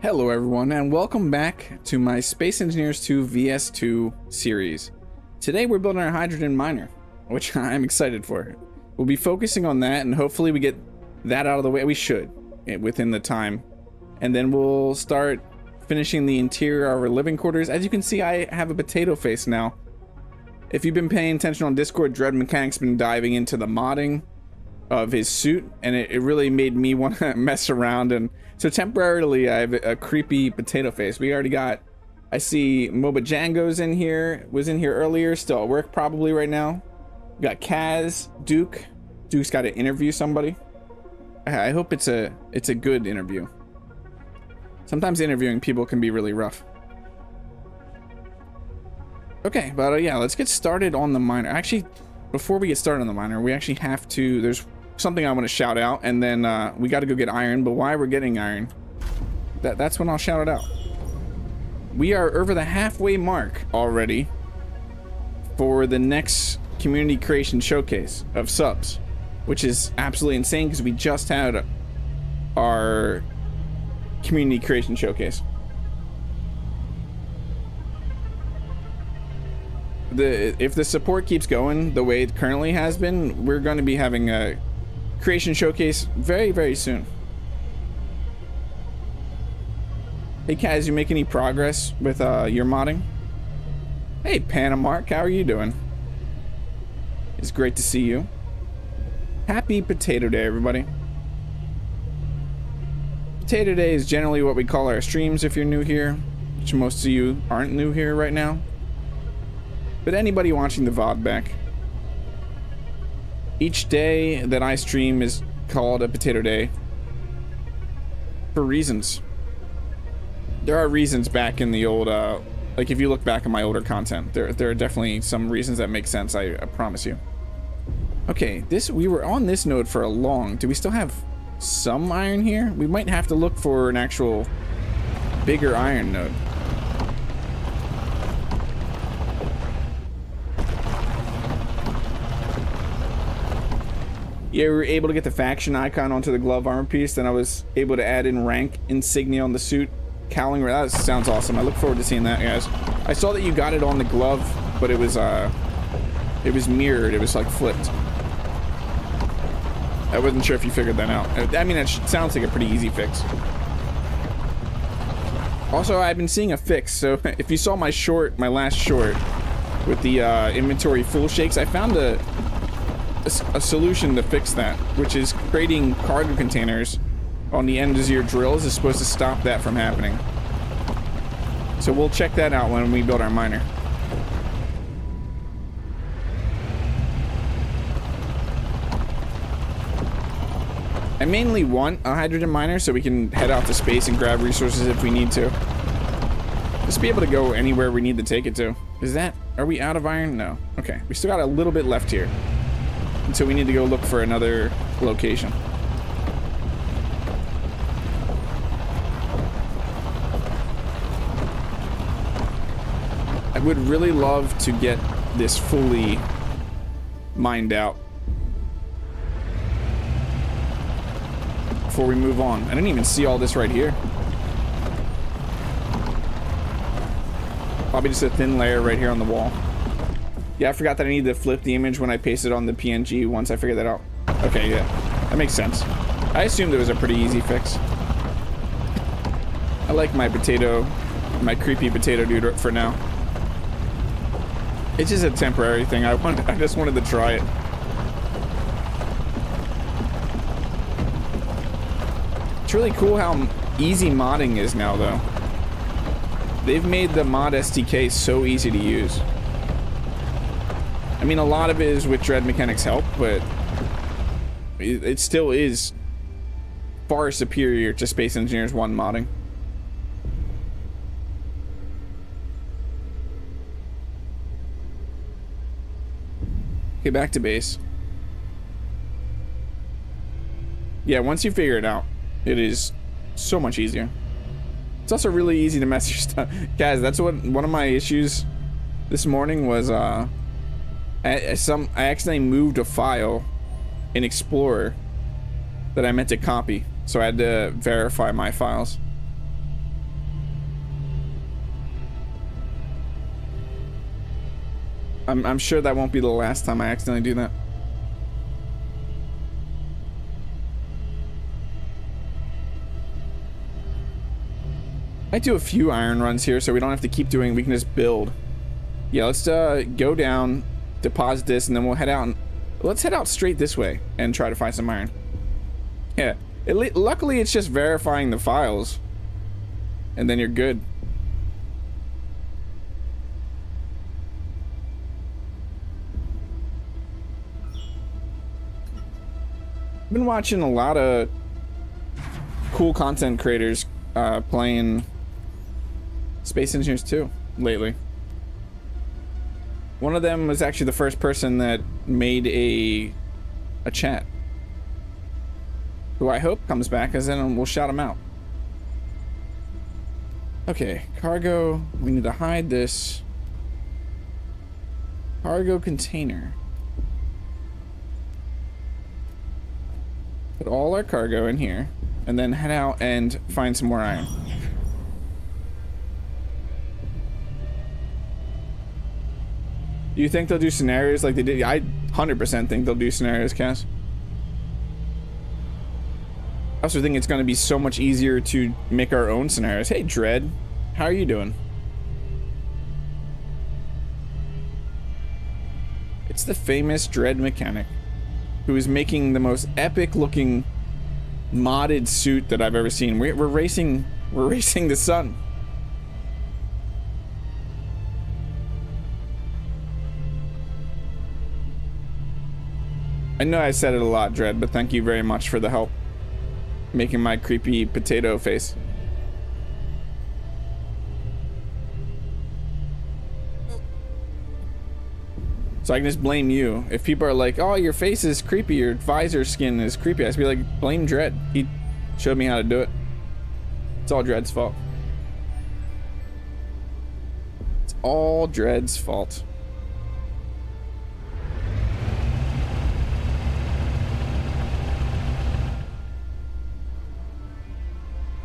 Hello everyone, and welcome back to my Space Engineers 2 VS2 series. Today we're building our hydrogen miner, which I'm excited for. We'll be focusing on that, and hopefully we get that out of the way. We should, within the time. And then we'll start finishing the interior of our living quarters. As you can see, I have a potato face now. If you've been paying attention on Discord, Dread Mechanic's been diving into the modding of his suit, and it really made me want to mess around, and so temporarily I have a creepy potato face. We already got, I see Moba Django's in here, was in here earlier, still at work probably right now. We got Kaz, Duke's got to interview somebody. I hope it's a good interview. Sometimes interviewing people can be really rough. Okay, but yeah, let's get started on the miner. Actually, before we get started on the miner, we actually have to, there's something I want to shout out, and then we got to go get iron. But why we're getting iron, that's when I'll shout it out. We are over the halfway mark already for the next community creation showcase of subs, which is absolutely insane because we just had our community creation showcase. If the support keeps going the way it currently has been, we're going to be having a creation showcase very soon. Hey Kaz, you make any progress with your modding? Hey Panamark, how are you doing? It's great to see you. Happy Potato Day, everybody. Potato Day is generally what we call our streams if you're new here, which most of you aren't new here right now. But anybody watching the VOD back, each day that I stream is called a potato day for reasons. There are reasons back in the old, like if you look back at my older content, there are definitely some reasons that make sense, I promise you. Okay, we were on this node for a long, do we still have some iron here? We might have to look for an actual bigger iron node. Yeah, we were able to get the faction icon onto the glove armor piece, then I was able to add in rank insignia on the suit. Cowling, that sounds awesome. I look forward to seeing that, guys. I saw that you got it on the glove, but it was mirrored. It was like flipped. I wasn't sure if you figured that out. I mean, it sounds like a pretty easy fix. Also, I've been seeing a fix, so if you saw my last short with the inventory full shakes, I found a solution to fix that, which is creating cargo containers on the ends of your drills is supposed to stop that from happening. So we'll check that out when we build our miner. I mainly want a hydrogen miner so we can head out to space and grab resources if we need to. Just be able to go anywhere we need to take it to. Are we out of iron? No. Okay, we still got a little bit left here. And so we need to go look for another location. I would really love to get this fully mined out before we move on. I didn't even see all this right here. Probably just a thin layer right here on the wall. Yeah, I forgot that I need to flip the image when I paste it on the PNG once I figured that out. Okay, yeah, that makes sense. I assumed it was a pretty easy fix. I like my creepy potato dude for now. It's just a temporary thing. I just wanted to try it. It's really cool how easy modding is now, though. They've made the mod SDK so easy to use. I mean, a lot of it is with Dread Mechanic's help, but it still is far superior to Space Engineers 1 modding. Okay, back to base. Yeah, once you figure it out, it is so much easier. It's also really easy to mess your stuff. Guys, that's one of my issues this morning was, I accidentally moved a file in Explorer that I meant to copy, so I had to verify my files. I'm sure that won't be the last time I accidentally do that. I do a few iron runs here so we don't have to keep doing, we can just build. Yeah, let's go down, deposit this, and then we'll head out. And, let's head out straight this way and try to find some iron. Yeah, luckily it's just verifying the files. And then you're good. I've been watching a lot of cool content creators playing Space Engineers 2 lately. One of them was actually the first person that made a chat, who I hope comes back, as then we'll shout him out. Okay, cargo. We need to hide this. Cargo container. Put all our cargo in here, and then head out and find some more iron. Do you think they'll do scenarios like they did? I 100% think they'll do scenarios, Cass. I also think it's going to be so much easier to make our own scenarios. Hey, Dread, how are you doing? It's the famous Dread mechanic, who is making the most epic looking modded suit that I've ever seen. We're racing the sun. I know I said it a lot, Dread, but thank you very much for the help making my creepy potato face. So I can just blame you. If people are like, oh, your face is creepy, your visor skin is creepy, I just be like, blame Dread. He showed me how to do it. It's all Dread's fault. It's all Dread's fault.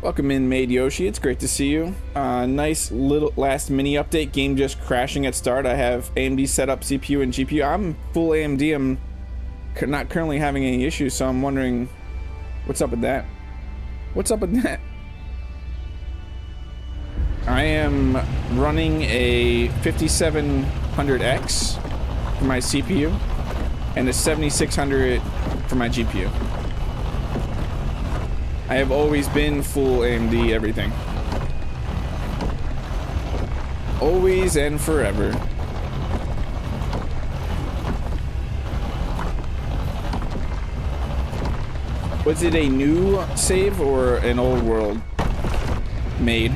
Welcome in, Maid Yoshi. It's great to see you. Nice little last mini update. Game just crashing at start. I have AMD set up CPU and GPU. I'm full AMD. I'm not currently having any issues, so I'm wondering what's up with that. What's up with that? I am running a 5700X for my CPU and a 7600 for my GPU. I have always been full AMD everything. Always and forever. Was it a new save or an old world made?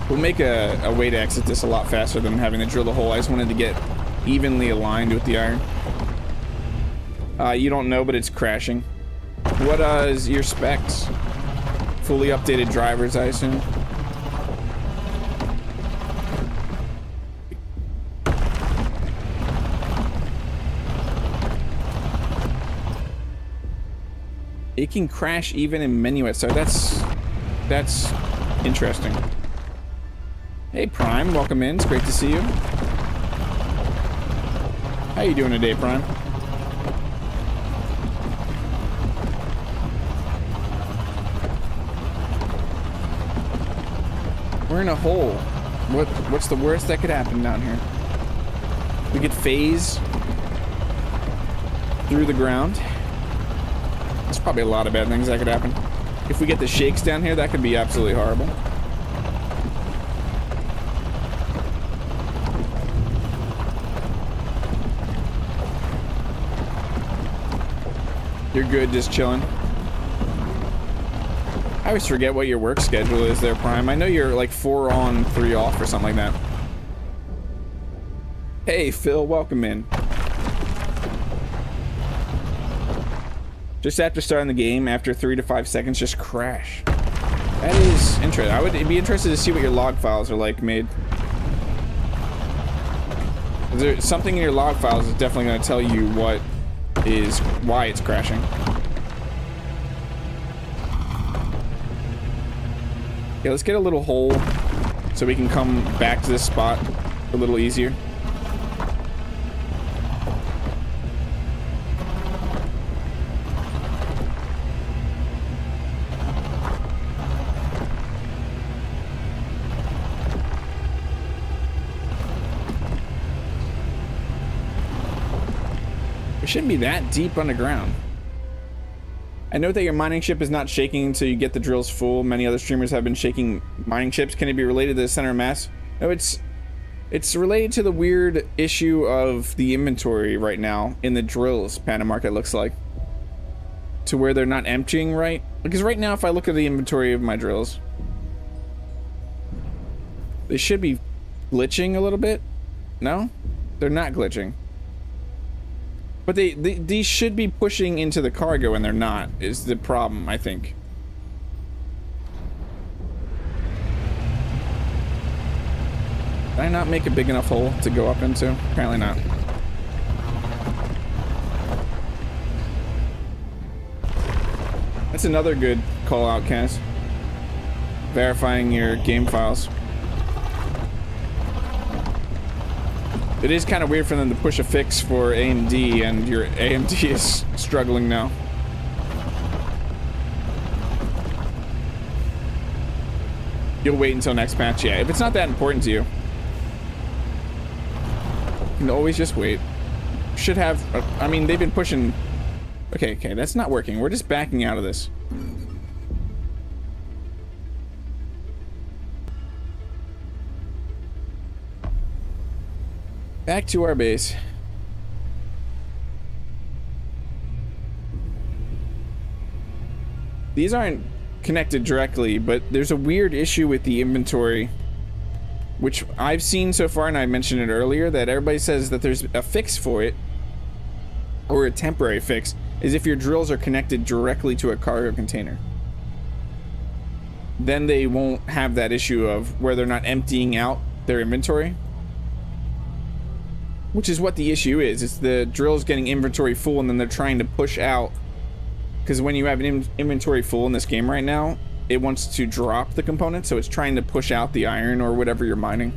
We'll make a way to exit this a lot faster than having to drill the hole. I just wanted to get evenly aligned with the iron. You don't know, but it's crashing. What is your specs? Fully updated drivers, I assume. It can crash even in menu at start. That's interesting. Hey Prime, welcome in. It's great to see you. How you doing today, Prime? We're in a hole. What's the worst that could happen down here? We could phase through the ground. There's probably a lot of bad things that could happen. If we get the shakes down here, that could be absolutely horrible. You're good, just chilling. I always forget what your work schedule is there, Prime. I know you're like 4 on, 3 off or something like that. Hey, Phil, welcome in. Just after starting the game, after 3 to 5 seconds, just crash. That is interesting. I would be interested to see what your log files are like made. Is there something in your log files is definitely going to tell you why it's crashing. Okay, let's get a little hole so we can come back to this spot a little easier. It shouldn't be that deep underground. I note that your mining ship is not shaking until you get the drills full. Many other streamers have been shaking mining ships. Can it be related to the center of mass? No, it's related to the weird issue of the inventory right now in the drills, Panda Market looks like. To where they're not emptying right. Because right now, if I look at the inventory of my drills, they should be glitching a little bit. No? They're not glitching. But these should be pushing into the cargo and they're not, is the problem, I think. Did I not make a big enough hole to go up into? Apparently not. That's another good call out, Cass. Verifying your game files. It is kind of weird for them to push a fix for AMD, and your AMD is struggling now. You'll wait until next patch, yeah. If it's not that important to you, you can always just wait. Should have, I mean, they've been pushing. Okay, that's not working. We're just backing out of this. Back to our base. These aren't connected directly, but there's a weird issue with the inventory, which I've seen so far, and I mentioned it earlier, that everybody says that there's a fix for it, or a temporary fix, is if your drills are connected directly to a cargo container. Then they won't have that issue of where they're not emptying out their inventory. Which is what the issue is. It's the drills getting inventory full and then they're trying to push out. Because when you have an inventory full in this game right now, it wants to drop the components, so it's trying to push out the iron or whatever you're mining.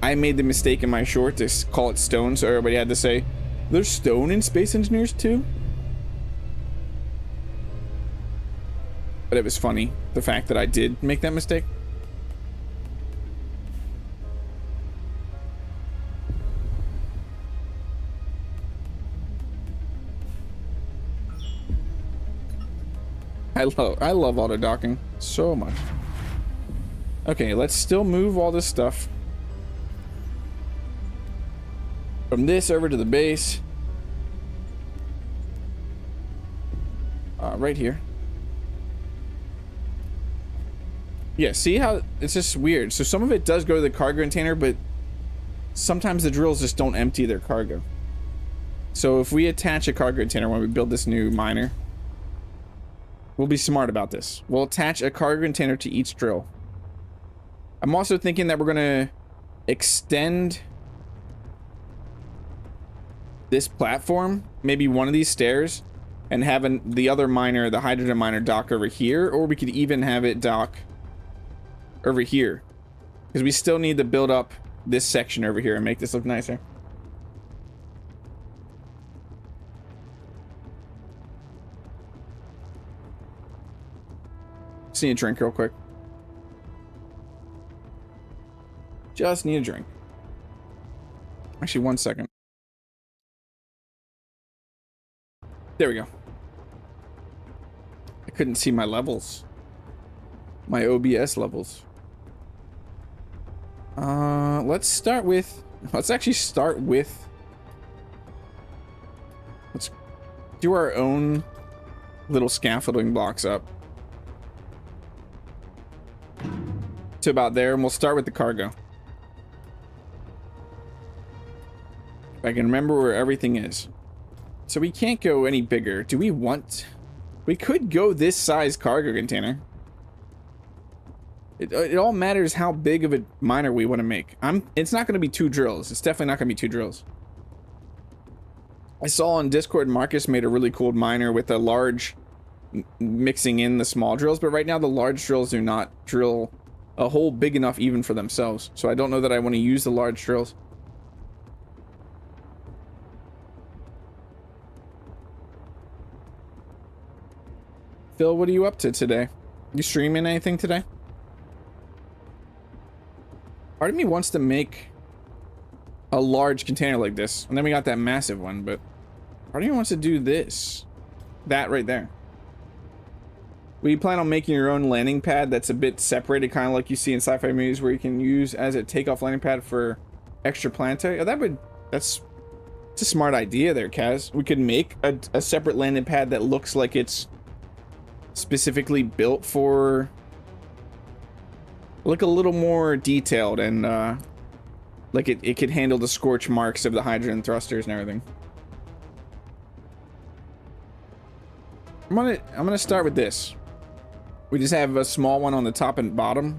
I made the mistake in my short to call it stone, so everybody had to say, there's stone in Space Engineers too? But it was funny, the fact that I did make that mistake. I love auto docking so much. Okay, let's still move all this stuff from this over to the base. Right here. Yeah, see how it's just weird. So some of it does go to the cargo container, but sometimes the drills just don't empty their cargo. So if we attach a cargo container when we build this new miner, we'll be smart about this. We'll attach a cargo container to each drill. I'm also thinking that we're gonna extend this platform, maybe one of these stairs, and have the other miner, the hydrogen miner, dock over here, or we could even have it dock over here, because we still need to build up this section over here and make this look nicer. Just need a drink real quick. Just need a drink. Actually, 1 second. There we go. I couldn't see my levels. My OBS levels. Let's start with... Let's actually start with... Let's do our own little scaffolding blocks up to about there, and we'll start with the cargo. If I can remember where everything is. So we can't go any bigger. Do we want... We could go this size cargo container. It all matters how big of a miner we want to make. It's not going to be 2 drills. It's definitely not going to be 2 drills. I saw on Discord Marcus made a really cool miner with a large mixing in the small drills, but right now the large drills do not drill a hole big enough even for themselves. So I don't know that I want to use the large drills. Phil, what are you up to today? You streaming anything today? Part of me wants to make a large container like this, and then we got that massive one, but part of me wants to do this. That right there. We plan on making your own landing pad that's a bit separated, kind of like you see in sci-fi movies, where you can use as a takeoff landing pad for extra planetary. Oh, that's a smart idea there, Kaz. We could make a separate landing pad that looks like it's specifically built for, look a little more detailed, and like it could handle the scorch marks of the hydrogen thrusters and everything. I'm gonna start with this. We just have a small one on the top and bottom.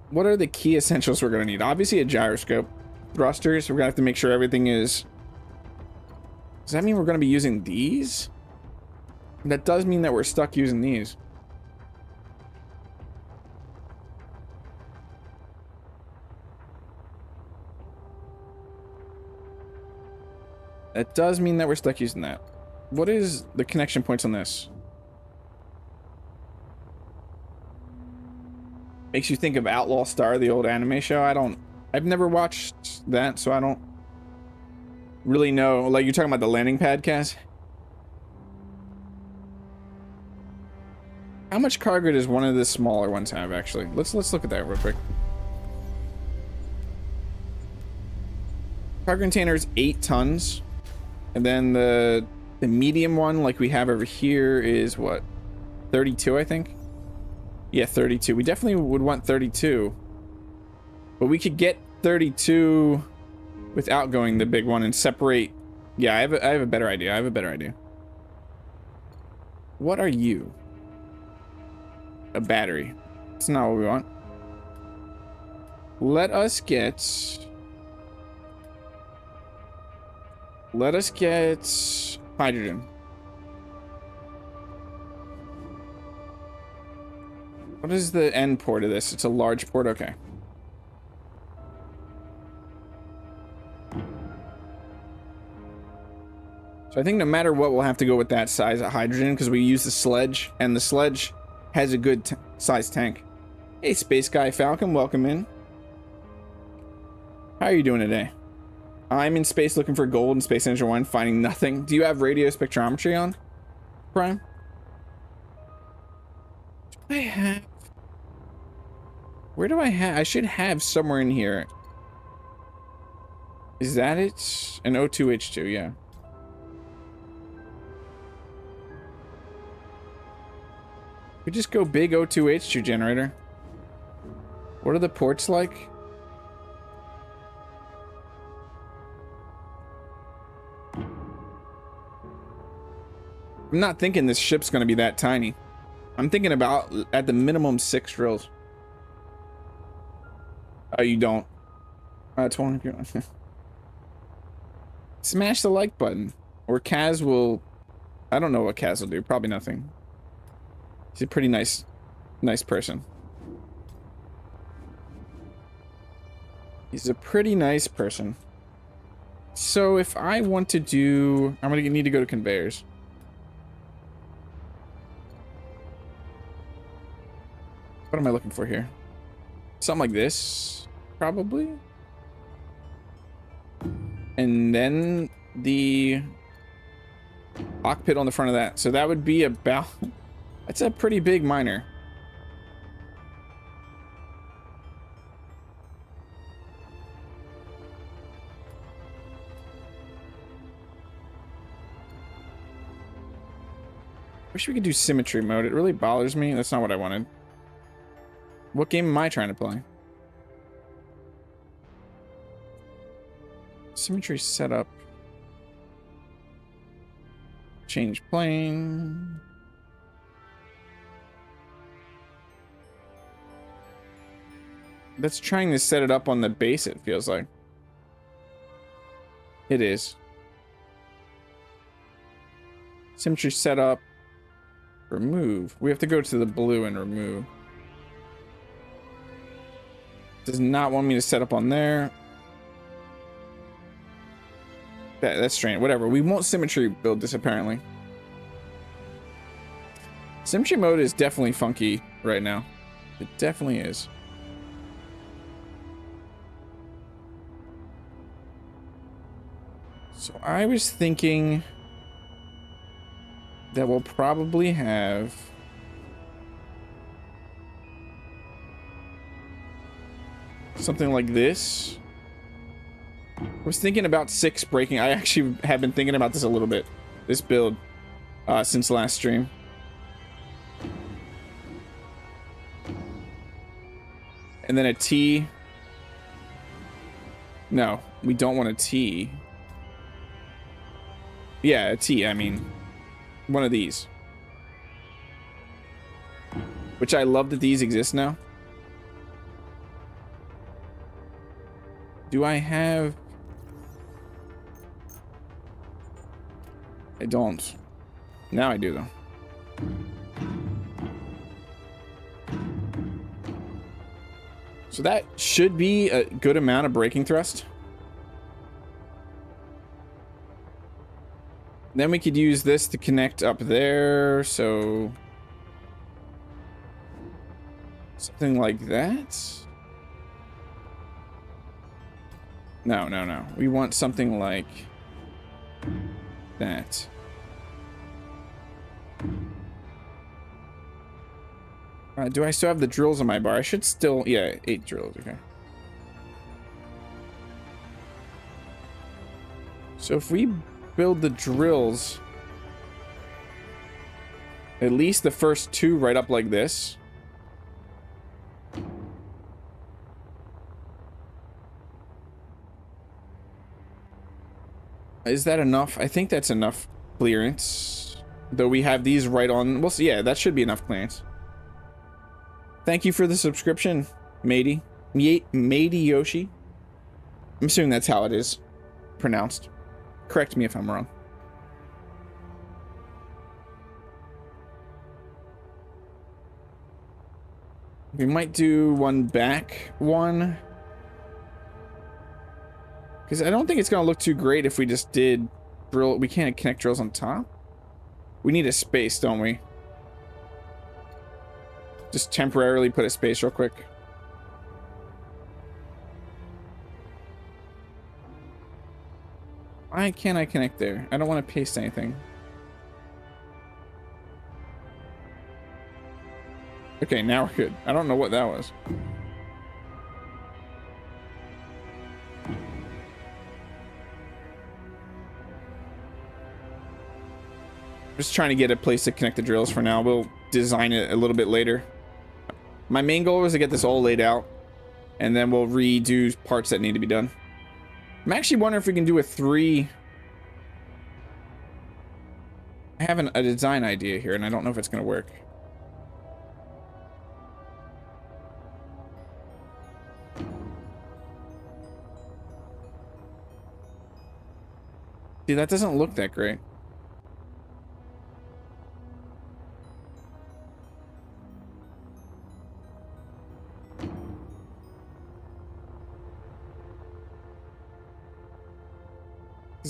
What are the key essentials we're gonna need? Obviously a gyroscope. Thrusters, we're gonna have to make sure everything is... Does that mean we're gonna be using these? That does mean that we're stuck using these. That does mean that we're stuck using that. What is the connection points on this? Makes you think of Outlaw Star, the old anime show. I've never watched that, so I don't really know. Like, you're talking about the landing pad, Kaz? How much cargo does one of the smaller ones have, actually? Let's look at that real quick. Cargo container is 8 tons. And then the medium one, like we have over here, is what? 32, I think? Yeah, 32. We definitely would want 32. But we could get 32 without going the big one and separate. Yeah, I have a better idea. I have a better idea. What are you? A battery. That's not what we want. Let us get hydrogen. What is the end port of this? It's a large port. Okay. So I think no matter what, we'll have to go with that size of hydrogen because we use the sledge, and the sledge has a good size tank. Hey, Space Guy Falcon, welcome in. How are you doing today? I'm in space looking for gold in Space Engine 1, finding nothing. Do you have radio spectrometry on, Prime? Do I have... Where do I have... I should have somewhere in here. Is that it? An O2H2, yeah. We just go big O2H2 generator. What are the ports like? I'm not thinking this ship's gonna be that tiny. I'm thinking about at the minimum 6 drills. Oh, you don't. That's one if you want. Smash the like button, or Kaz will. I don't know what Kaz will do. Probably nothing. He's a pretty nice person. He's a pretty nice person. So if I want to do, I'm gonna need to go to conveyors. What am I looking for here? Something like this, probably. And then the cockpit on the front of that. So that would be about, that's a pretty big miner. Wish we could do symmetry mode. It really bothers me. That's not what I wanted. What game am I trying to play? Symmetry setup. Change plane. That's trying to set it up on the base, it feels like. It is. Symmetry setup. Remove. We have to go to the blue and remove. Does not want me to set up on there. That's strange. Whatever. We won't symmetry build this apparently. Symmetry mode is definitely funky right now. It definitely is. So I was thinking that we'll probably have something like this. I was thinking about 6 breaking. I actually have been thinking about this a little bit, this build, since last stream. And then a T. No, we don't want a T. Yeah, a T, I mean. One of these. Which I love that these exist now. Do I have... I don't. Now I do, though. So that should be a good amount of braking thrust. Then we could use this to connect up there, so... something like that? No, no, no. We want something like... that. Do I still have the drills on my bar? I should still... yeah, 8 drills, okay. So if we build the drills... at least the first 2 right up like this... is that enough? I think that's enough clearance. Though we have these right on... we'll see. Yeah, that should be enough clearance. Thank you for the subscription, Matey. Matey Yoshi. I'm assuming that's how it is pronounced. Correct me if I'm wrong. We might do one back one. Because I don't think it's going to look too great if we just did drill. We can't connect drills on top. We need a space, don't we? Just temporarily put a space real quick. Why can't I connect there? I don't want to paste anything. Okay, now we're good. I don't know what that was. Just trying to get a place to connect the drills for now. We'll design it a little bit later. My main goal is to get this all laid out, and then we'll redo parts that need to be done. I'm actually wondering if we can do a 3. I have a design idea here, and I don't know if it's going to work. See, that doesn't look that great.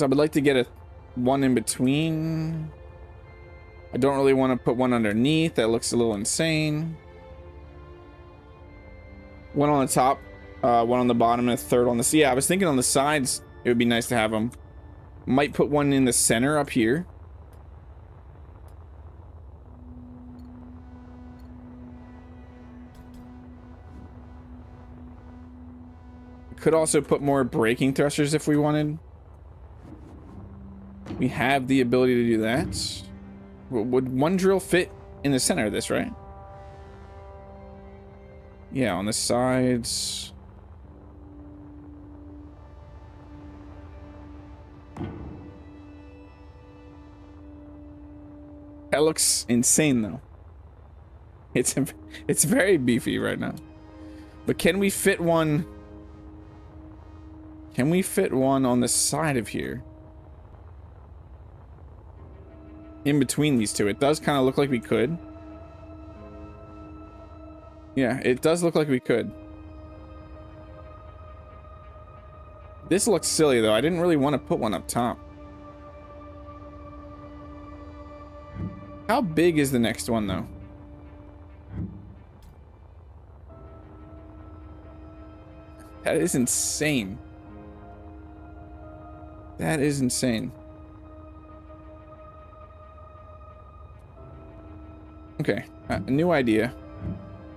I would like to get a one in between. I don't really want to put one underneath. That looks a little insane. One on the top, one on the bottom, and a third on the... yeah, I was thinking on the sides, it would be nice to have them. Might put one in the center up here. Could also put more braking thrusters if we wanted. We have the ability to do that. Would one drill fit in the center of this, right? Yeah, on the sides. That looks insane though. It's very beefy right now. But can we fit one? Can we fit one on the side of here? In between these two. It does kind of look like we could. Yeah, it does look like we could. This looks silly though. I didn't really want to put one up top. How big is the next one though? That is insane. That is insane. Okay, new idea.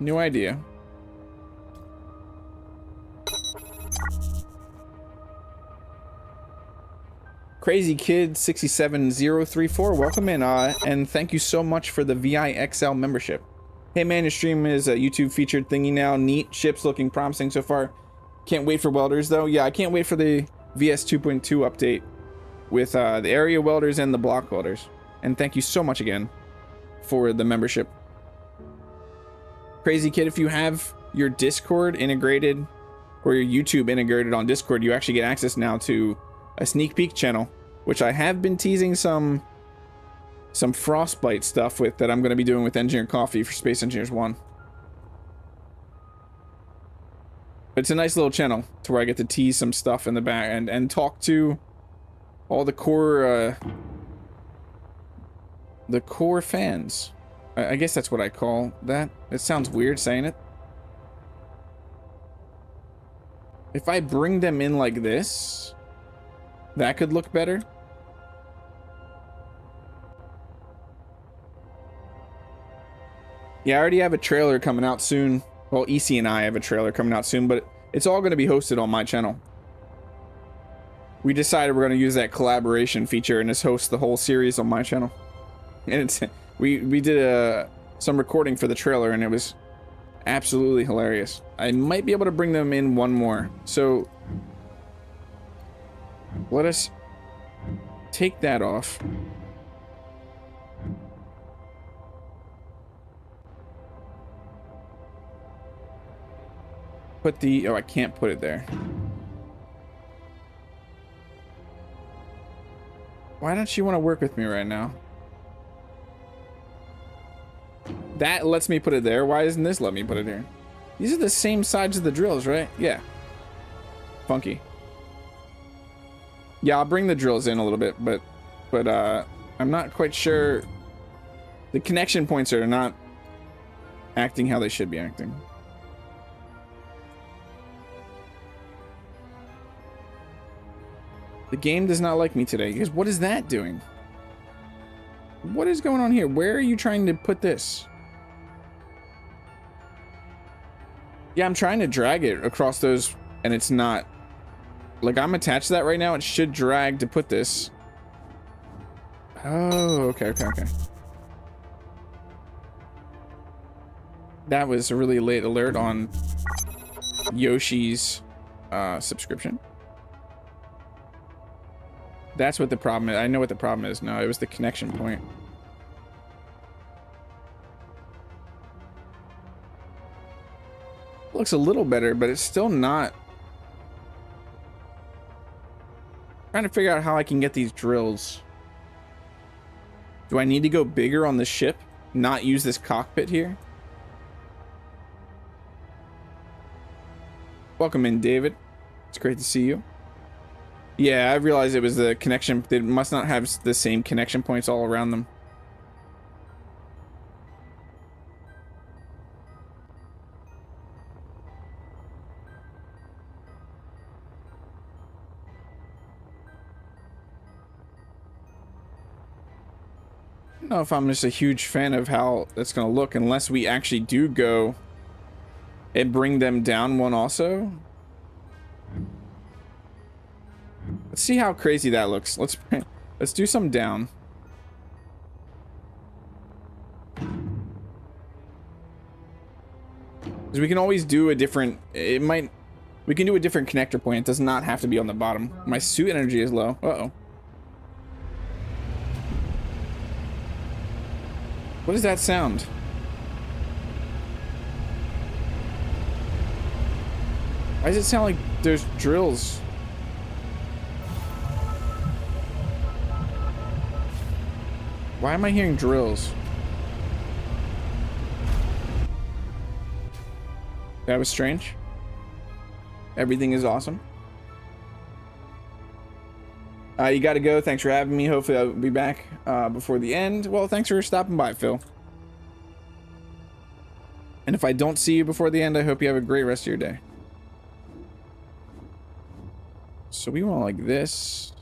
New idea. Crazy Kid 67034, welcome in, and thank you so much for the VIXL membership. Hey man, your stream is a YouTube featured thingy now. Neat, ships looking promising so far. Can't wait for welders though. Yeah, I can't wait for the VS 2.2 update with the area welders and the block welders. And thank you so much again for the membership. Crazy Kid, if you have your Discord integrated or your YouTube integrated on Discord, you actually get access now to a sneak peek channel, which I have been teasing some Frostbite stuff with that I'm going to be doing with Engineer Coffee for Space Engineers 1. It's a nice little channel to where I get to tease some stuff in the back and talk to all the core fans. I guess that's what I call that. It sounds weird saying it. If I bring them in like this, that could look better. Yeah, I already have a trailer coming out soon. Well, EC and I have a trailer coming out soon, but it's all going to be hosted on my channel. We decided we're going to use that collaboration feature and just host the whole series on my channel. And it's we did some recording for the trailer and it was absolutely hilarious. I might be able to bring them in one more. So let us take that off. Put the... oh, I can't put it there. Why don't you want to work with me right now? That lets me put it there. Why doesn't this let me put it here? These are the same sides of the drills, right? Yeah. Funky. Yeah, I'll bring the drills in a little bit, but I'm not quite sure. The connection points are not acting how they should be acting. The game does not like me today. Because what is that doing? What is going on here? Where are you trying to put this? Yeah, I'm trying to drag it across those, and it's not. Like, I'm attached to that right now. It should drag to put this. Oh, okay. That was a really late alert on Yoshi's subscription. That's what the problem is. I know what the problem is. No, it was the connection point. Looks a little better, but it's still not. Trying to figure out how I can get these drills. Do I need to go bigger on the ship? Not use this cockpit here? Welcome in, David. It's great to see you. Yeah, I realized it was the connection. They must not have the same connection points all around them. I don't know if I'm just a huge fan of how that's going to look unless we actually do go and bring them down one also. Let's see how crazy that looks. Let's do some down. Because we can always do a different... we can do a different connector point. It does not have to be on the bottom. My suit energy is low. Uh-oh. What does that sound? Why does it sound like there's drills? Why am I hearing drills? That was strange. Everything is awesome. You gotta go. Thanks for having me. Hopefully I'll be back before the end. Well, thanks for stopping by, Phil. And if I don't see you before the end, I hope you have a great rest of your day. So we want like this.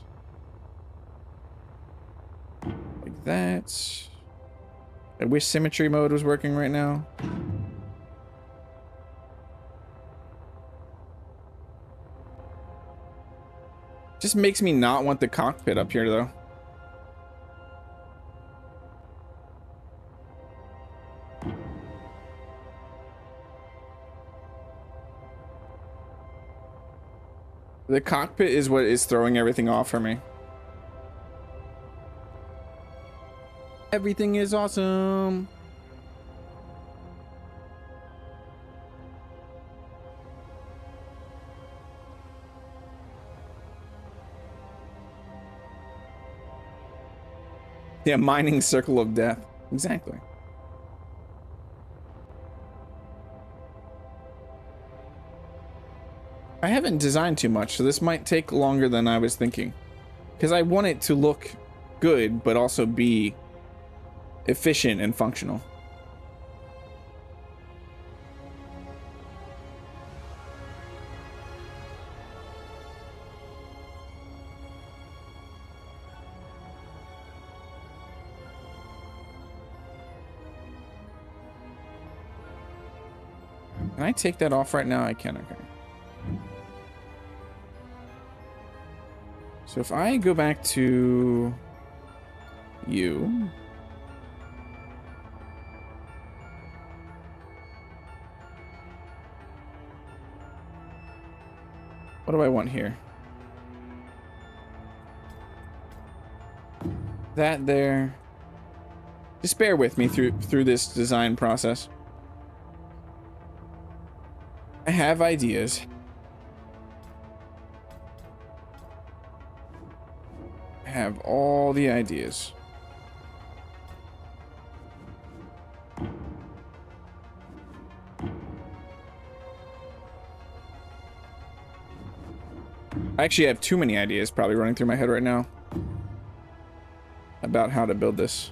Like that. I wish symmetry mode was working right now. Just makes me not want the cockpit up here, though. The cockpit is what is throwing everything off for me. Everything is awesome. Yeah, mining circle of death. Exactly. I haven't designed too much, so this might take longer than I was thinking. Because I want it to look good, but also be efficient and functional. Can I take that off right now? I can, okay. So if I go back to you. What do I want here? That there. Just bear with me through this design process. I have ideas. I have all the ideas. I actually have too many ideas probably running through my head right now about how to build this.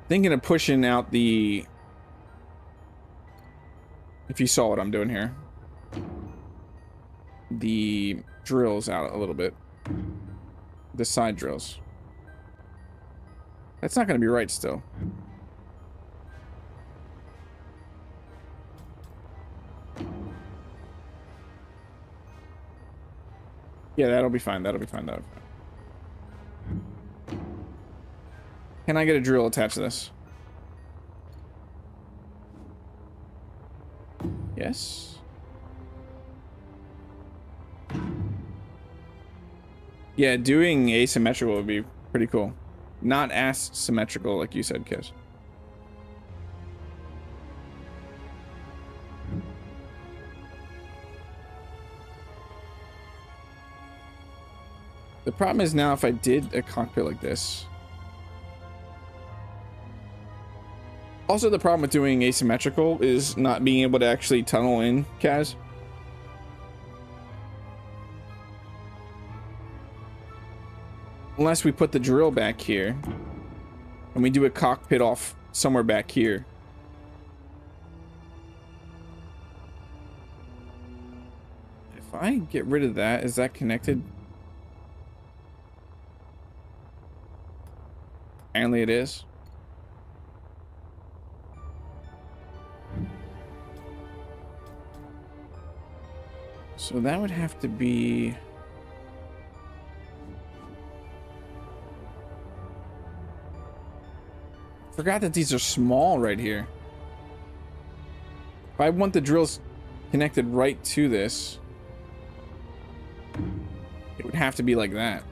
Thinking of pushing out the, if you saw what I'm doing here, the drills out a little bit, the side drills. That's not going to be right still. Yeah, that'll be fine. That'll be fine. That'll be fine. Can I get a drill attached to this? Yes. Yeah, doing asymmetrical would be pretty cool. Not as symmetrical like you said, Kiss. The problem is now if I did a cockpit like this. Also, the problem with doing asymmetrical is not being able to actually tunnel in, Kaz. Unless we put the drill back here. And we do a cockpit off somewhere back here. If I get rid of that, is that connected? Apparently it is. So that would have to be... Forgot that these are small right here. I want the drills connected right to this, it would have to be like that.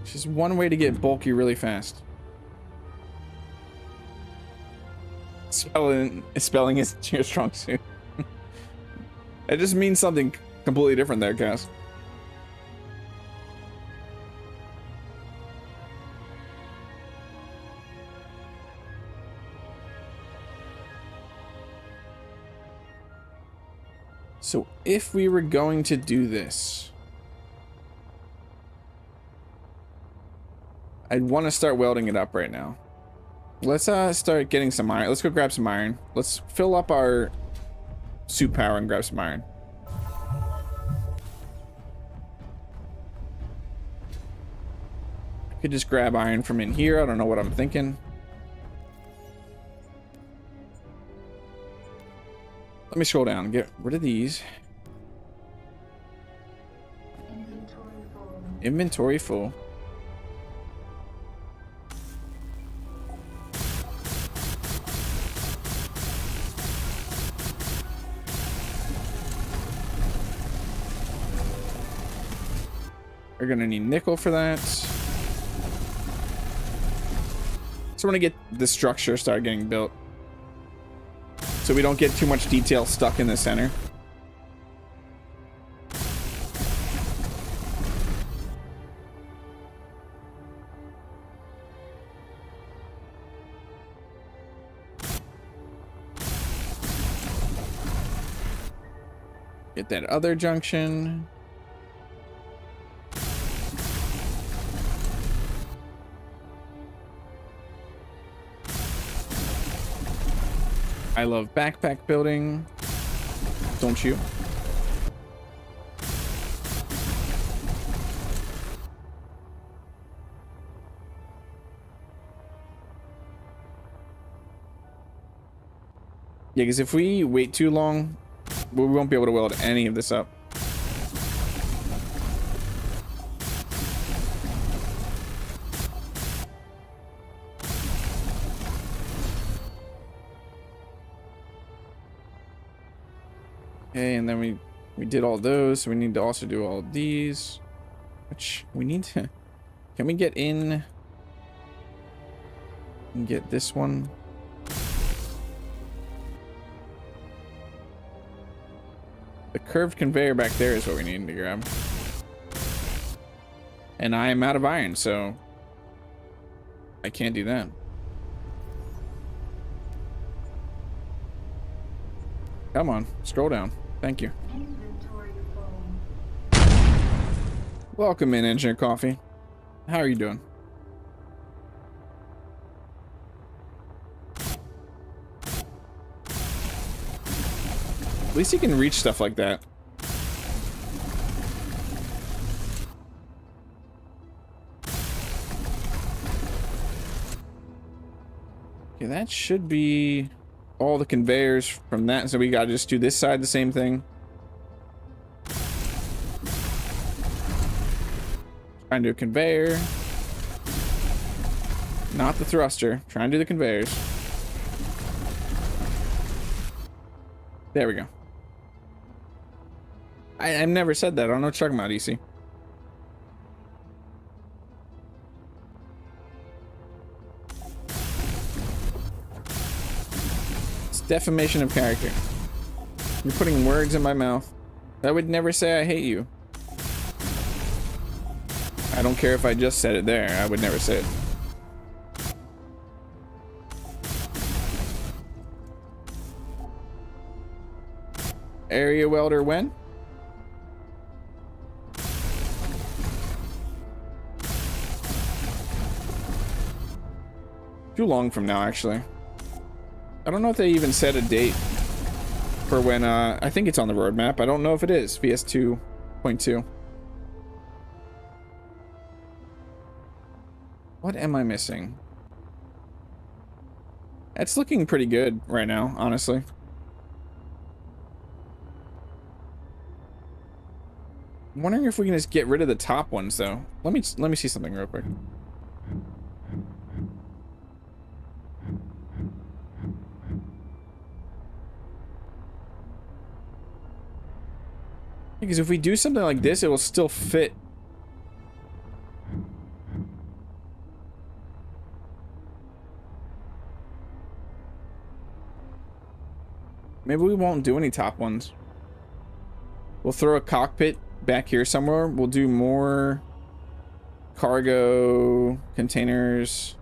It's just one way to get bulky really fast. Spelling is your strong suit. It just means something completely different there, Cass. So if we were going to do this, I'd want to start welding it up right now. Let's start getting some iron. Let's go grab some iron. Let's fill up our suit power and grab some iron. I could just grab iron from in here. I don't know what I'm thinking. Let me scroll down and get rid of these. Inventory full. We're gonna need nickel for that. So we're gonna get the structure start getting built, so we don't get too much detail stuck in the center. Get that other junction. I love backpack building, don't you? Yeah, because if we wait too long, we won't be able to weld any of this up. Okay, and then we did all those, so we need to also do all of these, which we need to. Can we get in and get this one? The curved conveyor back there is what we need to grab. And I am out of iron, so I can't do that. Come on, scroll down. Thank you. Welcome in, Engineer Coffee. How are you doing? At least you can reach stuff like that. Okay, that should be all the conveyors from that, so we gotta just do this side the same thing. Try and do a conveyor, not the thruster. Try and do the conveyors. There we go. I've never said that. I don't know what you're talking about, EC. Defamation of character. You're putting words in my mouth. I would never say I hate you. I don't care if I just said it there. I would never say it. Area welder when? Too long from now, actually. I don't know if they even set a date for when, I think it's on the roadmap. I don't know if it is, VS 2.2. What am I missing? It's looking pretty good right now, honestly. I'm wondering if we can just get rid of the top ones, though. Let me see something real quick. Because if we do something like this, it will still fit. Maybe we won't do any top ones. We'll throw a cockpit back here somewhere. We'll do more cargo containers.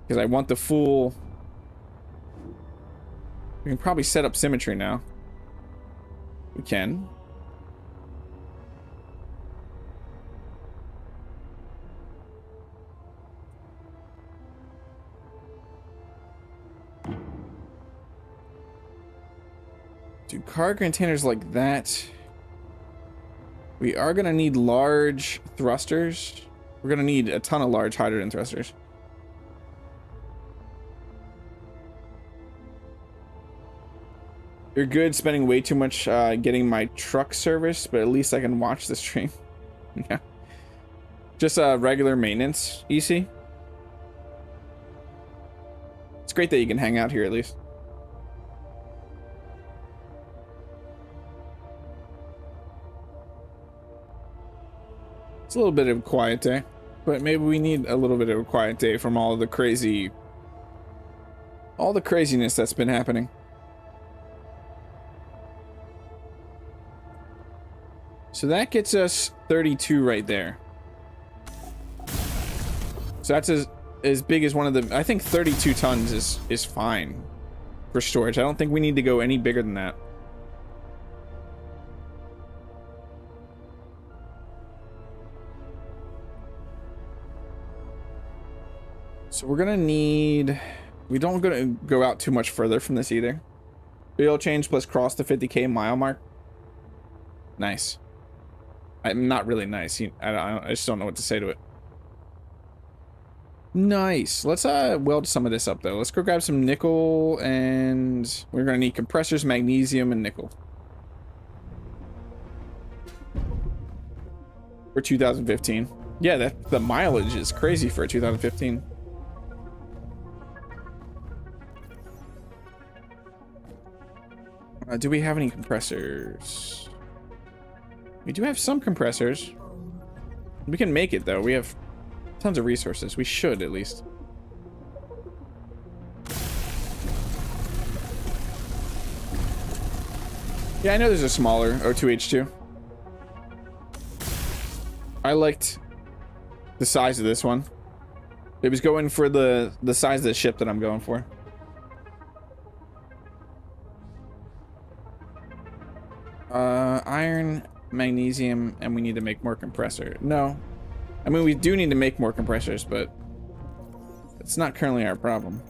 Because I want the full... We can probably set up symmetry now. We can. Do cargo containers like that. We are gonna need large thrusters. We're gonna need a ton of large hydrogen thrusters. You're good spending way too much getting my truck service, but at least I can watch the stream. Yeah. Just regular maintenance, EC. It's great that you can hang out here at least. It's a little bit of a quiet day, but maybe we need a little bit of a quiet day from all the craziness that's been happening. So that gets us 32 right there. So that's as big as one of the... I think 32 tons is fine for storage. I don't think we need to go any bigger than that. So we're gonna need... We don't gonna go out too much further from this either. Oil change plus cross the 50k mile mark. Nice. I'm not really nice. I just don't know what to say to it. Nice. Let's weld some of this up though. Let's go grab some nickel, and we're gonna need compressors, magnesium, and nickel. For 2015. Yeah, the mileage is crazy for 2015. Do we have any compressors? We do have some compressors. We can make it though. We have tons of resources. We should at least. Yeah, I know there's a smaller O2H2. I liked the size of this one. It was going for the size of the ship that I'm going for. Iron, magnesium, and we need to make more compressor. No. I mean, we do need to make more compressors, but it's not currently our problem.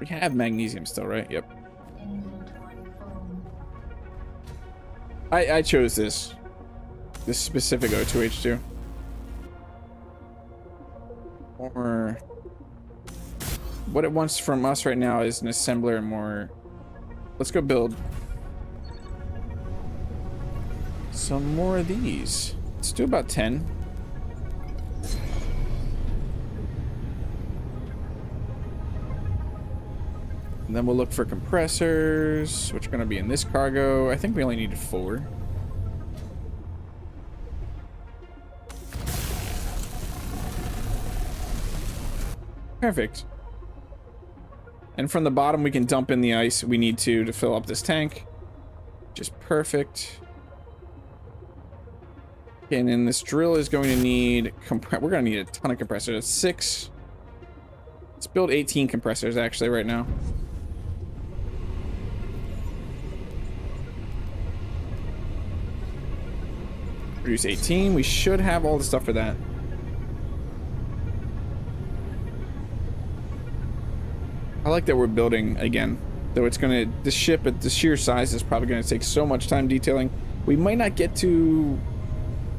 We have magnesium still, right? Yep. I chose this specific O2H2. Or what it wants from us right now is an assembler and more. Let's go build some more of these. Let's do about 10. And then we'll look for compressors, which are going to be in this cargo. I think we only need 4. Perfect. And from the bottom, we can dump in the ice we need to fill up this tank. Just perfect. Okay, and then this drill is going to need... We're going to need a ton of compressors. 6. Let's build 18 compressors, actually, right now. Produce 18. We should have all the stuff for that. I like that we're building again, though it's gonna, this ship at the sheer size is probably gonna take so much time detailing. We might not get to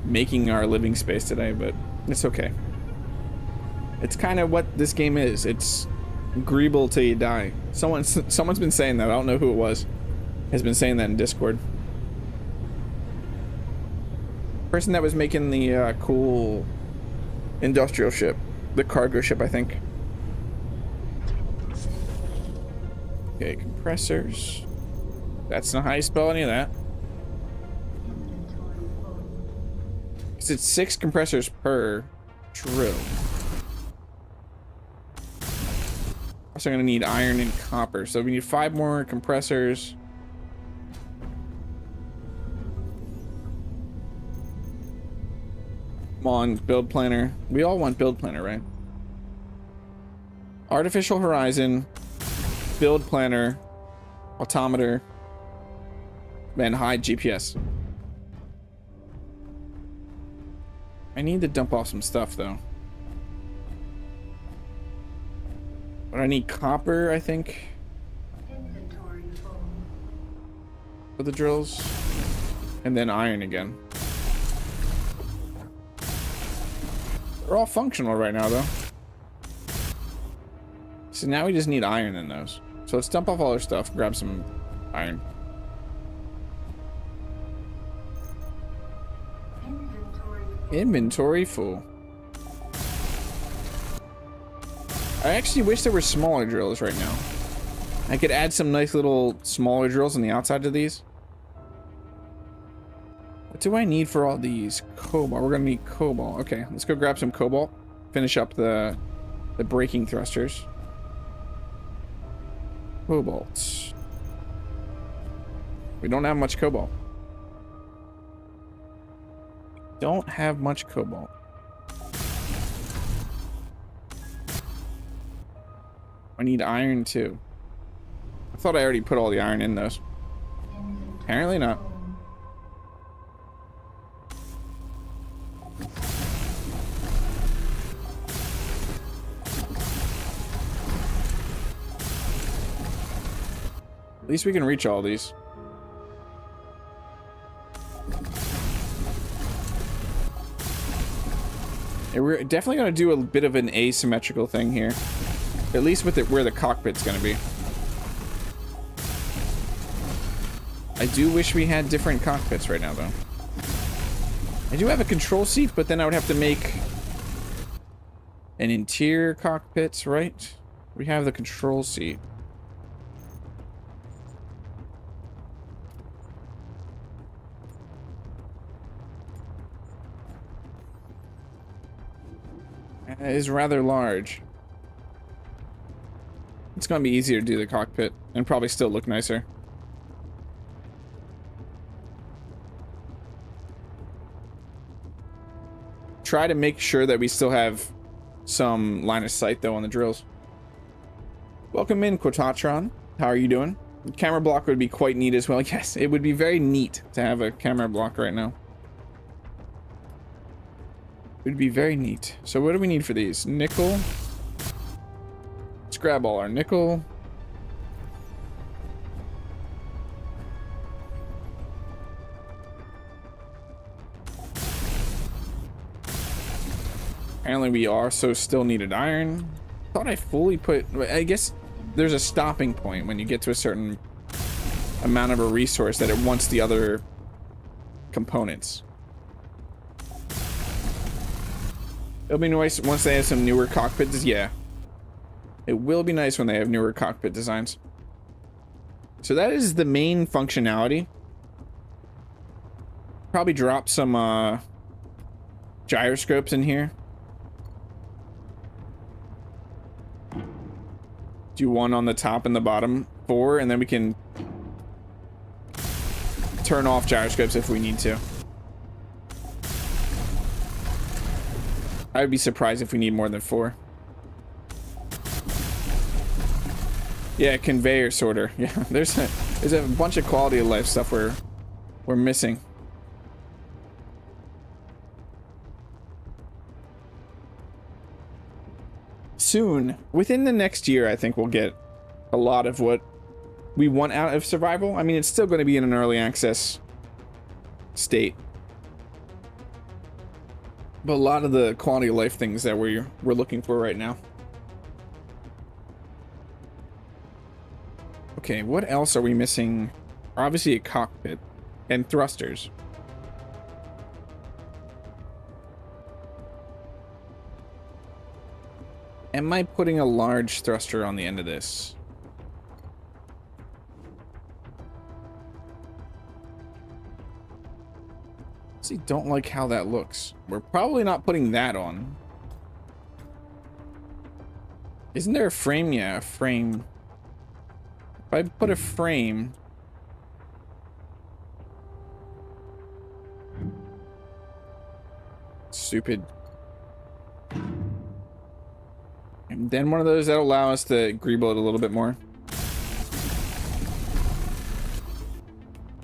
making our living space today, but it's okay. It's kind of what this game is. It's Greeble till you die. Someone's been saying that. I don't know who it was. Has been saying that in Discord. Person that was making the cool industrial ship, the cargo ship, I think. Okay, compressors. That's not how you spell any of that. Because it's 6 compressors per drill. Also gonna need iron and copper. So we need 5 more compressors. Come on, build planner. We all want build planner, right? Artificial horizon, build planner, autometer, and hide GPS. I need to dump off some stuff though. But I need copper, I think, for the drills, and then iron again. They're all functional right now though. So now we just need iron in those. So let's dump off all our stuff, grab some iron. Inventory full. I actually wish there were smaller drills right now. I could add some nice little smaller drills on the outside of these. What do I need for all these? Cobalt. We're gonna need cobalt. Okay, let's go grab some cobalt. Finish up the braking thrusters. Cobalt. We don't have much cobalt. Don't have much cobalt. I need iron too. I thought I already put all the iron in those. Apparently not. At least we can reach all these. Yeah, we're definitely going to do a bit of an asymmetrical thing here. At least with it where the cockpit's going to be. I do wish we had different cockpits right now, though. I do have a control seat, but then I would have to make an interior cockpit, right? We have the control seat. It is rather large. It's gonna be easier to do the cockpit and probably still look nicer. Try to make sure that we still have some line of sight though on the drills. Welcome in, Quotatron. How are you doing? The camera block would be quite neat as well. Yes, it would be very neat to have a camera block right now. It would be very neat. So what do we need for these? Nickel. Let's grab all our nickel. Apparently we also still needed iron. Thought I fully put... I guess there's a stopping point when you get to a certain amount of a resource that it wants the other components. It'll be nice once they have some newer cockpits. Yeah. It will be nice when they have newer cockpit designs. So that is the main functionality. Probably drop some gyroscopes in here. Do one on the top and the bottom 4, and then we can turn off gyroscopes if we need to. I would be surprised if we need more than 4. Yeah, conveyor sorter. Yeah, there's a bunch of quality of life stuff we're missing. Soon, within the next year, I think we'll get a lot of what we want out of survival. I mean, it's still going to be in an early access state. But a lot of the quality of life things that we're looking for right now. Okay, what else are we missing? Obviously a cockpit and thrusters. Am I putting a large thruster on the end of this? honestly don't like how that looks. We're probably not putting that on. Isn't there a frame? Yeah, a frame. If I put a frame... Stupid. And then one of those that'll allow us to greeble it a little bit more.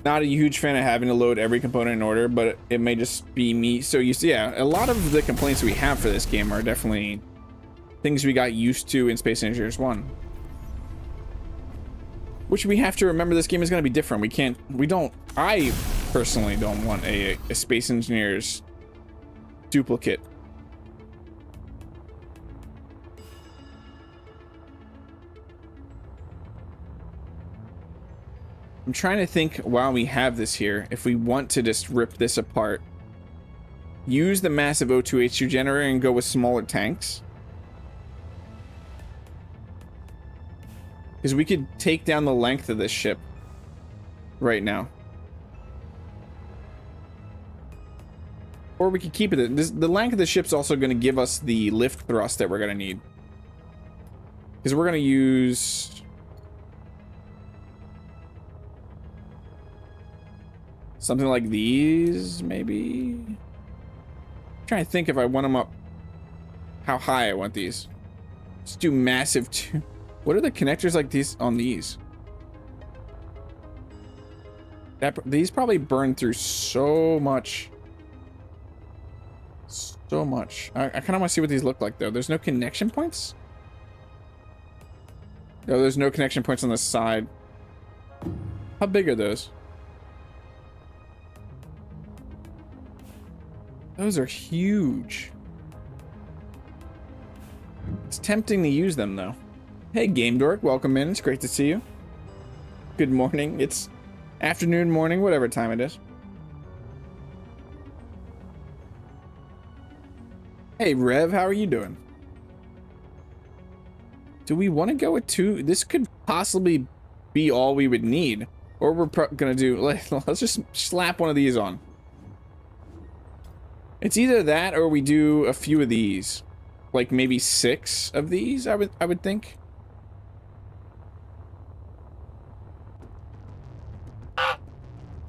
Not a huge fan of having to load every component in order, but it may just be me. So you see, yeah, a lot of the complaints we have for this game are definitely things we got used to in Space Engineers 1. Which we have to remember, this game is going to be different. I personally don't want a Space Engineers duplicate. I'm trying to think while we have this here, if we want to just rip this apart, use the massive O2H2 generator and go with smaller tanks. Because we could take down the length of this ship right now. Or we could keep it. The length of the ship's also going to give us the lift thrust that we're going to need. Because we're going to use... something like these, maybe? I'm trying to think if I want them up, how high I want these. Let's do massive two. What are the connectors like these on these? These probably burn through so much. So much. I kind of want to see what these look like, though. There's no connection points? No, there's no connection points on the side. How big are those? Those are huge. It's tempting to use them, though. Hey, Game Dork, welcome in. It's great to see you. Good morning. It's afternoon, morning, whatever time it is. Hey, Rev, how are you doing? Do we want to go with 2? This could possibly be all we would need. Or we're gonna do... Let's just slap one of these on. It's either that or we do a few of these. Like maybe 6 of these, I would think.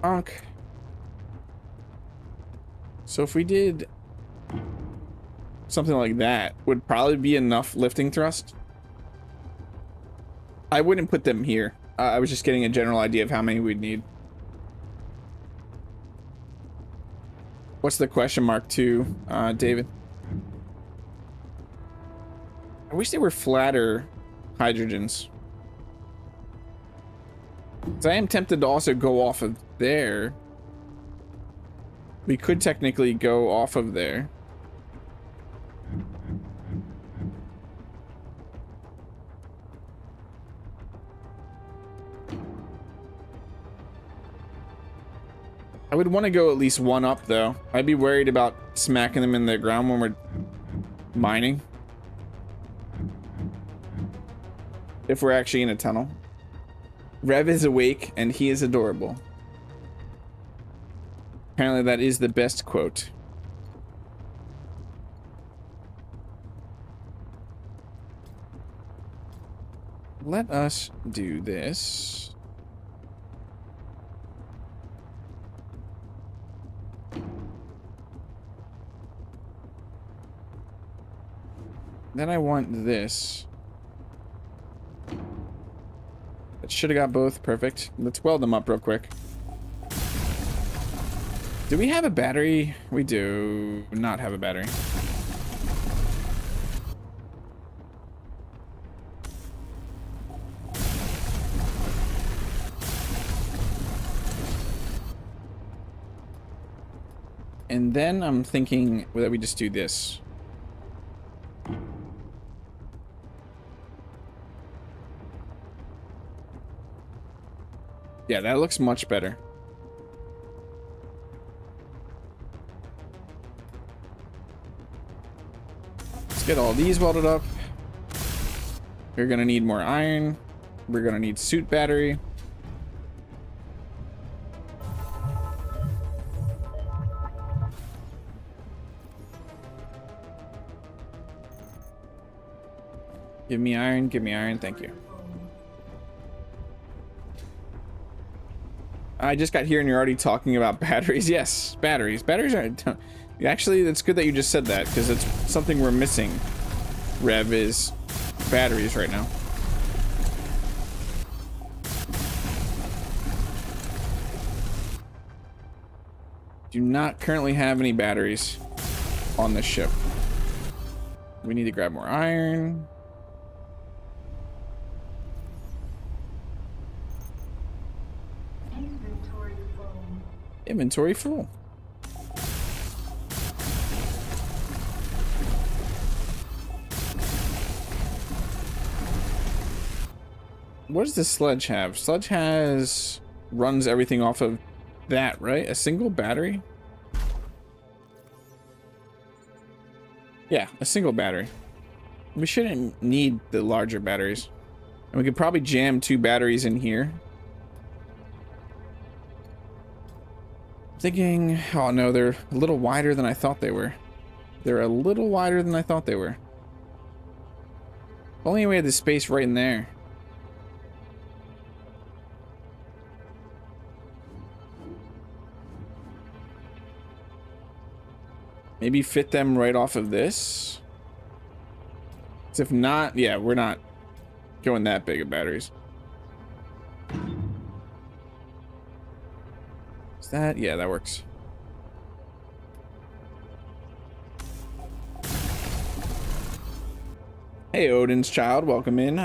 Honk. So if we did something like that, would probably be enough lifting thrust. I wouldn't put them here. I was just getting a general idea of how many we'd need. What's the question mark to, David? I wish they were flatter hydrogens. So I am tempted to also go off of there. We could technically go off of there. I would want to go at least one up, though. I'd be worried about smacking them in the ground when we're mining. If we're actually in a tunnel. Rev is awake, and he is adorable. Apparently that is the best quote. Let us do this. Then I want this. That should have got both. Perfect. Let's weld them up real quick. Do we have a battery? We do not have a battery. And then I'm thinking that we just do this. Yeah, that looks much better. Let's get all these welded up. We're gonna need more iron. We're gonna need suit battery. Give me iron, thank you. I just got here and you're already talking about batteries. Yes, batteries. Batteries are... Actually, it's good that you just said that, because it's something we're missing, Rev, is batteries right now. Do not currently have any batteries on this ship. We need to grab more iron. Inventory full. What does this sledge have? Sledge runs everything off of that, right? A single battery? Yeah, a single battery. We shouldn't need the larger batteries. And we could probably jam 2 batteries in here. Thinking, oh no, they're a little wider than I thought they were. They're a little wider than I thought they were. If only we had the space right in there. Maybe fit them right off of this. If not, yeah, we're not going that big of batteries. Is that? Yeah, that works. Hey, Odin's child, welcome in.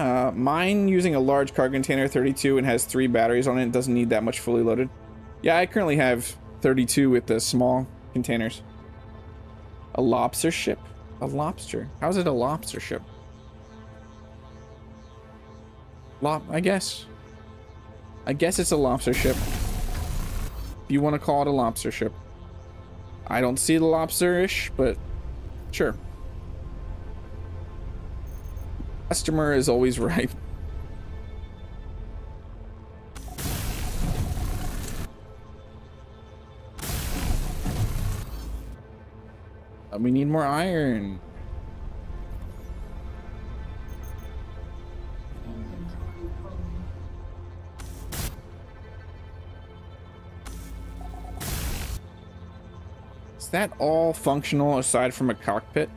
Mine using a large cargo container, 32, and has 3 batteries on it. It doesn't need that much fully loaded. Yeah, I currently have 32 with the small containers. A lobster ship? A lobster? How's it a lobster ship? I guess. I guess it's a lobster ship. If you want to call it a lobster ship. I don't see the lobster-ish, but sure. Customer is always right. We need more iron. Is that all functional aside from a cockpit?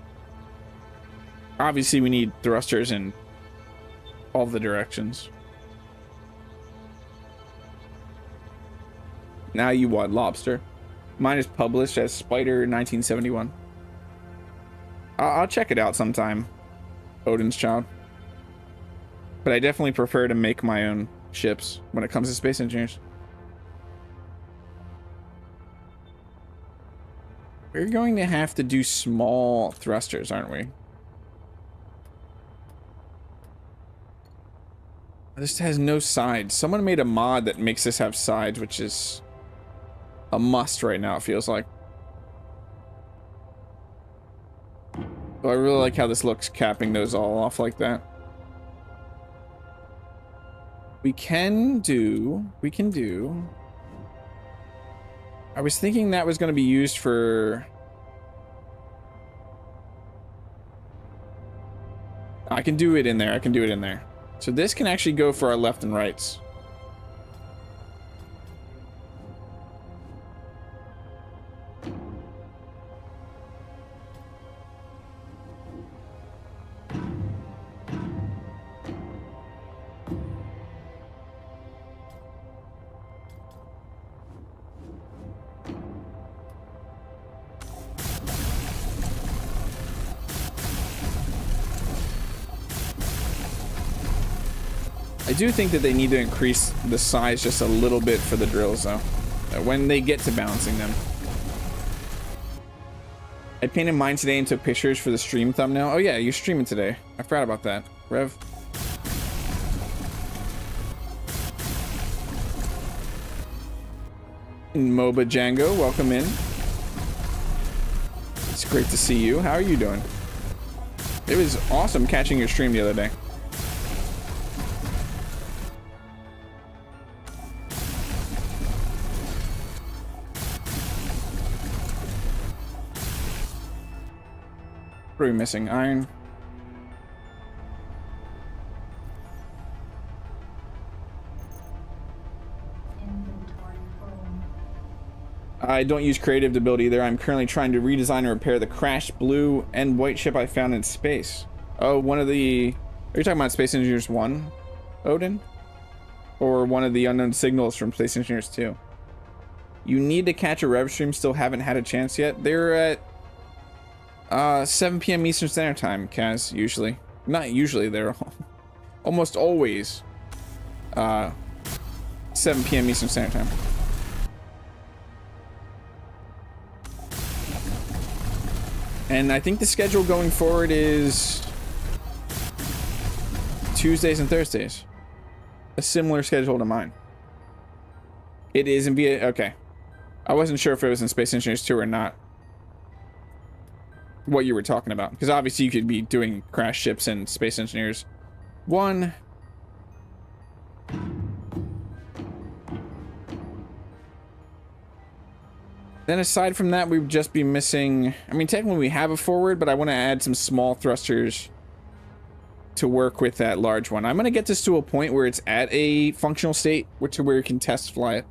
Obviously, we need thrusters in all the directions. Now you want lobster. Mine is published as Spider 1971. I'll check it out sometime, Odin's child. But I definitely prefer to make my own ships when it comes to space engineers. We're going to have to do small thrusters, aren't we? This has no sides. Someone made a mod that makes this have sides, which is a must right now, it feels like. But I really like how this looks, capping those all off like that. We can do... I was thinking that was going to be used for... I can do it in there. So this can actually go for our left and rights. I do think that they need to increase the size just a little bit for the drills, though, when they get to balancing them. I painted mine today and took pictures for the stream thumbnail. Oh yeah, you're streaming today. I forgot about that. Rev. MOBA Django, welcome in. It's great to see you. How are you doing? It was awesome catching your stream the other day. What are we missing? Iron. I don't use creative to build either. I'm currently trying to redesign and repair the crashed blue and white ship I found in space. Oh, one of the... Are you talking about Space Engineers 1, Odin? Or one of the unknown signals from Space Engineers 2? You need to catch a rev stream. Still haven't had a chance yet. They're at 7 p.m. Eastern Standard Time, Kaz, usually. Not usually, they're almost always 7 p.m. Eastern Standard Time. And I think the schedule going forward is Tuesdays and Thursdays. A similar schedule to mine. It is in VA. Okay. I wasn't sure if it was in Space Engineers 2 or not. What you were talking about. Because obviously you could be doing crash ships in Space Engineers 1. Then aside from that, we would just be missing... I mean, technically we have a forward, but I want to add some small thrusters to work with that large one. I'm going to get this to a point where it's at a functional state, where you can test fly it.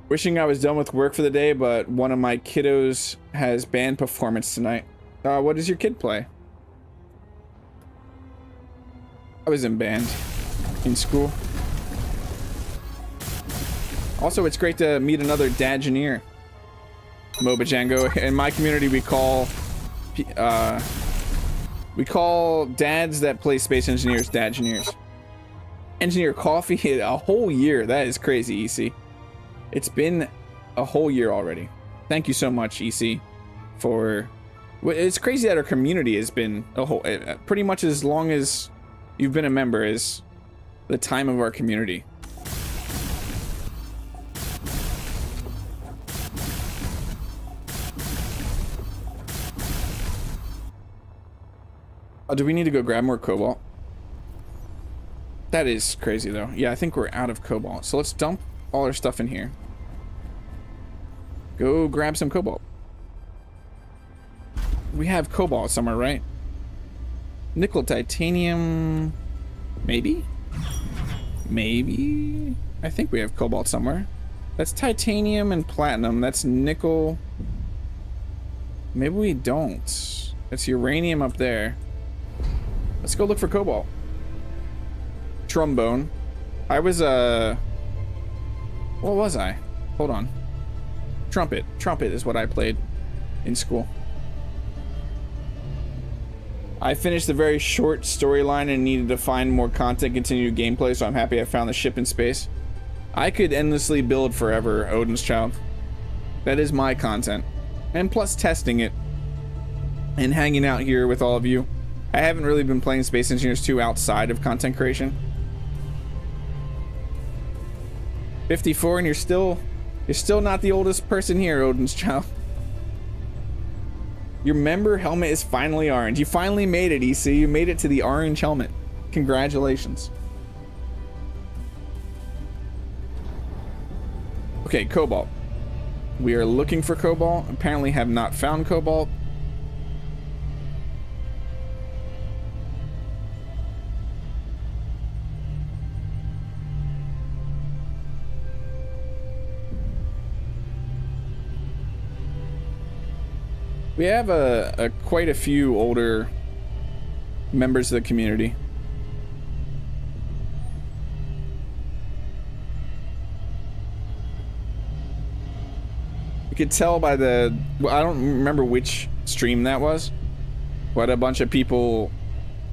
Wishing I was done with work for the day, but one of my kiddos has band performance tonight. What does your kid play? I was in band in school. Also, it's great to meet another Dageneer. Moba Django. In my community, we call dads that play Space Engineers Dageneers. Engineer Coffee, a whole year. That is crazy, EC. It's been a whole year already. Thank you so much, EC, for... It's crazy that our community has been a whole... pretty much as long as you've been a member is the time of our community. Oh, do we need to go grab more cobalt? That is crazy, though. Yeah, I think we're out of cobalt. So let's dump all our stuff in here. Go grab some cobalt. We have cobalt somewhere, right? Nickel, titanium... Maybe? Maybe? I think we have cobalt somewhere. That's titanium and platinum. That's nickel. Maybe we don't. That's uranium up there. Let's go look for cobalt. Trombone. I was, what was I? Hold on. Trumpet. Trumpet is what I played in school. I finished the very short storyline and needed to find more content, continue gameplay, so I'm happy I found the ship in space. I could endlessly build forever, Odin's Child. That is my content. And plus testing it. And hanging out here with all of you. I haven't really been playing Space Engineers 2 outside of content creation. 54 and you're still not the oldest person here, Odin's Child. Your member helmet is finally orange. You finally made it, EC. You made it to the orange helmet. Congratulations. Okay, cobalt. We are looking for cobalt. Apparently have not found cobalt. We have quite a few older members of the community. You could tell by the... I don't remember which stream that was, but a bunch of people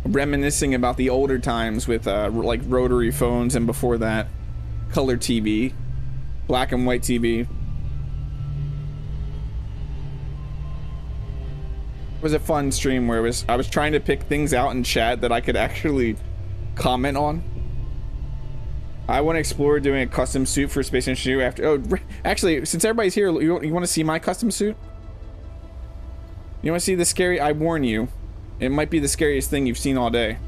reminiscing about the older times with like rotary phones, and before that, color TV, black and white TV. It was a fun stream where I was trying to pick things out in chat that I could actually comment on. I want to explore doing a custom suit for Space Engineer after... Oh, actually, since everybody's here, you want to see my custom suit? You want to see the scary... I warn you, it might be the scariest thing you've seen all day.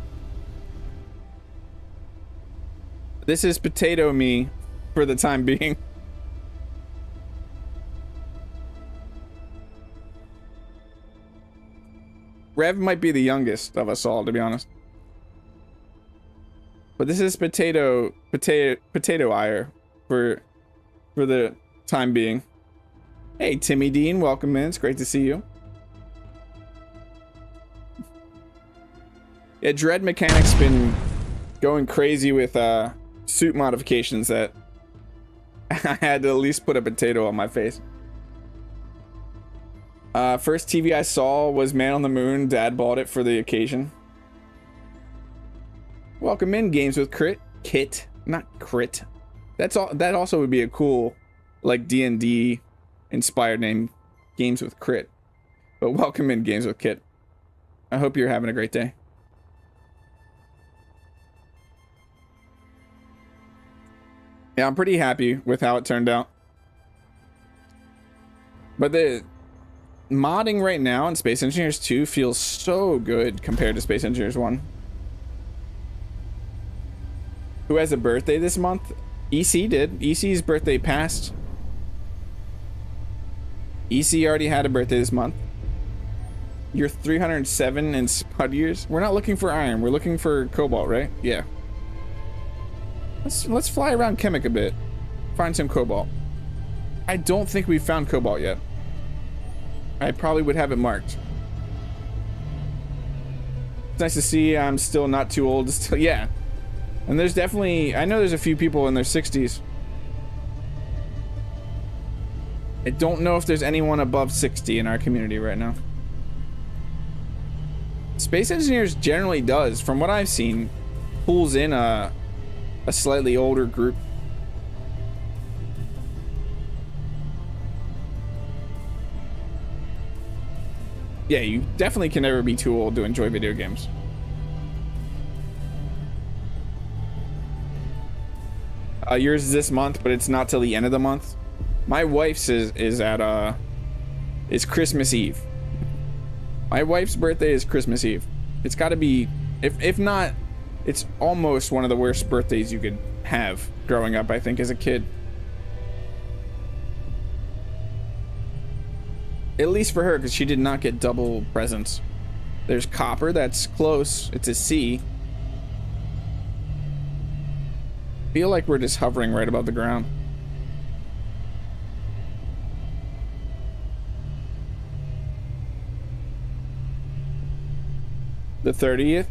This is potato me for the time being. Rev might be the youngest of us all, to be honest. But this is potato ire for for the time being. Hey, Timmy Dean, welcome in. It's great to see you. Yeah, Dread Mechanic's been going crazy with suit modifications that I had to at least put a potato on my face. First TV I saw was Man on the Moon. Dad bought it for the occasion. Welcome in, Games with Kit, not Crit. That's all. That also would be a cool, like, D&D inspired name, Games with Crit. But welcome in, Games with Kit. I hope you're having a great day. Yeah, I'm pretty happy with how it turned out. But the modding right now in Space Engineers 2 feels so good compared to Space Engineers 1. Who has a birthday this month? EC did. EC's birthday passed. EC already had a birthday this month. You're 307 in spud years. We're not looking for iron. We're looking for cobalt, right? Yeah. Let's fly around Kemik a bit. Find some cobalt. I don't think we've found cobalt yet. I probably would have it marked. It's nice to see I'm still not too old to still, yeah. And there's definitely, I know there's a few people in their 60s. I don't know if there's anyone above 60 in our community right now. Space Engineers generally does, from what I've seen, pulls in a slightly older group. Yeah, you definitely can never be too old to enjoy video games. Yours is this month, but it's not till the end of the month. My wife's is Christmas Eve. My wife's birthday is Christmas Eve. It's got to be, if not, it's almost one of the worst birthdays you could have growing up, I think, as a kid. At least for her, because she did not get double presents. There's copper, that's close. It's a C. Feel like we're just hovering right above the ground. The 30th?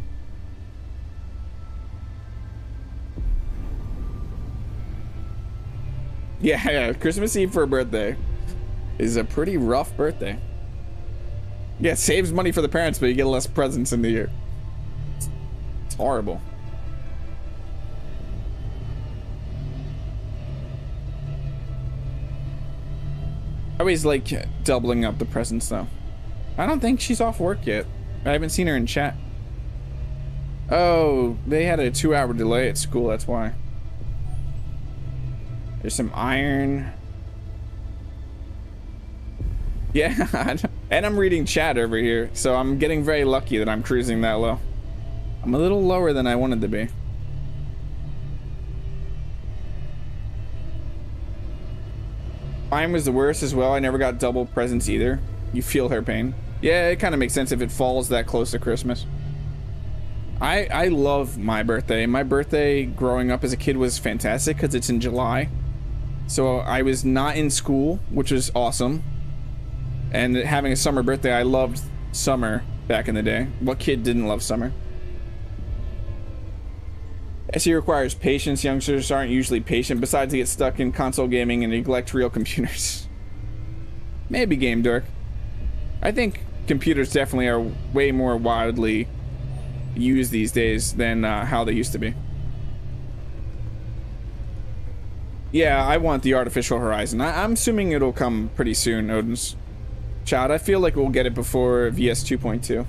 Yeah, Christmas Eve for a birthday is a pretty rough birthday. Yeah, it saves money for the parents, but you get less presents in the year. It's horrible. I always like doubling up the presents, though. I don't think she's off work yet. I haven't seen her in chat. Oh, they had a 2-hour delay at school, that's why. There's some iron. Yeah, and I'm reading chat over here, so I'm getting very lucky that I'm cruising that low. I'm a little lower than I wanted to be. Mine was the worst as well. I never got double presents either. You feel her pain. Yeah, it kind of makes sense if it falls that close to Christmas. I love my birthday. My birthday growing up as a kid was fantastic because it's in July. So I was not in school, which was awesome. And having a summer birthday, I loved summer back in the day. What kid didn't love summer? SE requires patience. Youngsters aren't usually patient. Besides, they get stuck in console gaming and neglect real computers. Maybe Game Dork. I think computers definitely are way more widely used these days than how they used to be. Yeah, I want the Artificial Horizon. I'm assuming it'll come pretty soon, Odin's child. I feel like we'll get it before VS 2.2.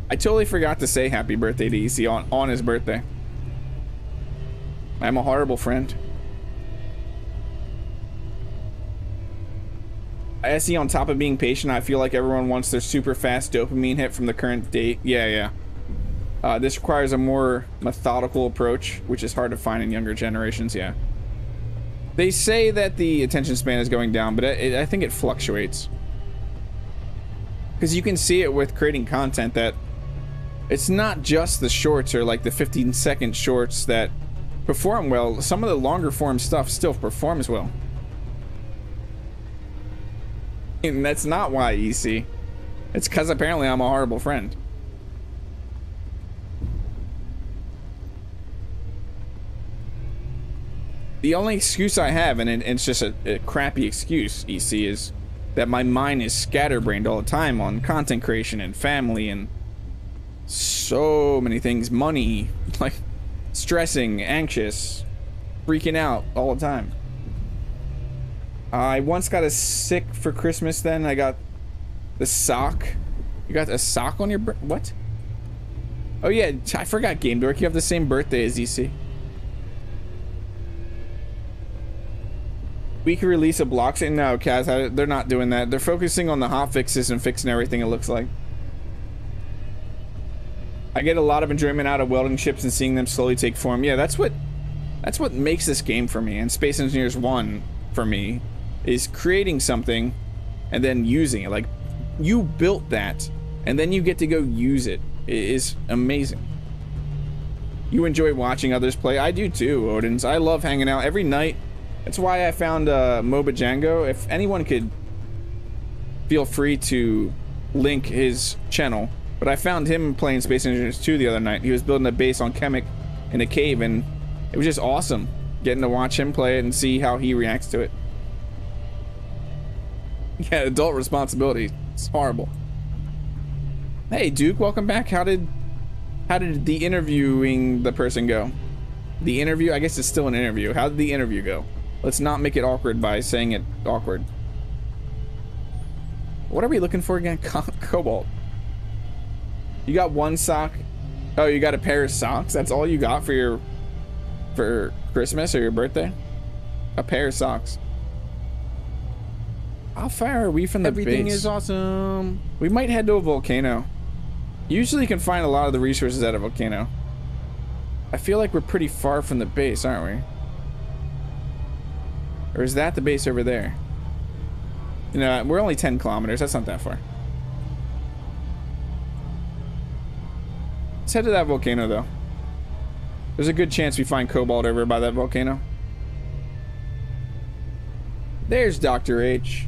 I totally forgot to say happy birthday to EC on his birthday. I'm a horrible friend. SE, on top of being patient, I feel like everyone wants their super fast dopamine hit from the current date. Yeah. This requires a more methodical approach, which is hard to find in younger generations, yeah. They say that the attention span is going down, but I think it fluctuates. Because you can see it with creating content that it's not just the shorts or like the 15-second shorts that perform well. Some of the longer form stuff still performs well. And that's not why, EC. It's because apparently I'm a horrible friend. The only excuse I have, and it's just a crappy excuse, EC, is that my mind is scatterbrained all the time on content creation and family and so many things. Money, like stressing, anxious, freaking out all the time. I once got a sick for Christmas. Then I got the sock. You got a sock on your what? Oh yeah, I forgot, Game Dork. You have the same birthday as EC. We can release a block saying no, Kaz. They're not doing that. They're focusing on the hot fixes and fixing everything. It looks like. I get a lot of enjoyment out of welding ships and seeing them slowly take form. Yeah, that's what makes this game for me. And Space Engineers 1 for me is creating something and then using it. Like, you built that and then you get to go use it. It is amazing. You enjoy watching others play. I do too, Odins. I love hanging out every night. That's why I found Moba Django. If anyone could feel free to link his channel. But I found him playing Space Engineers 2 the other night. He was building a base on Kemik in a cave, and it was just awesome getting to watch him play it and see how he reacts to it. Yeah, adult responsibility. It's horrible. Hey Duke, welcome back. How did the interviewing the person go? The interview? I guess it's still an interview. How did the interview go? Let's not make it awkward by saying it awkward. What are we looking for again? Cobalt. You got one sock. Oh, you got a pair of socks? That's all you got for Christmas or your birthday? A pair of socks. How far are we from the base? Everything is awesome. We might head to a volcano. Usually you can find a lot of the resources at a volcano. I feel like we're pretty far from the base, aren't we? Or is that the base over there? You know, we're only 10 kilometers. That's not that far. Let's head to that volcano, though. There's a good chance we find cobalt over by that volcano. There's Dr. H.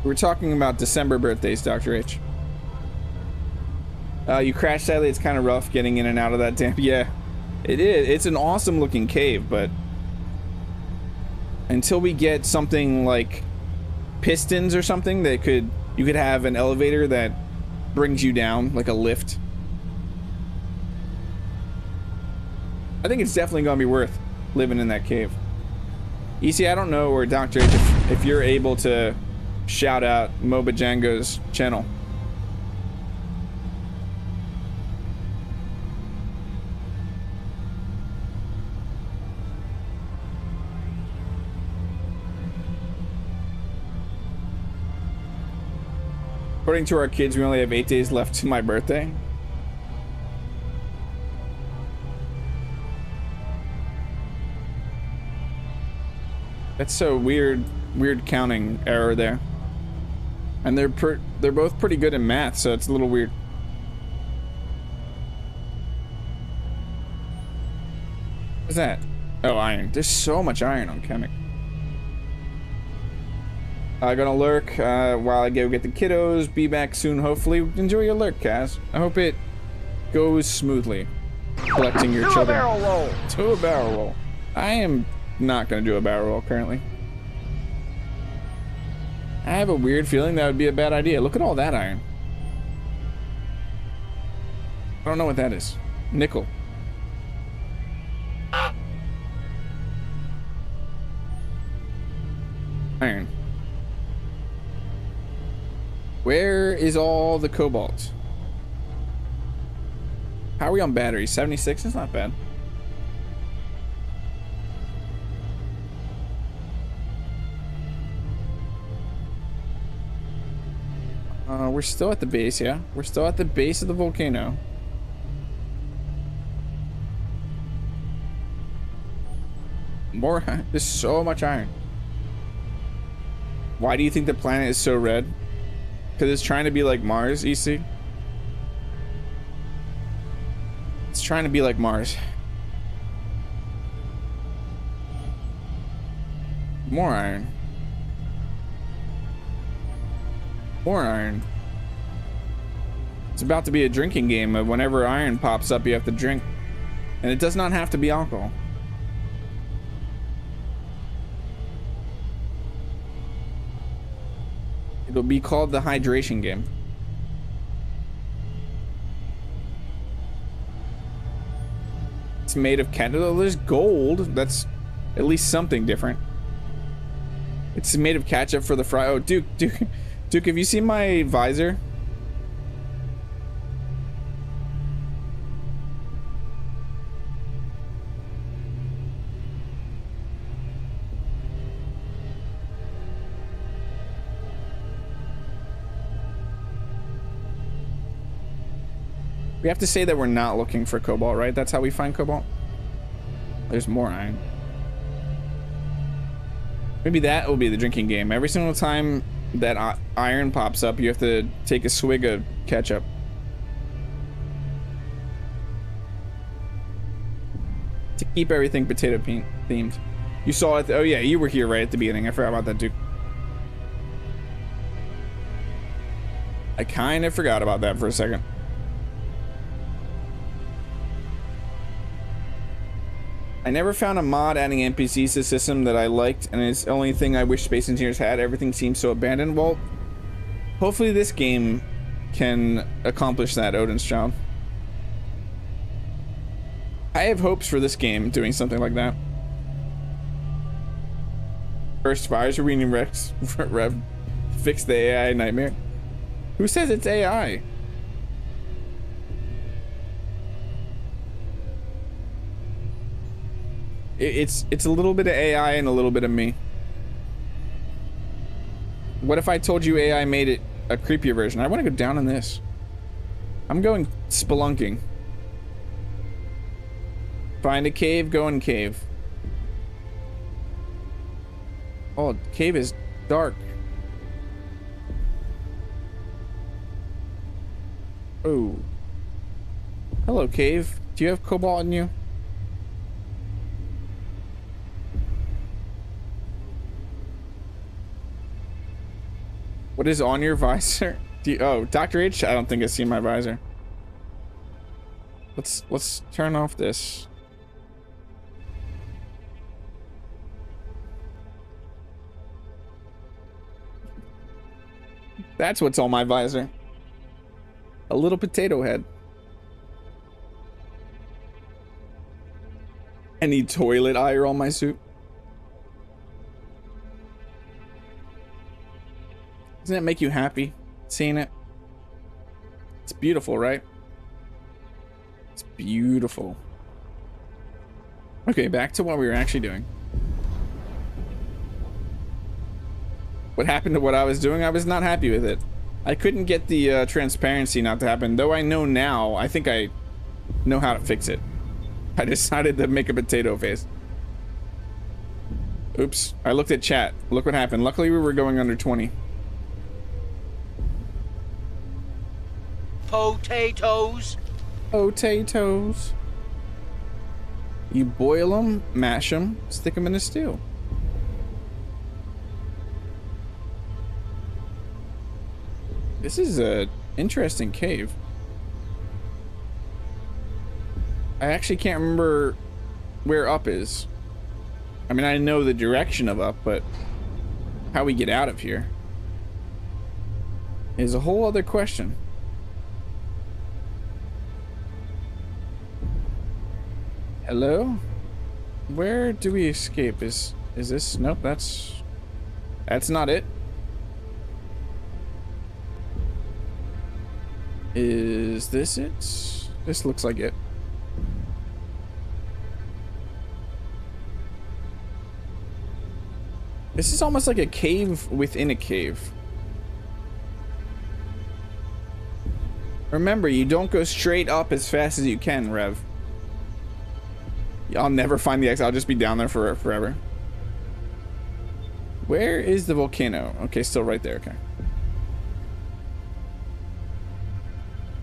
We're talking about December birthdays, Dr. H. You crashed, sadly. It's kind of rough getting in and out of that damn... Yeah, it is. It's an awesome looking cave, but until we get something like pistons or something that you could have an elevator that brings you down, like a lift. I think it's definitely going to be worth living in that cave. EC, I don't know, or Dr. H, if you're able to shout out Moba Django's channel. According to our kids, we only have 8 days left to my birthday. That's so weird counting error there. And they're both pretty good in math, so it's a little weird. What's that? Oh, iron. There's so much iron on Kemik. I'm gonna lurk while I go get the kiddos. Be back soon, hopefully. Enjoy your lurk, Kaz. I hope it goes smoothly. Collecting your children. Do a barrel roll. Do a barrel roll. I am not gonna do a barrel roll currently. I have a weird feeling that would be a bad idea. Look at all that iron. I don't know what that is. Nickel. Iron. Where is all the cobalt? How are we on battery? 76? That's not bad. We're still at the base, yeah? We're still at the base of the volcano. More, there's so much iron. Why do you think the planet is so red? Because it's trying to be like Mars, EC. It's trying to be like Mars. More iron. More iron. It's about to be a drinking game of whenever iron pops up, you have to drink. And it does not have to be alcohol. It'll be called the hydration game. It's made of ketchup. There's gold. That's at least something different. It's made of ketchup for the fry. Oh, Duke, have you seen my visor? We have to say that we're not looking for cobalt, right? That's how we find cobalt. There's more iron. Maybe that will be the drinking game. Every single time that iron pops up, you have to take a swig of ketchup. To keep everything potato themed. You saw it. Oh yeah, you were here right at the beginning. I forgot about that, Duke. I kind of forgot about that for a second. I never found a mod adding NPCs to the system that I liked, and it's the only thing I wish Space Engineers had. Everything seems so abandoned. Well, hopefully this game can accomplish that, Odin's Child. I have hopes for this game doing something like that. First fires, reading Rex, Rev, fix the AI nightmare. Who says it's AI? It's a little bit of AI and a little bit of me. What if I told you AI made it a creepier version? I want to go down in this. I'm going spelunking. Find a cave, go in cave. Oh, cave is dark. Oh. Hello, cave. Do you have cobalt in you? What is on your visor? Oh, Dr. H? I don't think I've seen my visor. Let's turn off this. That's what's on my visor. A little potato head. I need toilet ire on my suit. Doesn't that make you happy seeing it? It's beautiful, right? It's beautiful. Okay, back to what we were actually doing. What happened to what I was doing? I was not happy with it. I couldn't get the transparency not to happen, though I know now. I think I know how to fix it. I decided to make a potato face. Oops, I looked at chat. Look what happened. Luckily we were going under 20. Potatoes. Potatoes. You boil them, mash them, stick them in a stew. This is a interesting cave. I actually can't remember where up is. I mean, I know the direction of up, but how we get out of here is a whole other question. Hello? Where do we escape? Is this? Nope, that's not it. Is this it? This looks like it. This is almost like a cave within a cave. Remember, you don't go straight up as fast as you can, Rev. I'll never find the exit. I'll just be down there forever. Where is the volcano? Okay, still right there. Okay.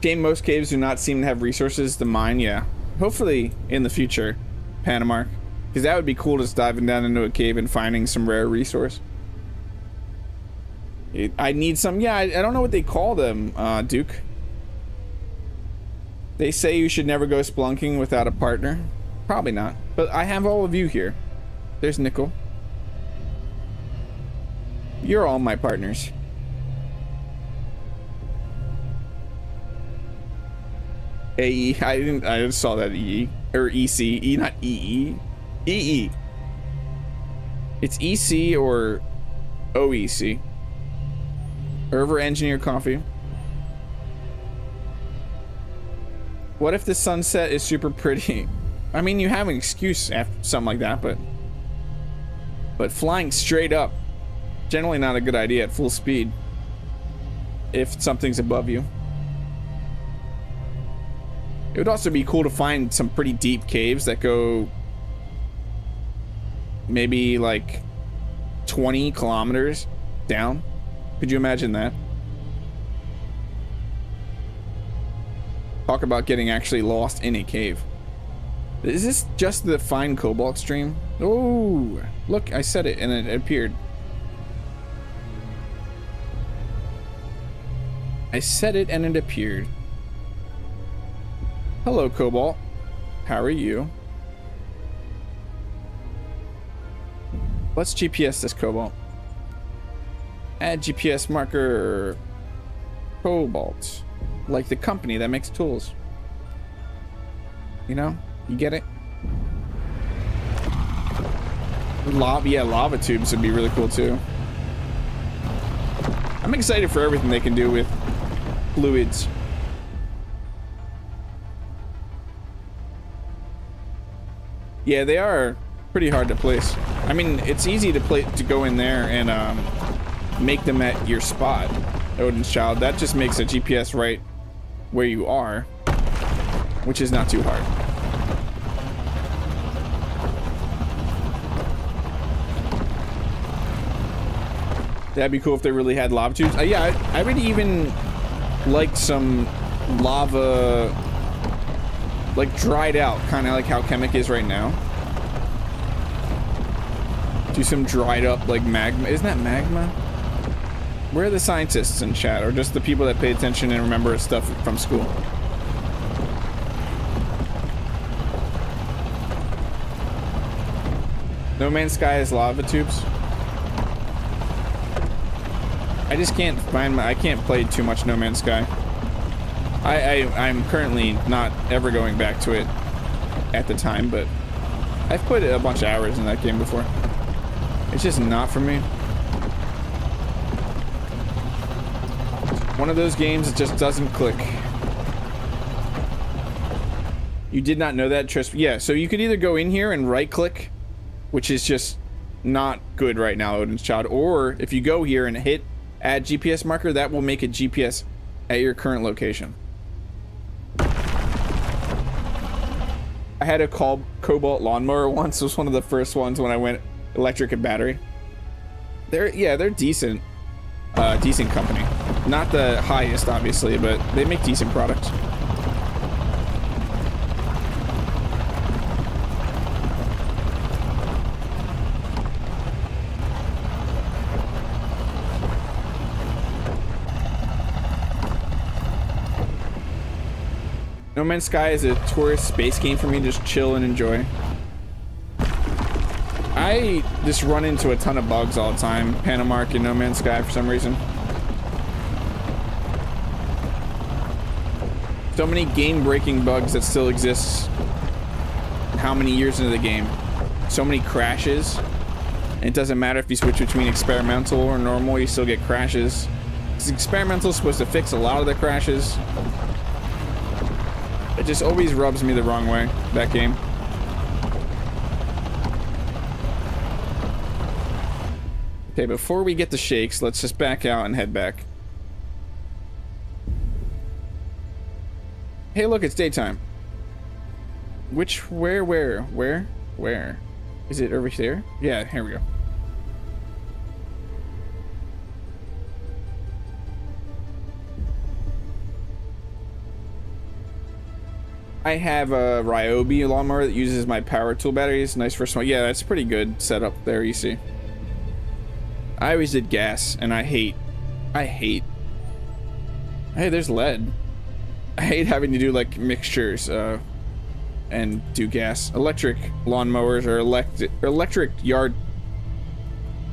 Game, most caves do not seem to have resources to mine. Yeah, hopefully in the future, Panamark, because that would be cool, just diving down into a cave and finding some rare resource. I need some. Yeah, I don't know what they call them, Duke. They say you should never go spelunking without a partner. Probably not, but I have all of you here. There's Nickel. You're all my partners. AE. I just saw that EE. Or EC. E, not EE. EE. It's EC or OEC. Erver Engineer Coffee. What if the sunset is super pretty? I mean, you have an excuse after something like that, but flying straight up, generally not a good idea at full speed if something's above you. It would also be cool to find some pretty deep caves that go maybe like 20 kilometers down. Could you imagine that? Talk about getting actually lost in a cave. Is this just the fine cobalt stream? Oh, look, I said it and it appeared. I said it and it appeared. Hello, Cobalt. How are you? Let's GPS this Cobalt. Add GPS marker Cobalt. Like the company that makes tools. You know? You get it? Lava tubes would be really cool too. I'm excited for everything they can do with fluids. Yeah, they are pretty hard to place. I mean, it's easy to go in there and make them at your spot, Odin's Child. That just makes a GPS right where you are, which is not too hard. That'd be cool if they really had lava tubes. Yeah, I would even like some lava, like dried out, kind of like how Kemik is right now. Do some dried up like magma. Isn't that magma? Where are the scientists in chat, or just the people that pay attention and remember stuff from school? No Man's Sky has lava tubes. I just can't find I can't play too much No Man's Sky. I'm currently not ever going back to it at the time, but I've put a bunch of hours in that game before. It's just not for me. One of those games that just doesn't click. You did not know that, Tris? Yeah, so you could either go in here and right click, which is just not good right now, Odin's Child, or if you go here and hit add GPS marker, that will make a GPS at your current location. I had a Cobalt lawnmower once. It was one of the first ones when I went electric and battery. They're decent. Decent company. Not the highest, obviously, but they make decent products. No Man's Sky is a tourist space game for me to just chill and enjoy. I just run into a ton of bugs all the time, Panamark and No Man's Sky, for some reason. So many game-breaking bugs that still exist how many years into the game. So many crashes. And it doesn't matter if you switch between experimental or normal, you still get crashes. Because experimental is supposed to fix a lot of the crashes. It just always rubs me the wrong way, that game. Okay, before we get the shakes, let's just back out and head back. Hey, look, it's daytime. Where? Is it over there? Yeah, here we go. I have a Ryobi lawnmower that uses my power tool batteries. Nice for small. Yeah, that's a pretty good setup there, you see. I always did gas, and I hate. Hey, there's lead. I hate having to do like mixtures and do gas. Electric lawnmowers or electric yard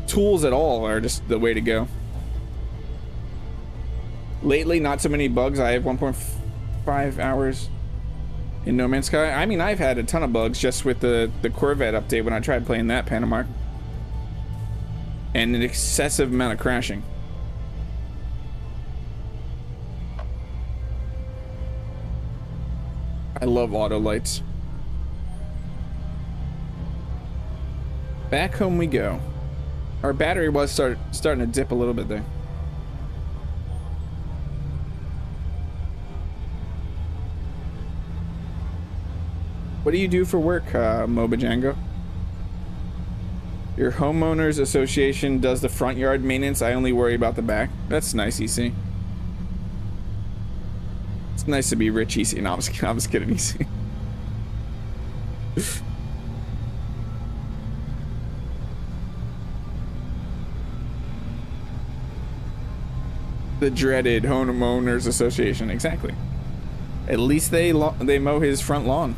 tools at all are just the way to go. Lately, not so many bugs. I have 1.5 hours in No Man's Sky. I mean, I've had a ton of bugs just with the Corvette update when I tried playing that, Panama. And an excessive amount of crashing. I love auto lights. Back home we go. Our battery was starting to dip a little bit there. What do you do for work, Moba Django? Your homeowners association does the front yard maintenance. I only worry about the back. That's nice, EC. It's nice to be rich, EC. No, I was kidding, EC. The dreaded homeowners association. Exactly. At least they mow his front lawn.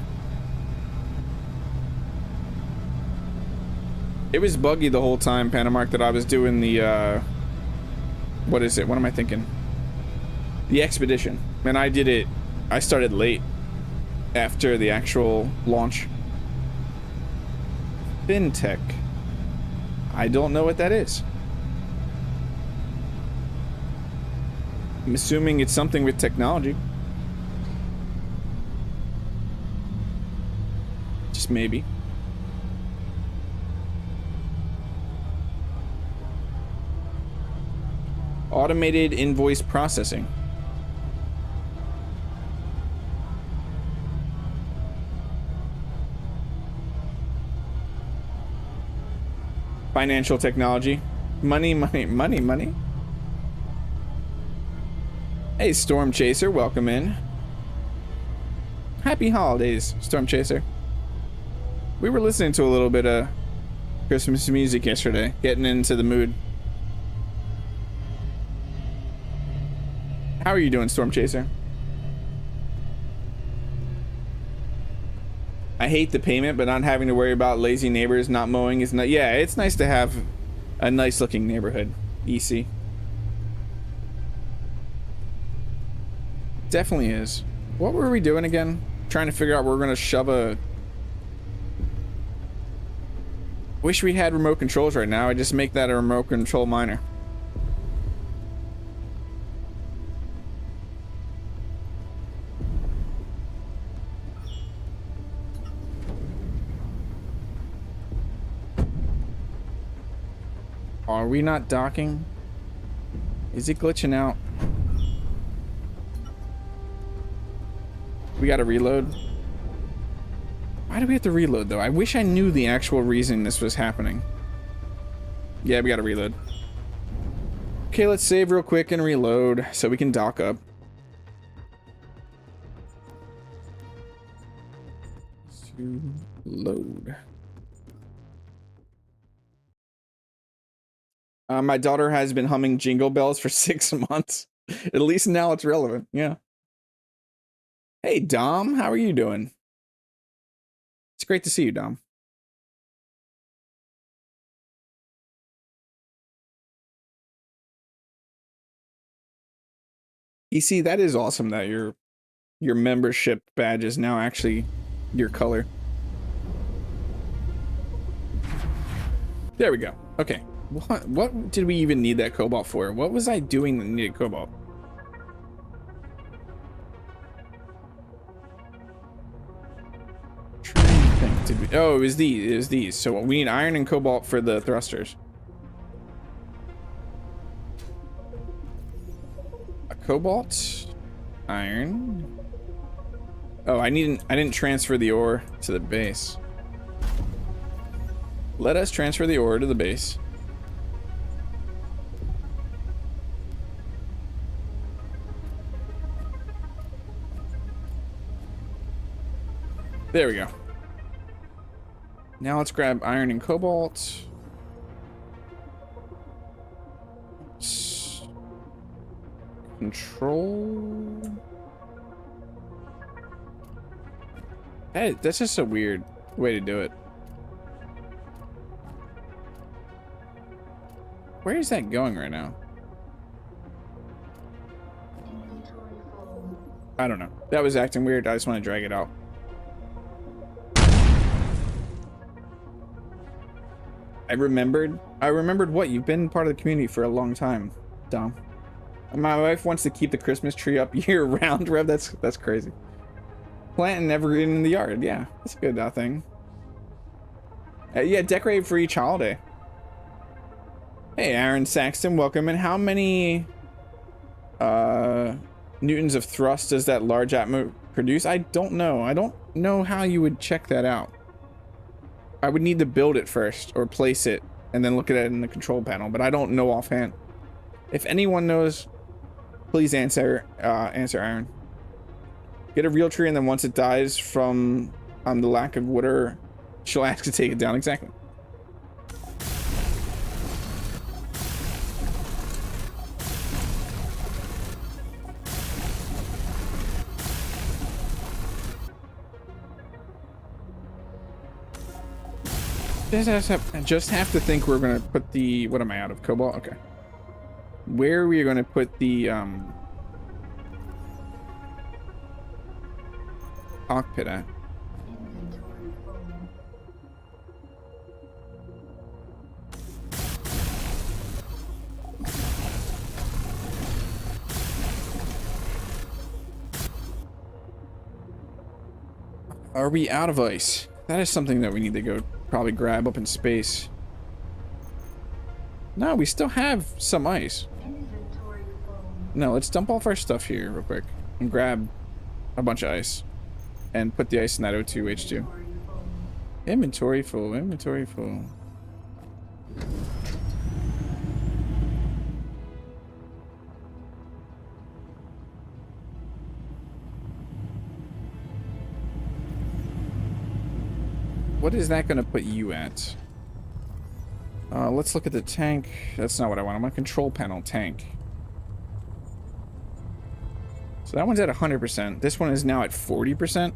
It was buggy the whole time, Panamark, that I was doing the, what is it? What am I thinking? The expedition. And I started late after the actual launch. FinTech. I don't know what that is. I'm assuming it's something with technology. Just maybe. Automated invoice processing. Financial technology. Money. Hey, Storm Chaser, welcome in. Happy holidays, Storm Chaser. We were listening to a little bit of Christmas music yesterday, getting into the mood. How are you doing, Storm Chaser? I hate the payment, but not having to worry about lazy neighbors not mowing is not. Yeah, it's nice to have a nice looking neighborhood. EC. Definitely is. What were we doing again? Trying to figure out where we're gonna shove a. Wish we had remote controls right now. I just make that a remote control miner. Are we not docking? Is it glitching out? We gotta reload. Why do we have to reload though? I wish I knew the actual reason this was happening. Yeah, we gotta reload. Okay, let's save real quick and reload so we can dock up. To load. My daughter has been humming Jingle Bells for 6 months. At least now it's relevant. Yeah. Hey, Dom. How are you doing? It's great to see you, Dom. You see, that is awesome that your membership badge is now actually your color. There we go. Okay. What did we even need that cobalt for? What was I doing that needed cobalt? Trying to think. Did we? Oh, it was these. It was these. So we need iron and cobalt for the thrusters. A cobalt, iron. Oh, I didn't transfer the ore to the base. Let us transfer the ore to the base. There we go. Now let's grab iron and cobalt. Control. Hey, that's just a weird way to do it. Where is that going right now? I don't know. That was acting weird. I just want to drag it out. I remembered what? You've been part of the community for a long time, Dom. My wife wants to keep the Christmas tree up year round, Rev. That's crazy. Plant an evergreen in the yard. Yeah, that's a good thing. Yeah, decorate for each holiday. Hey, Aaron Saxton, welcome. And how many newtons of thrust does that large atmo produce? I don't know. I don't know how you would check that out. I would need to build it first or place it and then look at it in the control panel, but I don't know offhand. If anyone knows, please answer Aaron. Get a real tree, and then once it dies from the lack of water, she'll ask to take it down. Exactly. Just have to think we're gonna put the, what am I out of? Cobalt? Okay. Where are we gonna put the cockpit at? Are we out of ice? That is something that we need to go probably grab up in space. No, we still have some ice. No, let's dump off our stuff here real quick and grab a bunch of ice and put the ice in that O2 H2. Inventory full, inventory full. What is that going to put you at? Let's look at the tank. That's not what I want. I want a control panel tank. So that one's at 100%. This one is now at 40%.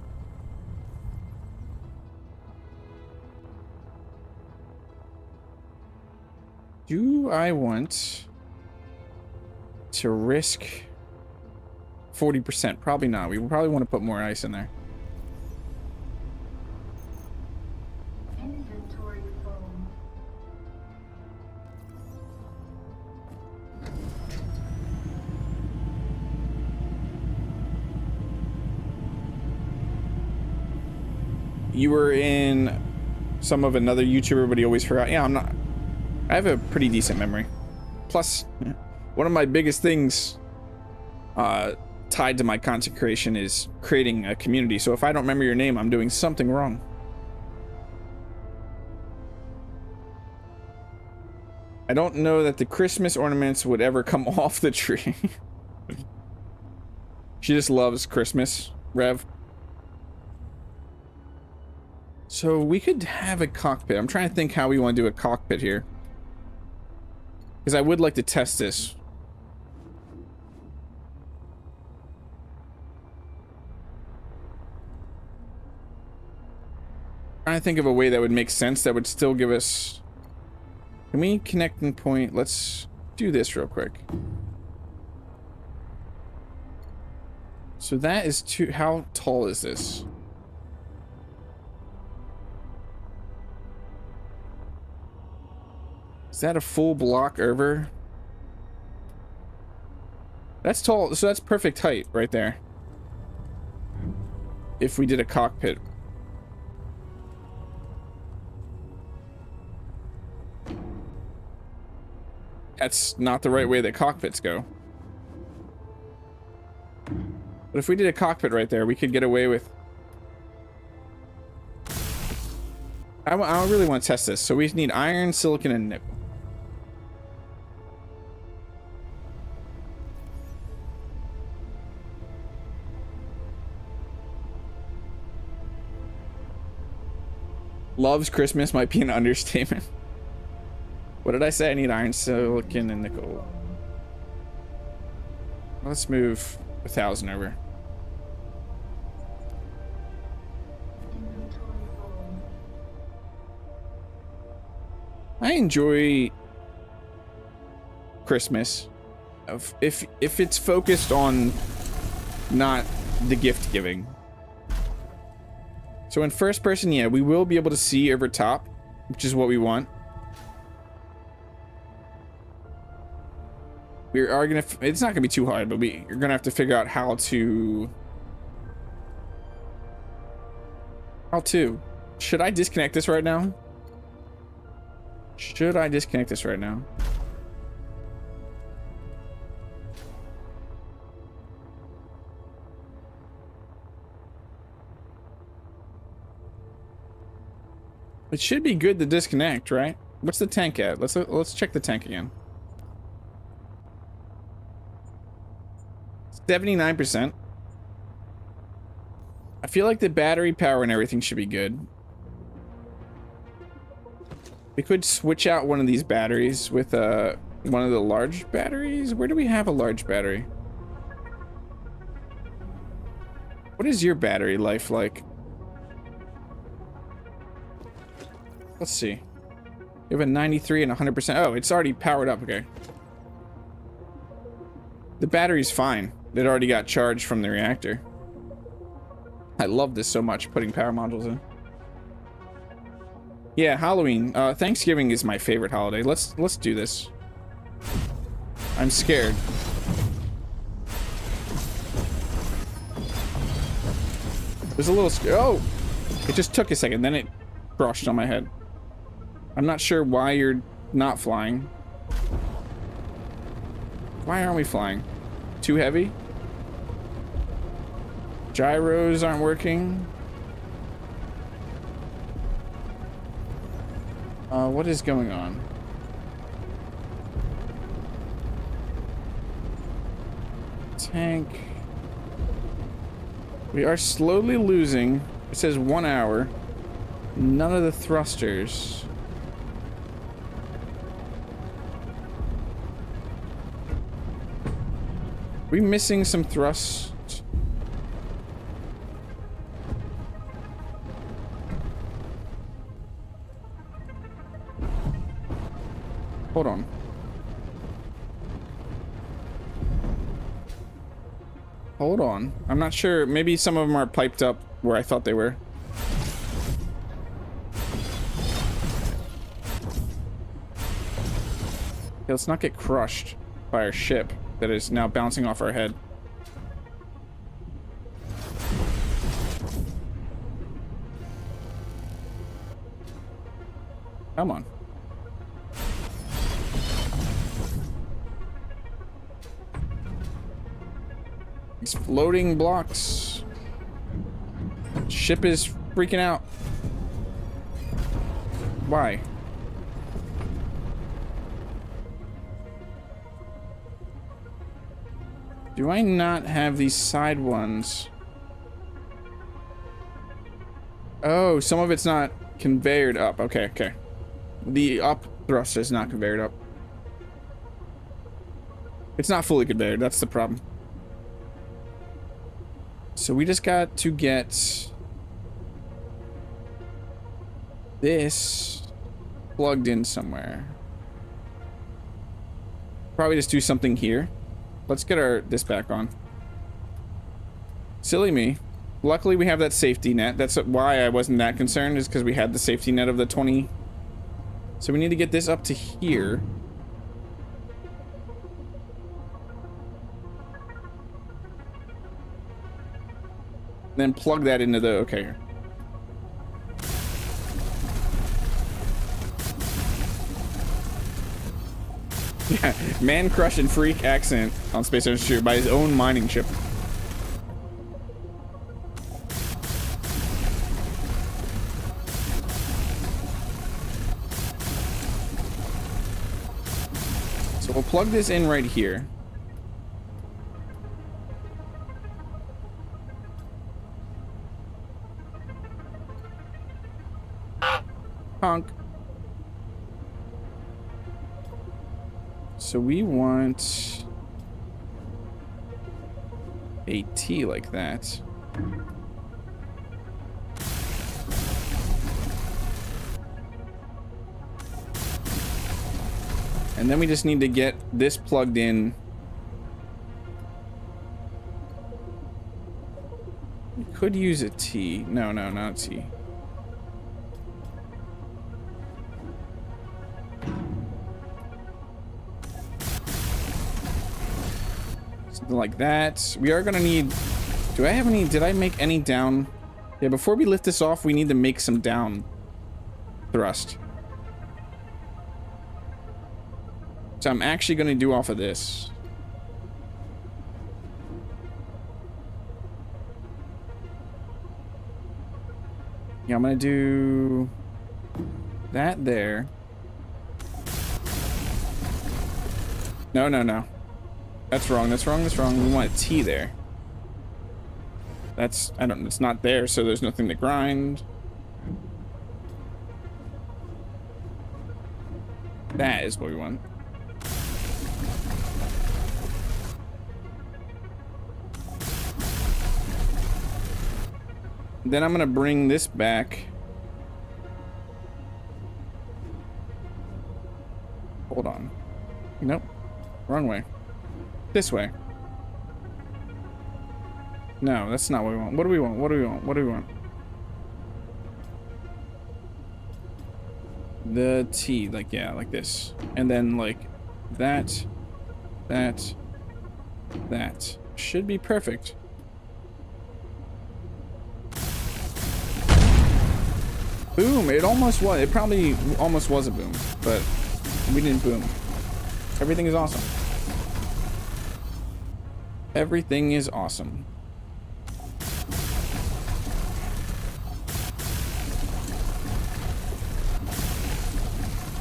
Do I want to risk 40%? Probably not. We probably want to put more ice in there. You were in some of another YouTuber, but he always forgot. Yeah, I'm not. I have a pretty decent memory. Plus, one of my biggest things tied to my content creation is creating a community. So if I don't remember your name, I'm doing something wrong. I don't know that the Christmas ornaments would ever come off the tree. She just loves Christmas, Rev. So we could have a cockpit. I'm trying to think how we want to do a cockpit here, because I would like to test this. Trying to think of a way that would make sense that would still give us. Can we connect and point? Let's do this real quick. So that is too. How tall is this? Is that a full block over? That's tall, so that's perfect height right there. If we did a cockpit. That's not the right way that cockpits go. But if we did a cockpit right there, we could get away with... I really want to test this. So we need iron, silicon, and nickel. Loves Christmas might be an understatement. What did I say? I need iron, silicon, and nickel. Let's move 1,000 over. I enjoy Christmas if it's focused on not the gift giving. So in first person, yeah, we will be able to see over top, which is what we want. We are gonna, it's not gonna be too hard, but we're gonna have to figure out how to should I disconnect this right now? Should I disconnect this right now? It should be good to disconnect, right? What's the tank at? Let's check the tank again. 79%. I feel like the battery power and everything should be good. We could switch out one of these batteries with one of the large batteries. Where do we have a large battery? What is your battery life like? Let's see. You have a 93 and 100%. Oh, it's already powered up. Okay. The battery's fine. It already got charged from the reactor. I love this so much, putting power modules in. Yeah, Halloween. Thanksgiving is my favorite holiday. Let's do this. I'm scared. There's a little oh! It just took a second, then it crushed on my head. I'm not sure why you're not flying. Why aren't we flying? Too heavy? Gyros aren't working. What is going on? Tank. We are slowly losing. It says 1 hour. None of the thrusters. We missing some thrust? Hold on. Hold on. I'm not sure. Maybe some of them are piped up where I thought they were. Okay, let's not get crushed by our ship that is now bouncing off our head. Come on. These floating blocks. Ship is freaking out. Why? Do I not have these side ones? Oh, some of it's not conveyored up. Okay, okay. The up thrust is not conveyored up. It's not fully conveyored. That's the problem. So we just got to get this plugged in somewhere. Probably just do something here. Let's get this back on. Silly me. Luckily we have that safety net. That's why I wasn't that concerned, is because we had the safety net of the 20. So we need to get this up to here. Then plug that into the, okay. Yeah, man crush and freak accent on Space Ocean by his own mining ship. So we'll plug this in right here. Honk. So we want a T like that. And then we just need to get this plugged in. We could use a T. No, not a T. Something like that. We are gonna need... Do I have any... Did I make any down? Yeah, before we lift this off, we need to make some down thrust. So I'm actually going to do off of this. Yeah, I'm going to do that there. No. That's wrong. We want a T there. That's, I don't know, it's not there, so there's nothing to grind. That is what we want. Then I'm gonna bring this back. Hold on. Nope. Wrong way. This way. No, that's not what we want. What do we want? The T, like, yeah, like this. And then, like, that. Should be perfect. Boom! It almost was. It probably almost was a boom, but we didn't boom. Everything is awesome. Everything is awesome.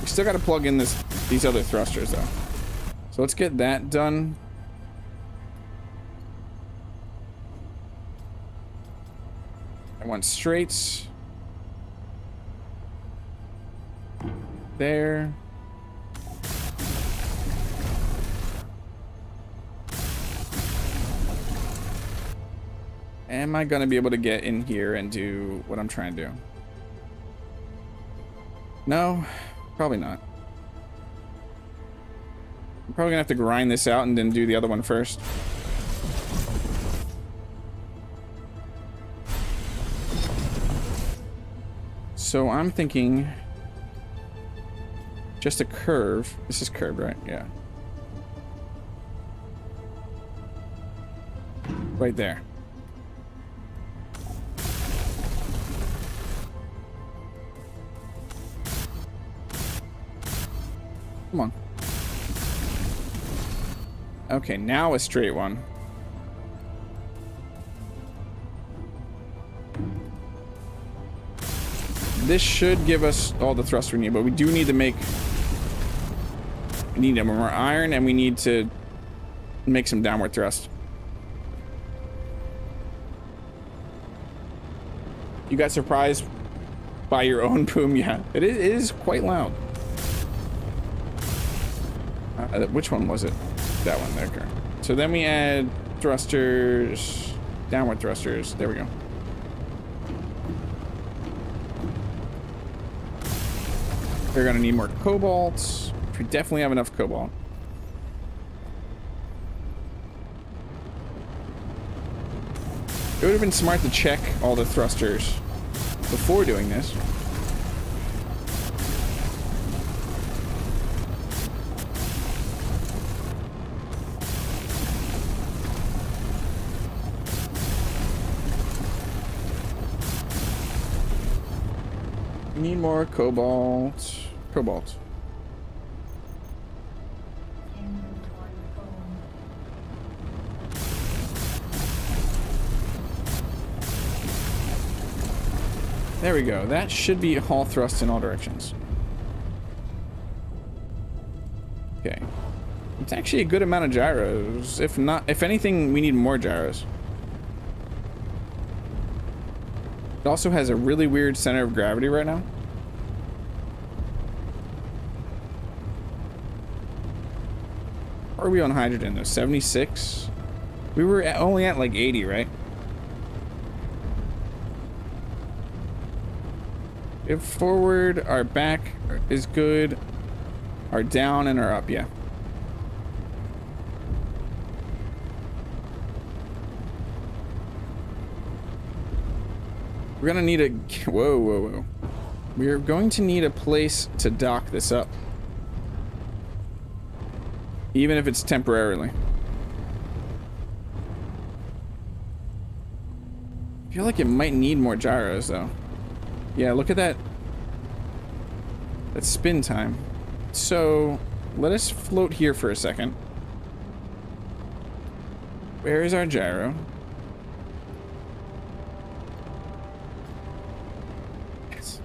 We still got to plug in these other thrusters though. So let's get that done. I want straights. There. Am I gonna be able to get in here and do what I'm trying to do? No, probably not. I'm probably gonna have to grind this out and then do the other one first. So I'm thinking just a curve. This is curved, right? Yeah. Right there. Come on. Okay, now a straight one. This should give us all the thrust we need, but we do need to make... We need more iron, and we need to make some downward thrust. You got surprised by your own boom? Yeah, it is quite loud. Which one was it? That one there. Okay. So then we add thrusters, downward thrusters. There we go. We're gonna need more cobalt. We definitely have enough cobalt. It would have been smart to check all the thrusters before doing this. We need more cobalt. Cobalt. There we go. That should be all thrust in all directions. Okay. It's actually a good amount of gyros. If not, if anything, we need more gyros. It also has a really weird center of gravity right now. were we on hydrogen though? 76? We were only at like 80, right? If forward, our back is good. Our down and our up, yeah. We're gonna need a... Whoa, whoa, whoa. We're going to need a place to dock this up. Even if it's temporarily. I feel like it might need more gyros, though. Yeah, look at that. That spin time. So, let us float here for a second. Where is our gyro? Yes.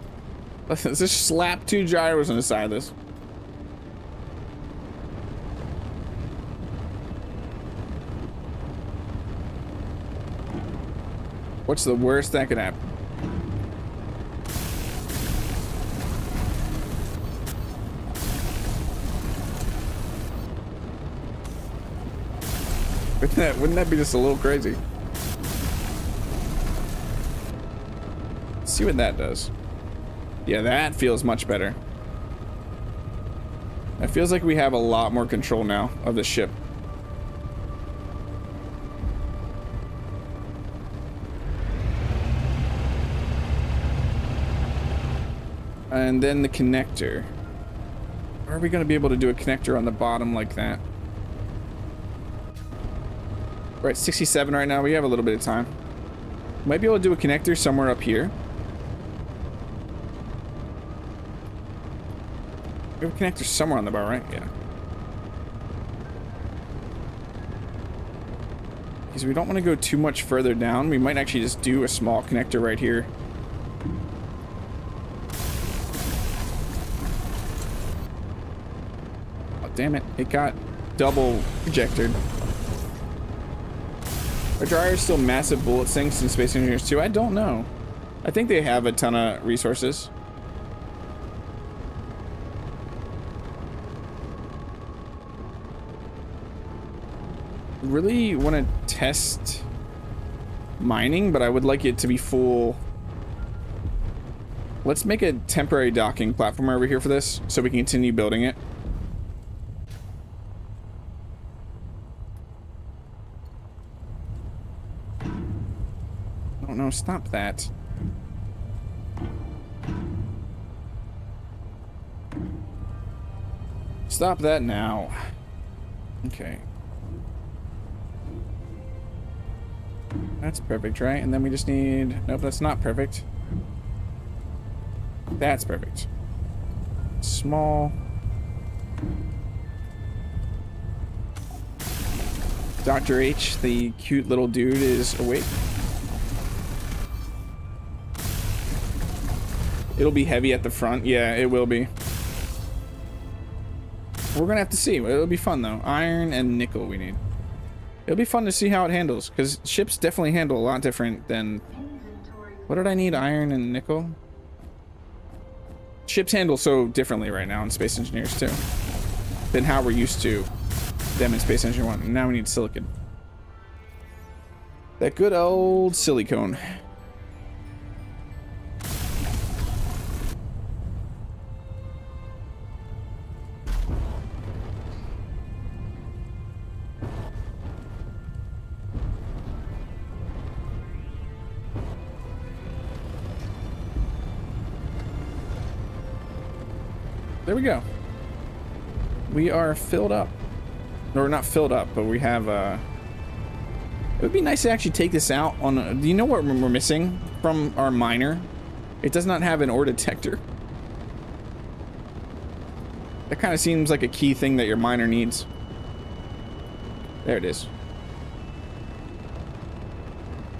Let's just slap 2 gyros on the side of this. What's the worst that could happen? Wouldn't that be just a little crazy? Let's see what that does. Yeah, that feels much better. It feels like we have a lot more control now of the ship. And then the connector. Are we going to be able to do a connector on the bottom like that? We're at 67 right now. We have a little bit of time. Might be able to do a connector somewhere up here. We have a connector somewhere on the bar, right? Yeah. Because we don't want to go too much further down. We might actually just do a small connector right here. Oh, damn it. It got double projected. Are dryers still massive bullet sinks in Space Engineers 2? I don't know. I think they have a ton of resources. Really want to test mining, but I would like it to be full. Let's make a temporary docking platform over here for this so we can continue building it. Oh no, stop that. Stop that now. Okay. That's perfect, right? And then we just need... Nope, that's not perfect. That's perfect. Small. Dr. H, the cute little dude, is awake. It'll be heavy at the front. Yeah, it will be. We're gonna have to see. It'll be fun, though. Iron and nickel we need. It'll be fun to see how it handles, because ships definitely handle a lot different than... What did I need? Iron and nickel? Ships handle so differently right now in Space Engineers 2 than how we're used to them in Space Engineer 1. And now we need silicon. That good old silicone. There we go. We are filled up. No, we're not filled up, but we have it would be nice to actually take this out on a, do you know what we're missing from our miner? It does not have an ore detector. That kind of seems like a key thing that your miner needs. There it is.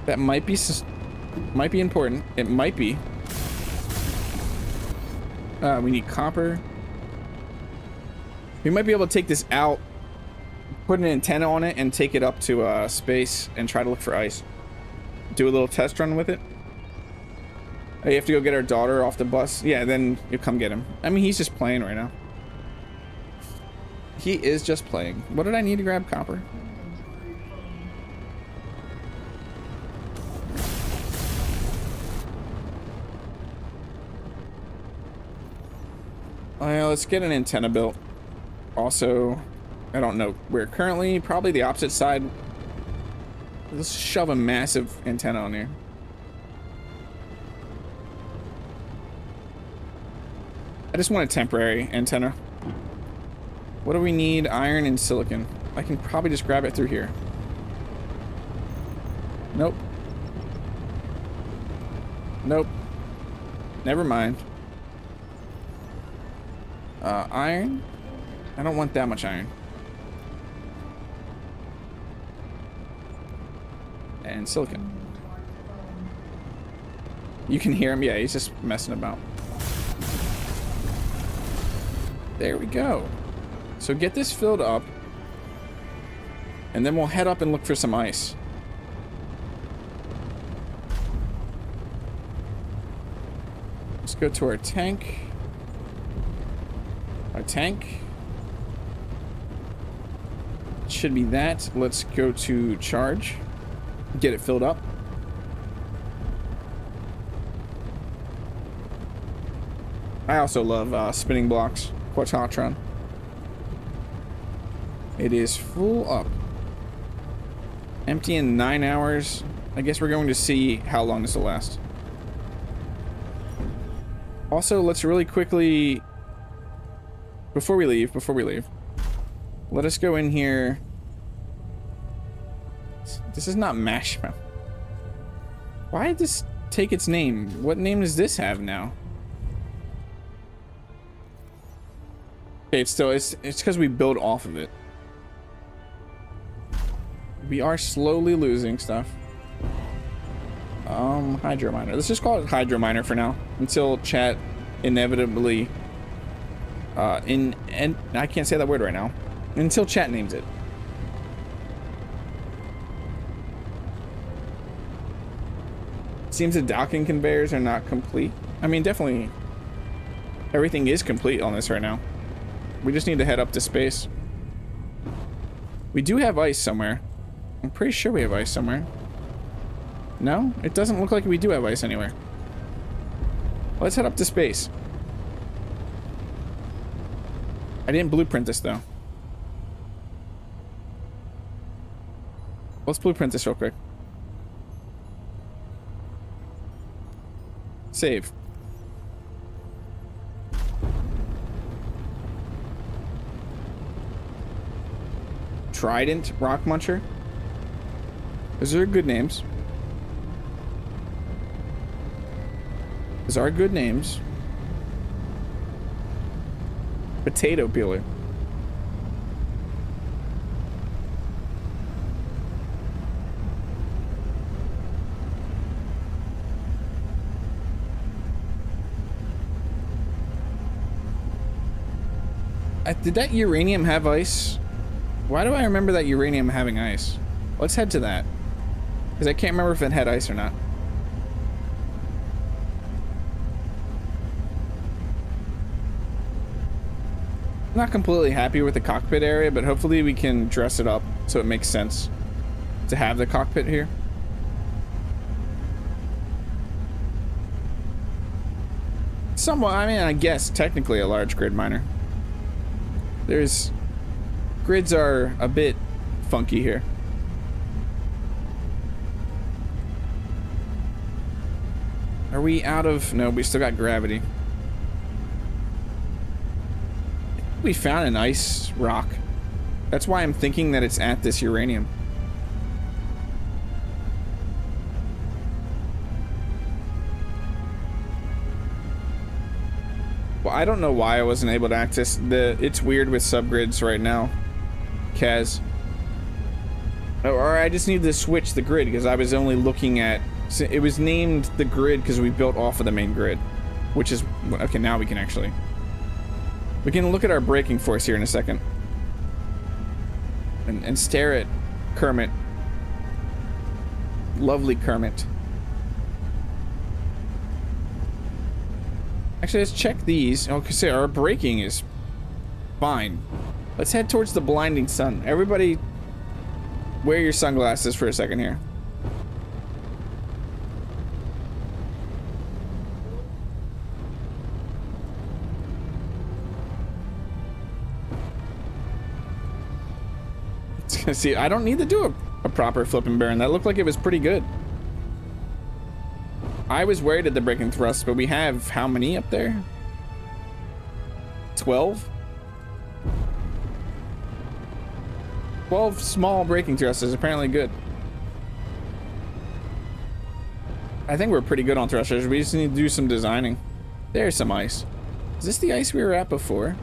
That might be important. It might be. We need copper. We might be able to take this out, put an antenna on it, and take it up to space and try to look for ice. Do a little test run with it. Oh, you have to go get our daughter off the bus. Yeah, then you come get him. I mean, he's just playing right now. He is just playing. What did I need to grab? Copper? Let's get an antenna built. Also, I don't know where currently. Probably the opposite side. Let's shove a massive antenna on here. I just want a temporary antenna. What do we need? Iron and silicon. I can probably just grab it through here. Nope. Nope. Never mind. Iron? I don't want that much iron. And silicon. You can hear him? Yeah, he's just messing about. There we go. So get this filled up. And then we'll head up and look for some ice. Let's go to our tank. Our tank. Should be that. Let's go to charge. Get it filled up. I also love spinning blocks. Quartatron. It is full up. Empty in 9 hours. I guess we're going to see how long this will last. Also, let's really quickly, before we leave, let us go in here. This is not mashap. Why did this take its name? What name does this have now? Okay, it's because we build off of it. We are slowly losing stuff. Hydro miner. Let's just call it hydro miner for now until chat inevitably and I can't say that word right now until chat names it. Seems the docking conveyors are not complete. I mean, definitely everything is complete on this right now. We just need to head up to space. We do have ice somewhere. I'm pretty sure we have ice somewhere. No? It doesn't look like we do have ice anywhere. Let's head up to space. I didn't blueprint this, though. Let's blueprint this real quick. Save. Trident Rock Muncher. Those are good names. Those are good names. Potato peeler. Did that uranium have ice? Why do I remember that uranium having ice? Let's head to that. Because I can't remember if it had ice or not. I'm not completely happy with the cockpit area, but hopefully we can dress it up so it makes sense to have the cockpit here. Somewhat, I mean, I guess technically a large grid miner. Grids are a bit funky here. Are we out of... No, we still got gravity. We found an ice rock. That's why I'm thinking that it's at this uranium. Well, I don't know why I wasn't able to access the... It's weird with subgrids right now. Kaz. Or I just need to switch the grid because I was only looking at... It was named the grid because we built off of the main grid. Which is... Okay, now we can actually... We can look at our braking force here in a second. And stare at Kermit. Lovely Kermit. Actually, let's check these. Okay, so our braking is fine. Let's head towards the blinding sun. Everybody, wear your sunglasses for a second here. See, I don't need to do a proper flipping Baron. That looked like it was pretty good. I was worried at the braking thrust, but we have how many up there? 12? 12 small braking thrusts is apparently good. I think we're pretty good on thrusters. We just need to do some designing. There's some ice. Is this the ice we were at before?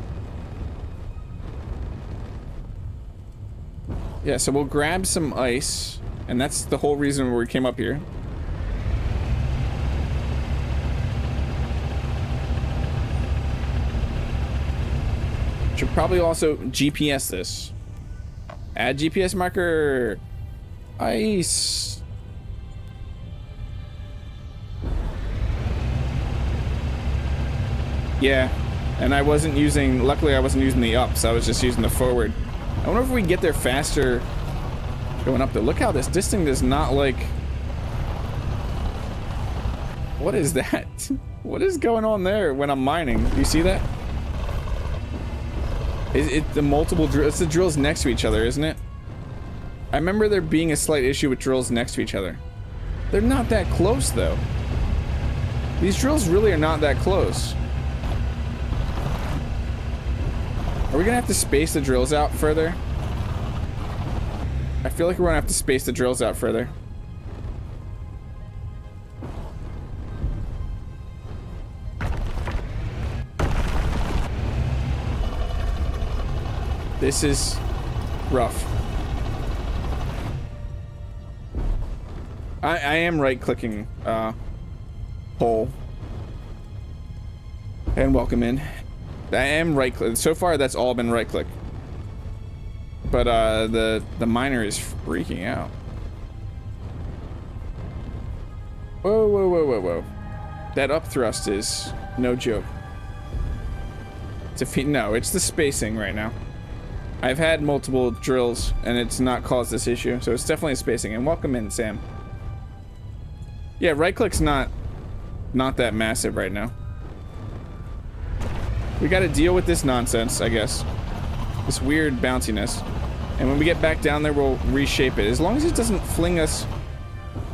Yeah, so we'll grab some ice, and that's the whole reason we came up here. Should probably also GPS this. Add GPS marker. Ice. Yeah, and I wasn't using, luckily I wasn't using the ups, I was just using the forward. I wonder if we get there faster going up there. Look how this thing does not like... What is that? What is going on there when I'm mining? Do you see that? Is it the multiple drills? It's the drills next to each other, isn't it? I remember there being a slight issue with drills next to each other. They're not that close, though. These drills really are not that close. Are we gonna have to space the drills out further? I feel like we're gonna have to space the drills out further. This is rough. I am right-clicking pole. And welcome in. I am right-click. So far, that's all been right-click. But the miner is freaking out. Whoa, whoa, whoa, whoa, whoa. That up thrust is no joke. No, it's the spacing right now. I've had multiple drills and it's not caused this issue, so it's definitely spacing. And welcome in, Sam. Yeah, right-click's not that massive right now. We got to deal with this nonsense, I guess. This weird bounciness. And when we get back down there, we'll reshape it. As long as it doesn't fling us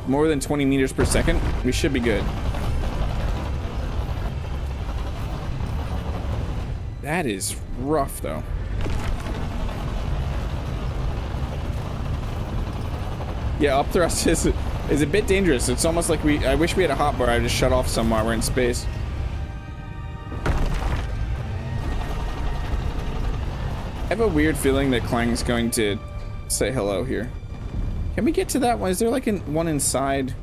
more than 20 meters per second, we should be good. That is rough, though. Yeah, up thrust is a bit dangerous. It's almost like I wish we had a hotbar. I just shut off somewhere. We're in space. I have a weird feeling that Clang's going to say hello here. Can we get to that one? Is there like one inside?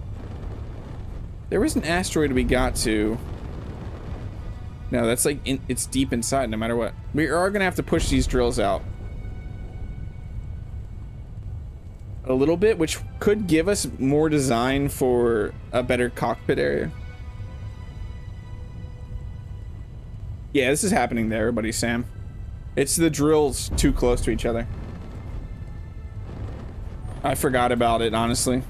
There was an asteroid we got to. No, that's like it's deep inside no matter what. We are gonna have to push these drills out a little bit, which could give us more design for a better cockpit area. Yeah, this is happening there, everybody, Sam. It's the drills too close to each other. I forgot about it, honestly.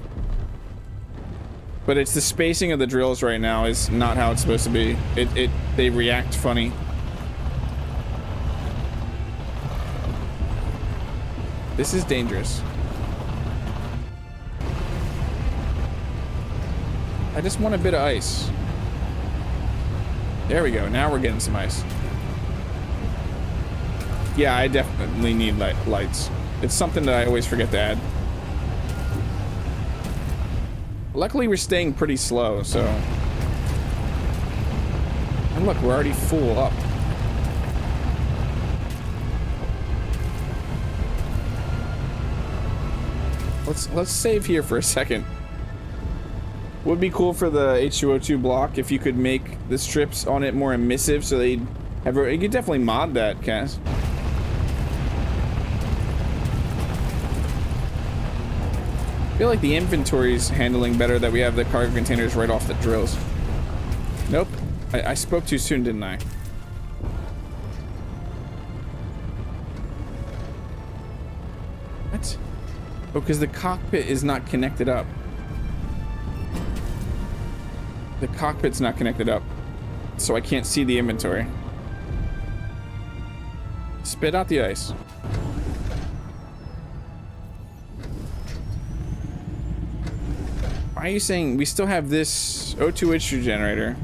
But it's the spacing of the drills right now is not how it's supposed to be. They react funny. This is dangerous. I just want a bit of ice. There we go. Now we're getting some ice. Yeah, I definitely need lights. It's something that I always forget to add. Luckily, we're staying pretty slow, so... And look, we're already full up. Let's save here for a second. Would be cool for the H2O2 block if you could make the strips on it more emissive, so they'd have... You could definitely mod that, Cass. I feel like the inventory's handling better that we have the cargo containers right off the drills. Nope. I spoke too soon, didn't I? Oh, because the cockpit is not connected up. The cockpit's not connected up, so I can't see the inventory. Spit out the ice. Why are you saying we still have this O2 issue generator?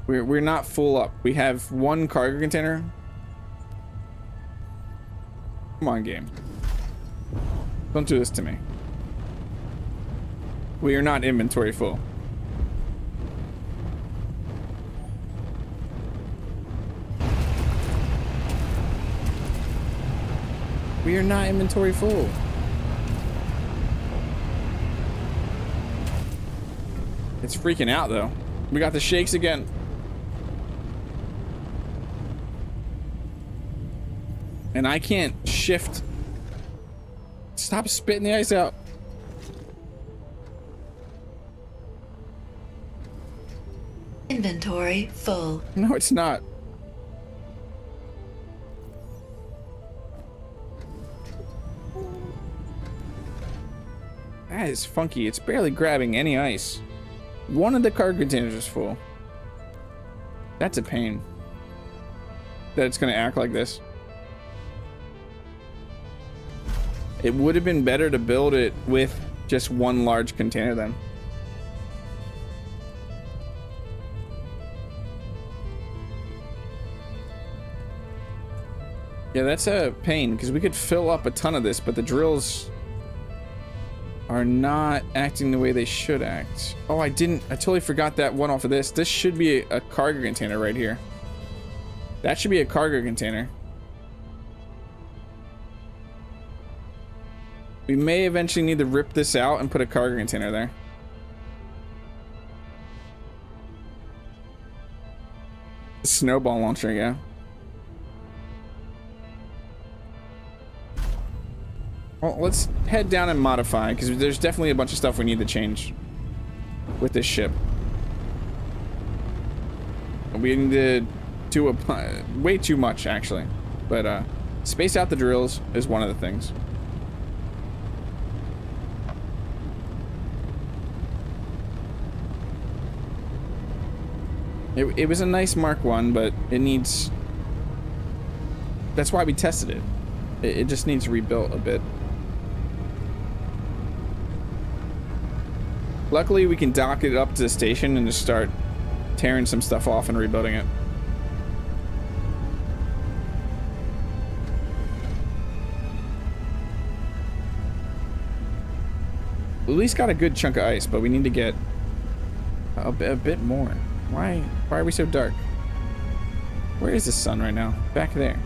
We're not full up. We have one cargo container. Come on, game. Don't do this to me. We are not inventory full. We are not inventory full. It's freaking out though. We got the shakes again. And I can't shift. Stop spitting the ice out. Inventory full. No, it's not. That is funky. It's barely grabbing any ice. One of the cargo containers is full. That's a pain. That it's gonna act like this. It would have been better to build it with just one large container then. Yeah, that's a pain because we could fill up a ton of this, but the drills are not acting the way they should act. Oh, I totally forgot that one off of this. This should be a cargo container right here. That should be a cargo container. We may eventually need to rip this out and put a cargo container there. Snowball launcher, yeah. Well, let's head down and modify, because there's definitely a bunch of stuff we need to change with this ship. We need to do way too much, actually. But space out the drills is one of the things. It was a nice Mark 1, but it needs... That's why we tested it. It just needs rebuilt a bit. Luckily, we can dock it up to the station and just start tearing some stuff off and rebuilding it. At least got a good chunk of ice, but we need to get a bit more. Why are we so dark? Where is the sun right now? Back there.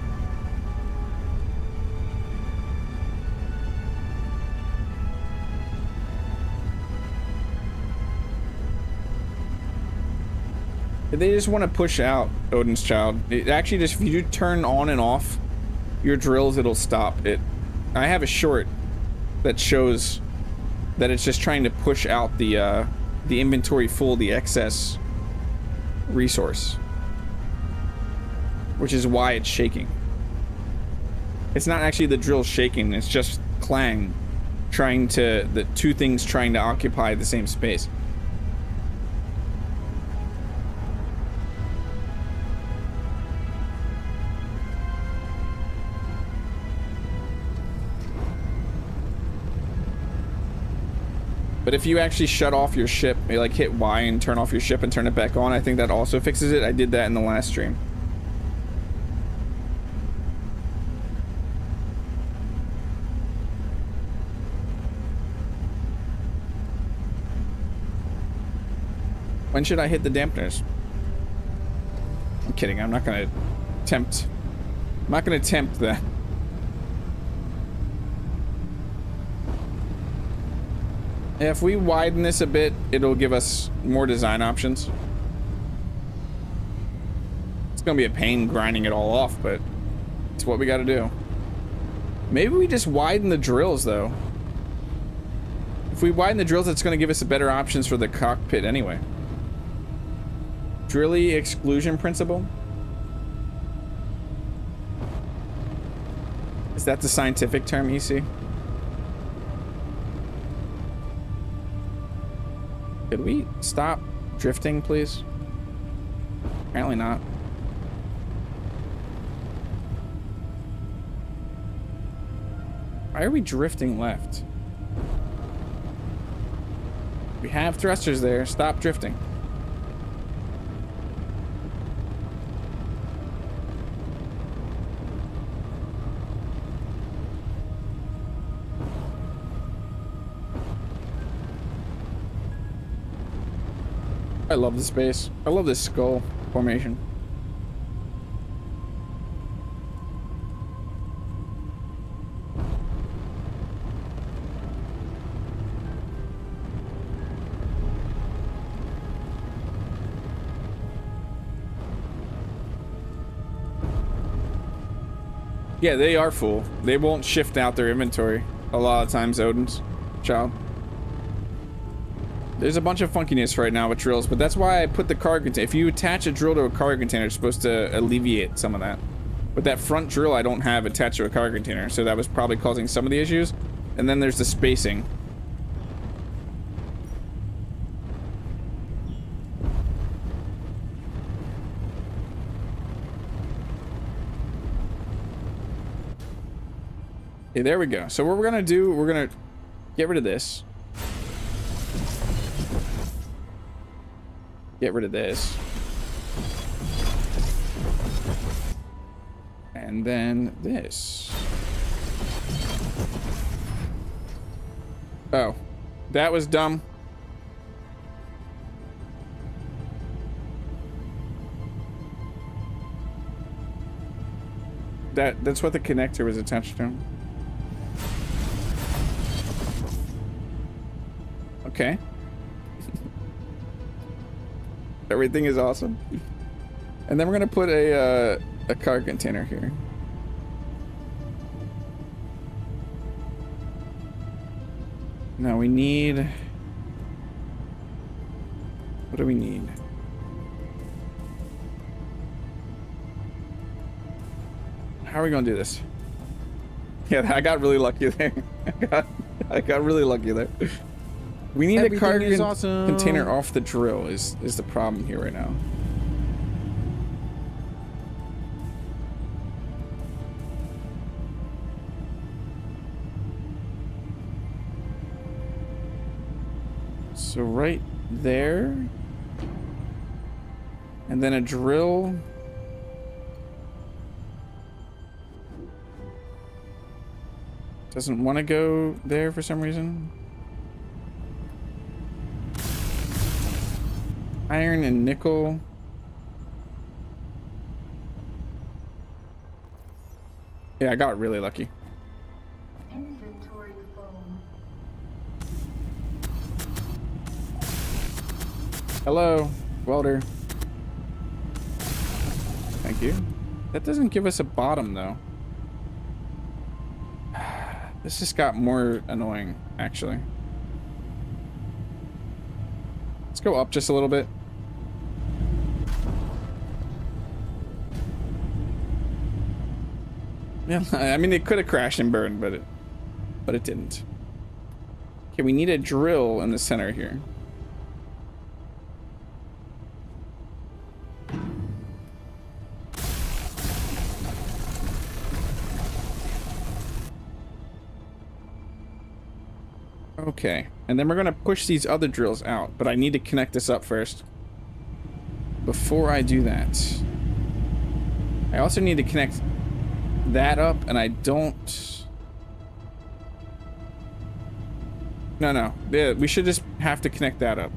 They just want to push out Odin's Child. It actually just, if you turn on and off your drills, it'll stop it. I have a short that shows that it's just trying to push out the inventory full, the excess resource, which is why it's shaking. It's not actually the drill shaking, it's just Clang trying to, the two things trying to occupy the same space. But if you actually shut off your ship, you like hit Y and turn off your ship and turn it back on, I think that also fixes it. I did that in the last stream. When should I hit the dampeners? I'm kidding, I'm not gonna tempt that. If we widen this a bit, it'll give us more design options. It's gonna be a pain grinding it all off, but it's what we gotta do. Maybe we just widen the drills, though. If we widen the drills, it's gonna give us better options for the cockpit anyway. Drilly exclusion principle. Is that the scientific term, EC? Could we stop drifting, please? Apparently not. Why are we drifting left? We have thrusters there. Stop drifting. I love the space. I love this skull formation. Yeah, they are full. They won't shift out their inventory a lot of times, Odin's child. There's a bunch of funkiness right now with drills, but that's why I put the cargo container. If you attach a drill to a cargo container, it's supposed to alleviate some of that. But that front drill I don't have attached to a cargo container, so that was probably causing some of the issues. And then there's the spacing. Okay, there we go. So what we're gonna do, we're gonna get rid of this. Get rid of this. And then this. Oh, that was dumb. That's what the connector was attached to. Okay. Everything is awesome. And then we're gonna put a cargo container here. Now we need... What do we need? How are we gonna do this? Yeah, I got really lucky there. I got really lucky there. We need a cargo container off the drill is the problem here right now. So right there. And then a drill. Doesn't want to go there for some reason. Iron and nickel. Yeah, I got really lucky. Inventory full. Hello, welder. Thank you. That doesn't give us a bottom though. This just got more annoying, actually. Let's go up just a little bit. Yeah, I mean, it could have crashed and burned, but it didn't. Okay, we need a drill in the center here. Okay, and then we're gonna push these other drills out, but I need to connect this up first. Before I do that, I also need to connect that up, and I don't... No. Yeah, we should just have to connect that up.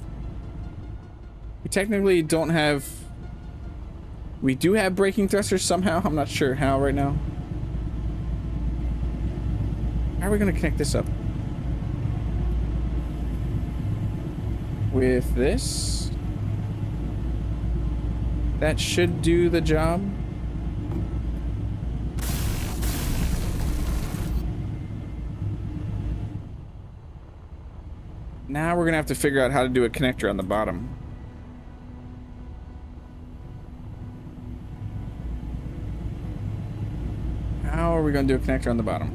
We technically don't have... We do have braking thrusters somehow. I'm not sure how right now. How are we gonna connect this up? With this? That should do the job. Now we're gonna have to figure out how to do a connector on the bottom. How are we going to do a connector on the bottom?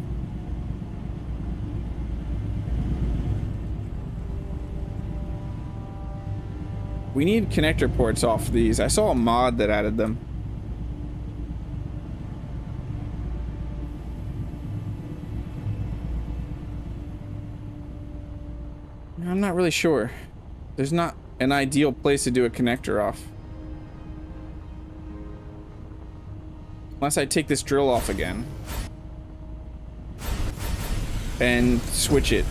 We need connector ports off these. I saw a mod that added them. I'm not really sure. There's not an ideal place to do a connector off. Unless I take this drill off again. And switch it.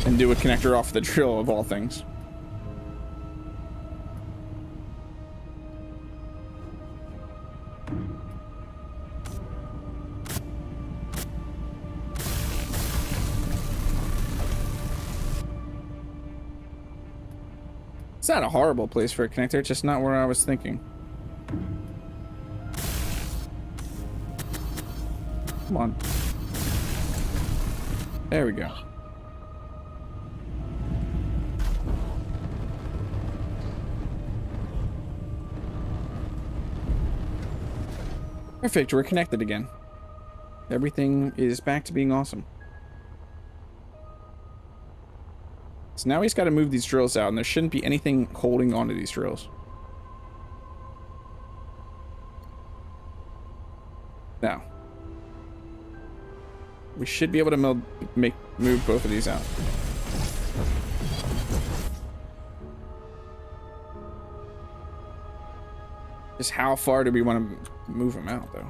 And do a connector off the drill, of all things. It's not a horrible place for a connector, just not where I was thinking. Come on. There we go. Perfect, we're connected again. Everything is back to being awesome. So now he's got to move these drills out, and there shouldn't be anything holding onto these drills. Now, we should be able to move both of these out. Just how far do we want to move them out, though?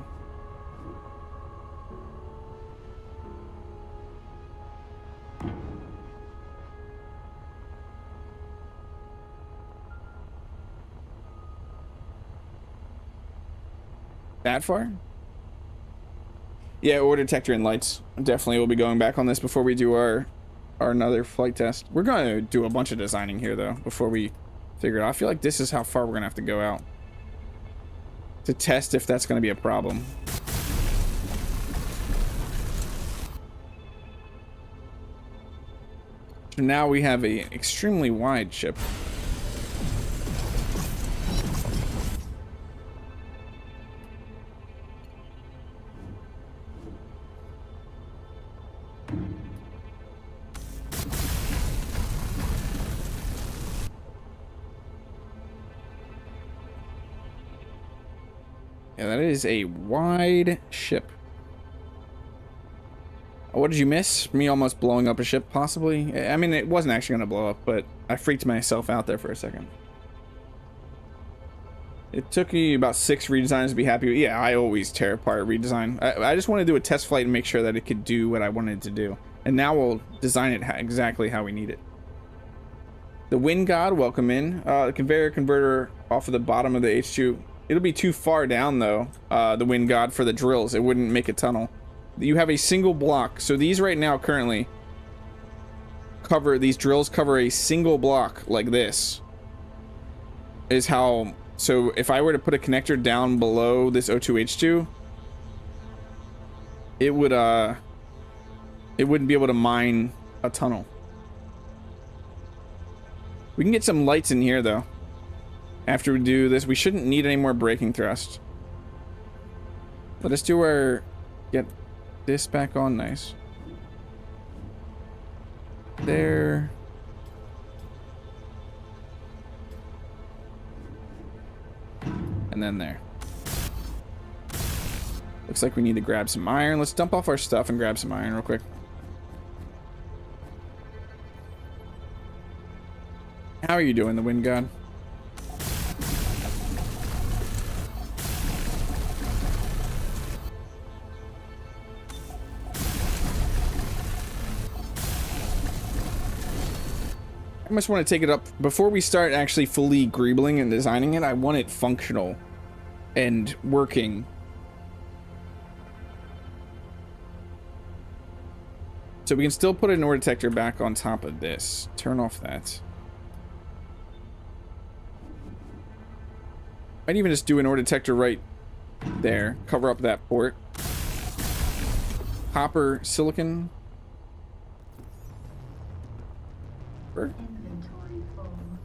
That far? Yeah, ore detector and lights. Definitely will be going back on this before we do our another flight test. We're going to do a bunch of designing here, though, before we figure it out. I feel like this is how far we're going to have to go out to test if that's going to be a problem. So now we have an extremely wide ship. Yeah, that is a wide ship. What did you miss? Me almost blowing up a ship, possibly? I mean, it wasn't actually going to blow up, but I freaked myself out there for a second. It took me about 6 redesigns to be happy with. Yeah, I always tear apart a redesign. I just want to do a test flight and make sure that it could do what I wanted to do. And now we'll design it exactly how we need it. The Wind God, welcome in. The conveyor converter off of the bottom of the H2. It'll be too far down, though, the Wind God, for the drills. It wouldn't make a tunnel. You have a single block. So these right now currently cover, these drills cover a single block like this. Is how, so if I were to put a connector down below this O2H2, it wouldn't be able to mine a tunnel. We can get some lights in here, though. After we do this, we shouldn't need any more braking thrust. Let us do our... Get this back on. Nice. There. And then there. Looks like we need to grab some iron. Let's dump off our stuff and grab some iron real quick. How are you doing, the Wind God? I must want to take it up before we start actually fully greebling and designing it. I want it functional and working. So we can still put an ore detector back on top of this. Turn off that. Might even just do an ore detector right there. Cover up that port. Copper, silicon.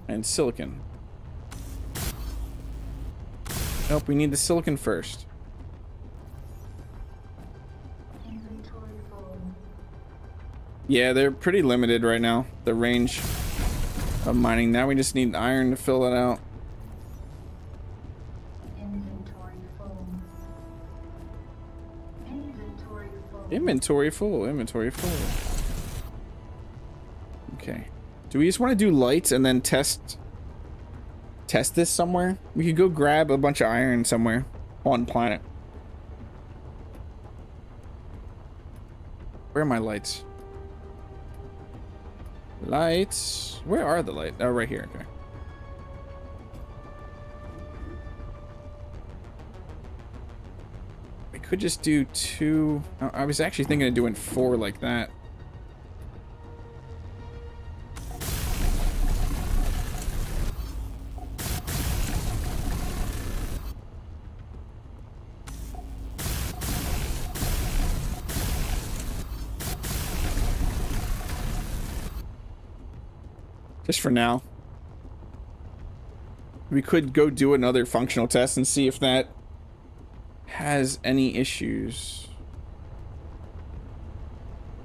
And silicon. Nope, we need the silicon first. Yeah, they're pretty limited right now, the range of mining. Now we just need iron to fill it out. Inventory full. Inventory full. Inventory full, inventory full. Okay. Do we just want to do lights and then test this somewhere? We could go grab a bunch of iron somewhere on planet. Where are my lights? Lights. Where are the lights? Oh, right here. Okay. We could just do 2. I was actually thinking of doing 4 like that. Just for now. We could go do another functional test and see if that has any issues.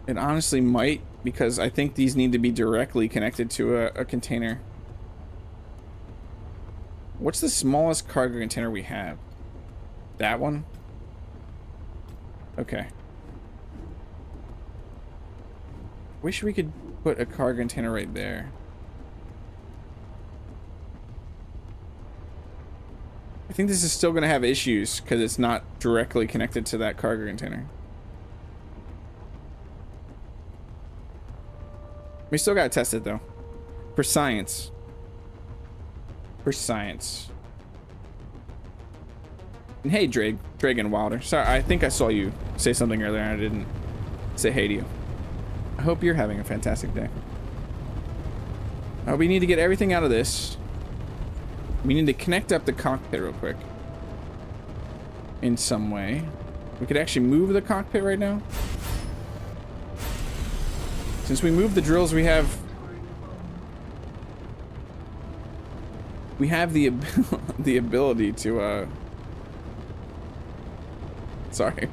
It honestly might, because I think these need to be directly connected to a container. What's the smallest cargo container we have? That one? Okay. Wish we could put a cargo container right there. I think this is still going to have issues because it's not directly connected to that cargo container. We still got to test it though. For science. For science. And hey, Dragon Wilder. Sorry, I think I saw you say something earlier and I didn't say hey to you. I hope you're having a fantastic day. We need to get everything out of this. We need to connect up the cockpit real quick. In some way. We could actually move the cockpit right now. Since we moved the drills, we have the the ability to sorry.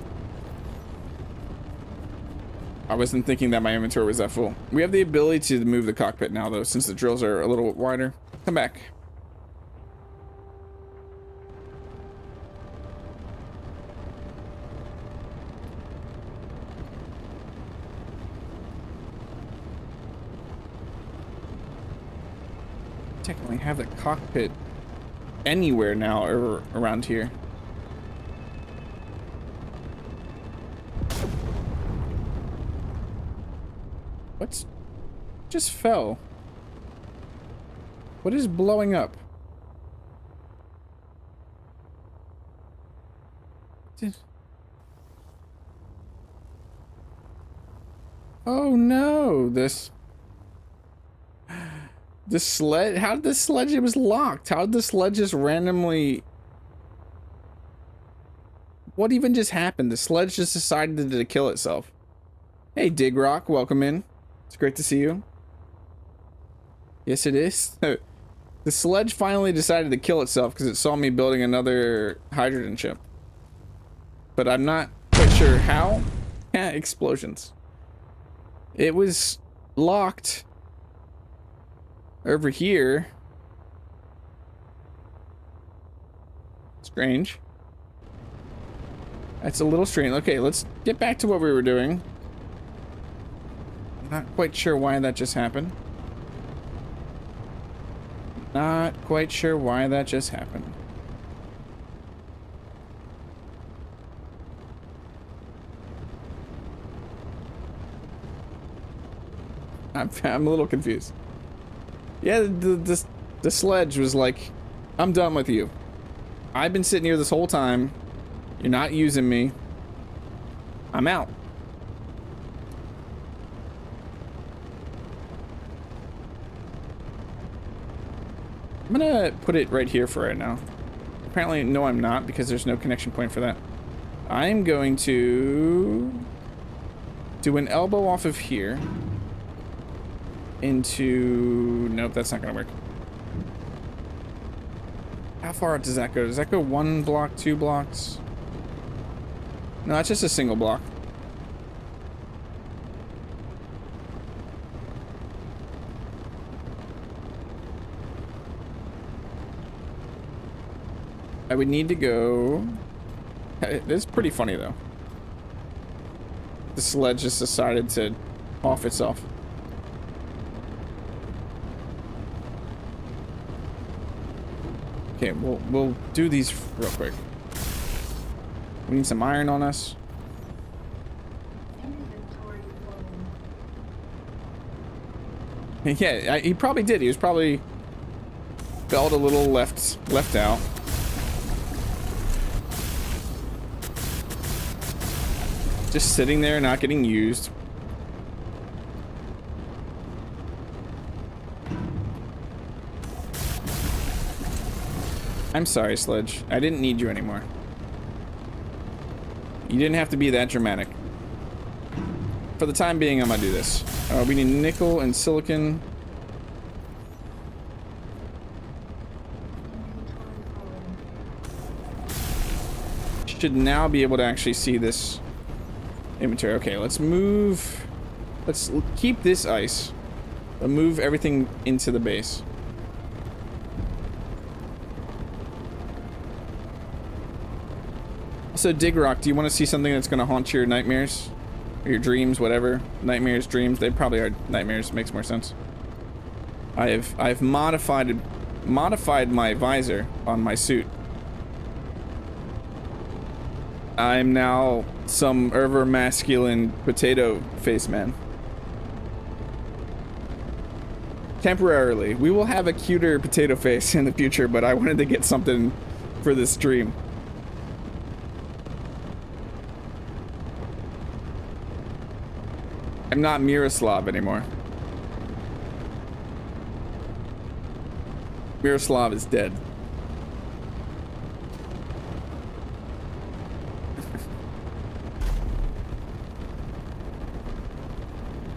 I wasn't thinking that my inventory was that full. We have the ability to move the cockpit now though, since the drills are a little wider. Come back. Technically have the cockpit anywhere now around here. What's just fell? What is blowing up? Oh no, the sled, how did the sledge, it was locked. How did the sled just randomly, what even just happened? The sledge just decided to kill itself. Hey, Dig Rock, welcome in. It's great to see you. Yes, it is. The sledge finally decided to kill itself because it saw me building another hydrogen ship. But I'm not quite sure how. Yeah, explosions. It was locked over here. Strange. That's a little strange. Okay, let's get back to what we were doing. I'm not quite sure why that just happened. Not quite sure why that just happened. I'm a little confused. Yeah, the sledge was like, I'm done with you. I've been sitting here this whole time. You're not using me. I'm out. I'm gonna put it right here for right now. Apparently, no, I'm not, because there's no connection point for that. I'm going to do an elbow off of here into, nope, that's not gonna work. How far does that go? Does that go 1 block, 2 blocks? No, it's just a single block. I would need to go... It's pretty funny, though. The sledge just decided to off itself. Okay, we'll do these real quick. We need some iron on us. Inventory full. Yeah, he probably did. He was probably felt a little left out. Just sitting there, not getting used. I'm sorry, Sledge. I didn't need you anymore. You didn't have to be that dramatic. For the time being, I'm gonna do this. We need nickel and silicon. Should now be able to actually see this inventory. Okay, let's move. Let's keep this ice. But move everything into the base. Also, Dig Rock, do you want to see something that's going to haunt your nightmares? Or your dreams, whatever. Nightmares, dreams, they probably are nightmares. Makes more sense. I've modified my visor on my suit. I'm now some ever masculine potato face man. Temporarily. We will have a cuter potato face in the future, but I wanted to get something for this stream. I'm not Miroslav anymore. Miroslav is dead.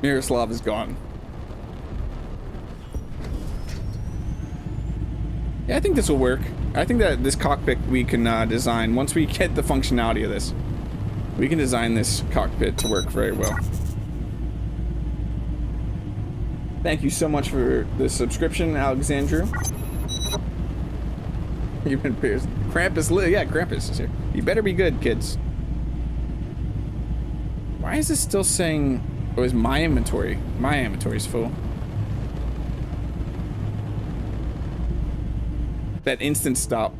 Miroslav is gone. Yeah, I think this will work. I think that this cockpit we can design, once we get the functionality of this, we can design this cockpit to work very well. Thank you so much for the subscription, Alexandru. You've been pierced. Krampus, yeah, Krampus is here. You better be good, kids. Why is this still saying... Oh, it's my inventory. My inventory's full. That instant stop.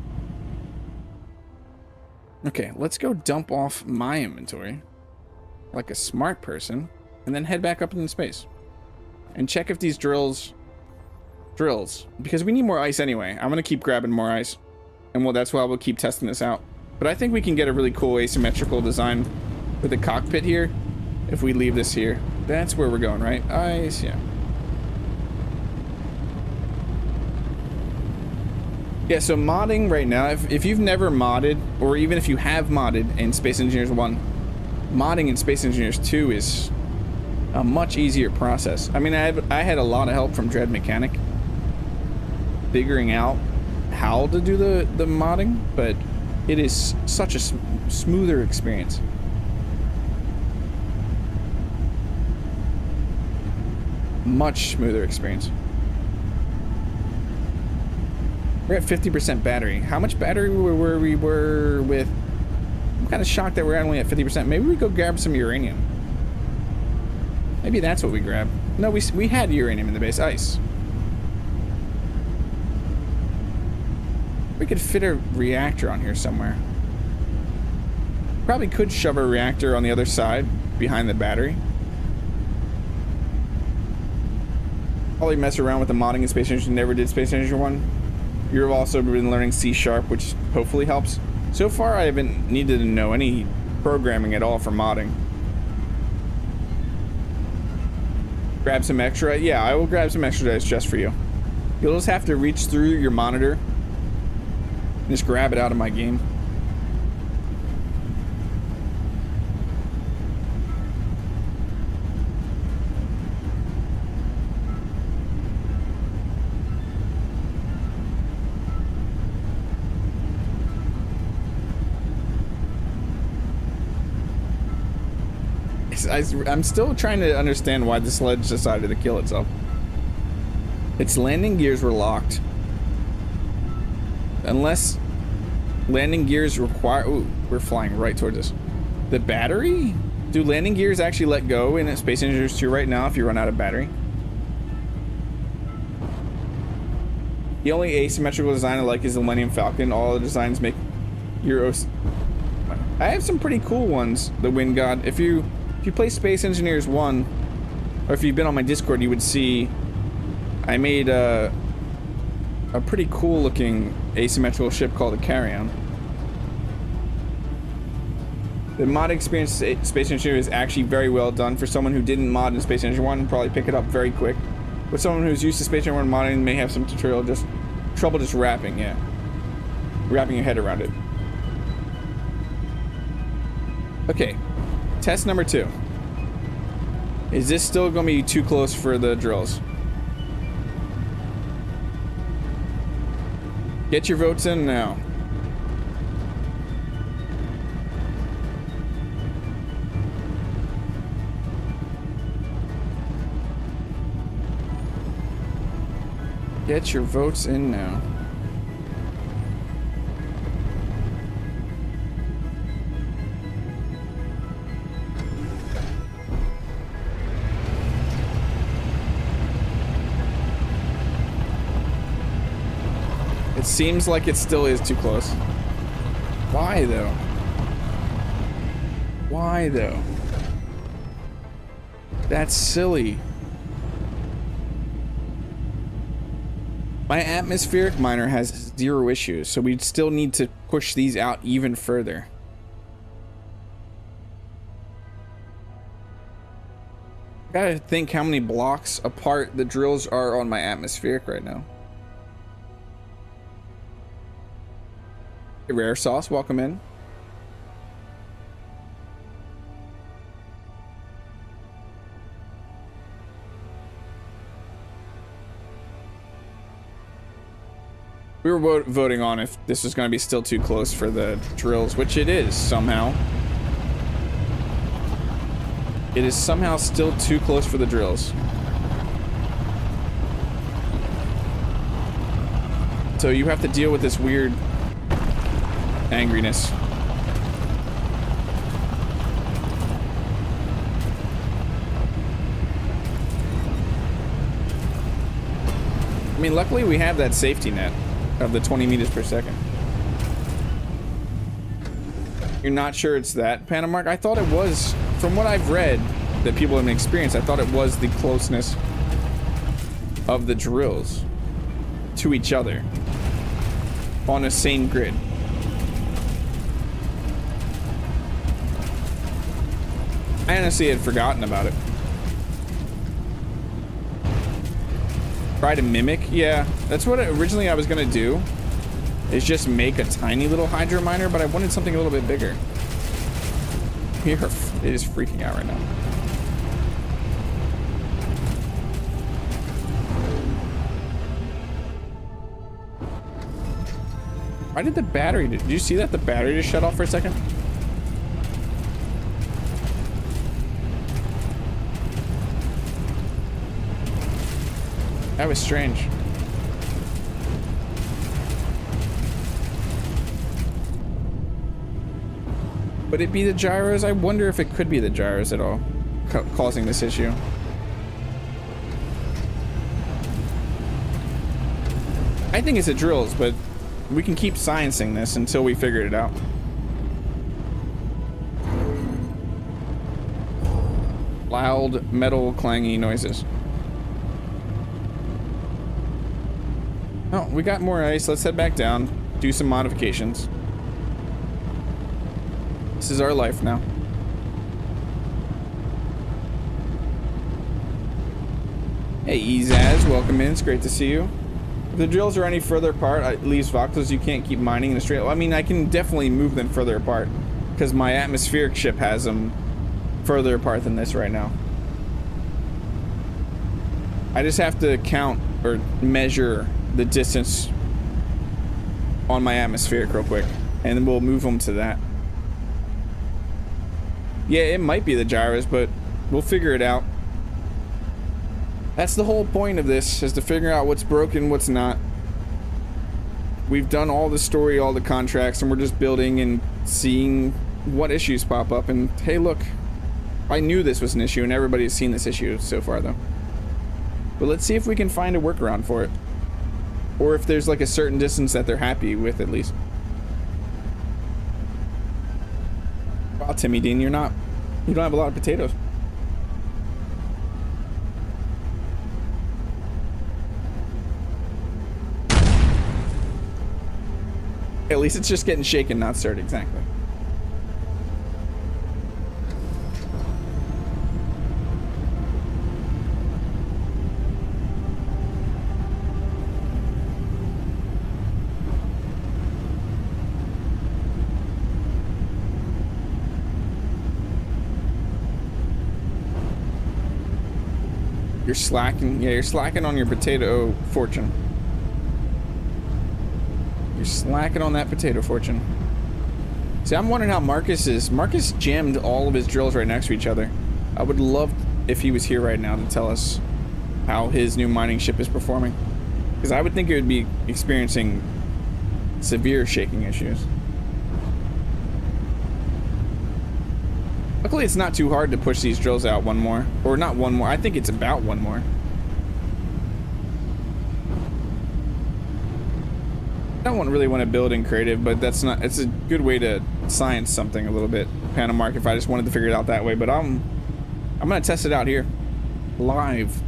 Okay, let's go dump off my inventory like a smart person and then head back up into space and check if these drills because we need more ice anyway. I'm gonna keep grabbing more ice, and well, that's why we'll keep testing this out. But I think we can get a really cool asymmetrical design with the cockpit here if we leave this here. That's where we're going, right? Ice, yeah. Yeah, so modding right now, if you've never modded, or even if you have modded in Space Engineers 1, modding in Space Engineers 2 is a much easier process. I mean, I had a lot of help from Dread Mechanic figuring out how to do the modding, but it is such a smoother experience. Much smoother experience. We're at 50% battery. How much battery were we with? I'm kind of shocked that we're only at 50%. Maybe we go grab some uranium. Maybe that's what we grab. No, we had uranium in the base. Ice. We could fit a reactor on here somewhere. Probably could shove a reactor on the other side behind the battery. Probably mess around with the modding in Space Engineer. Never did Space Engineer 1. You've also been learning C#, which hopefully helps. So far, I haven't needed to know any programming at all for modding. Grab some extra. Yeah, I will grab some extra dice just for you. You'll just have to reach through your monitor and just grab it out of my game. I'm still trying to understand why the sledge decided to kill itself. Its landing gears were locked. Unless landing gears require... Ooh, we're flying right towards us. The battery? Do landing gears actually let go in Space Engineers 2 right now if you run out of battery? The only asymmetrical design I like is the Millennium Falcon. All the designs make Gyros. I have some pretty cool ones, the Wind God. If you play Space Engineers 1, or if you've been on my Discord, you would see I made a pretty cool looking asymmetrical ship called a Carrion. The mod experience Space Engineer is actually very well done. For someone who didn't mod in Space Engineer 1, probably pick it up very quick. But someone who's used to Space Engineer 1 modding may have some trouble just wrapping your head around it. Okay, test number 2. Is this still going to be too close for the drills? Get your votes in now. Get your votes in now. It seems like it still is too close. Why though? Why though? That's silly. My atmospheric miner has 0 issues, so we'd still need to push these out even further. Gotta think how many blocks apart the drills are on my atmospheric right now. Hey, Rare Sauce, welcome in. We were voting on if this was going to be still too close for the drills, which it is somehow. It is somehow still too close for the drills. So you have to deal with this weird angriness. I mean, luckily we have that safety net of the 20 meters per second. You're not sure it's that, Panamark? I thought it was, from what I've read that people have experienced, I thought it was the closeness of the drills to each other on the same grid. I honestly had forgotten about it. Try to mimic? Yeah, that's what originally I was gonna do, is just make a tiny little hydro miner, but I wanted something a little bit bigger. It is freaking out right now. Why did the battery, did you see that the battery just shut off for a second? That was strange. Would it be the gyros? I wonder if it could be the gyros at all causing this issue. I think it's the drills, but we can keep sciencing this until we figure it out. Loud metal clangy noises. Oh, we got more ice. Let's head back down, do some modifications. This is our life now. Hey, Ezaz, welcome in. It's great to see you. If the drills are any further apart, it leaves voxels. You can't keep mining in a straight line. I mean, I can definitely move them further apart because my atmospheric ship has them further apart than this right now. I just have to count or measure the distance on my atmospheric real quick, and then we'll move them to that. Yeah, it might be the gyros, but we'll figure it out. That's the whole point of this, is to figure out what's broken, what's not. we've done all the story, all the contracts, and we're just building and seeing what issues pop up. And hey, look, I knew this was an issue, and everybody has seen this issue so far, though. But let's see if we can find a workaround for it. Or if there's like a certain distance that they're happy with, at least. Wow, Timmy Dean, you don't have a lot of potatoes. At least it's just getting shaken, not stirred, exactly. You're slacking. Yeah, you're slacking on your potato fortune. You're slacking on that potato fortune. See, I'm wondering how Marcus is. Marcus jammed all of his drills right next to each other. I would love if he was here right now to tell us how his new mining ship is performing. Because I would think it would be experiencing severe shaking issues. Luckily, it's not too hard to push these drills out one more. Or not one more. I think it's about one more. I don't really want to build in creative, but that's not. It's a good way to science something a little bit. Panamark, if I just wanted to figure it out that way, but I'm gonna test it out here, live.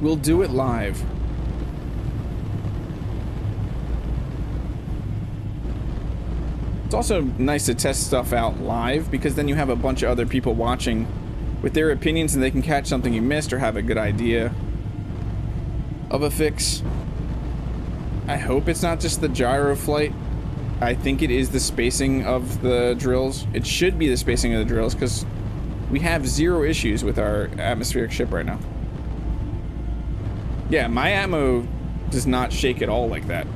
We'll do it live. It's also nice to test stuff out live because then you have a bunch of other people watching with their opinions and they can catch something you missed or have a good idea of a fix. I hope it's not just the gyro flight. I think it is the spacing of the drills. It should be the spacing of the drills because we have zero issues with our atmospheric ship right now. Yeah, my ammo does not shake at all like that.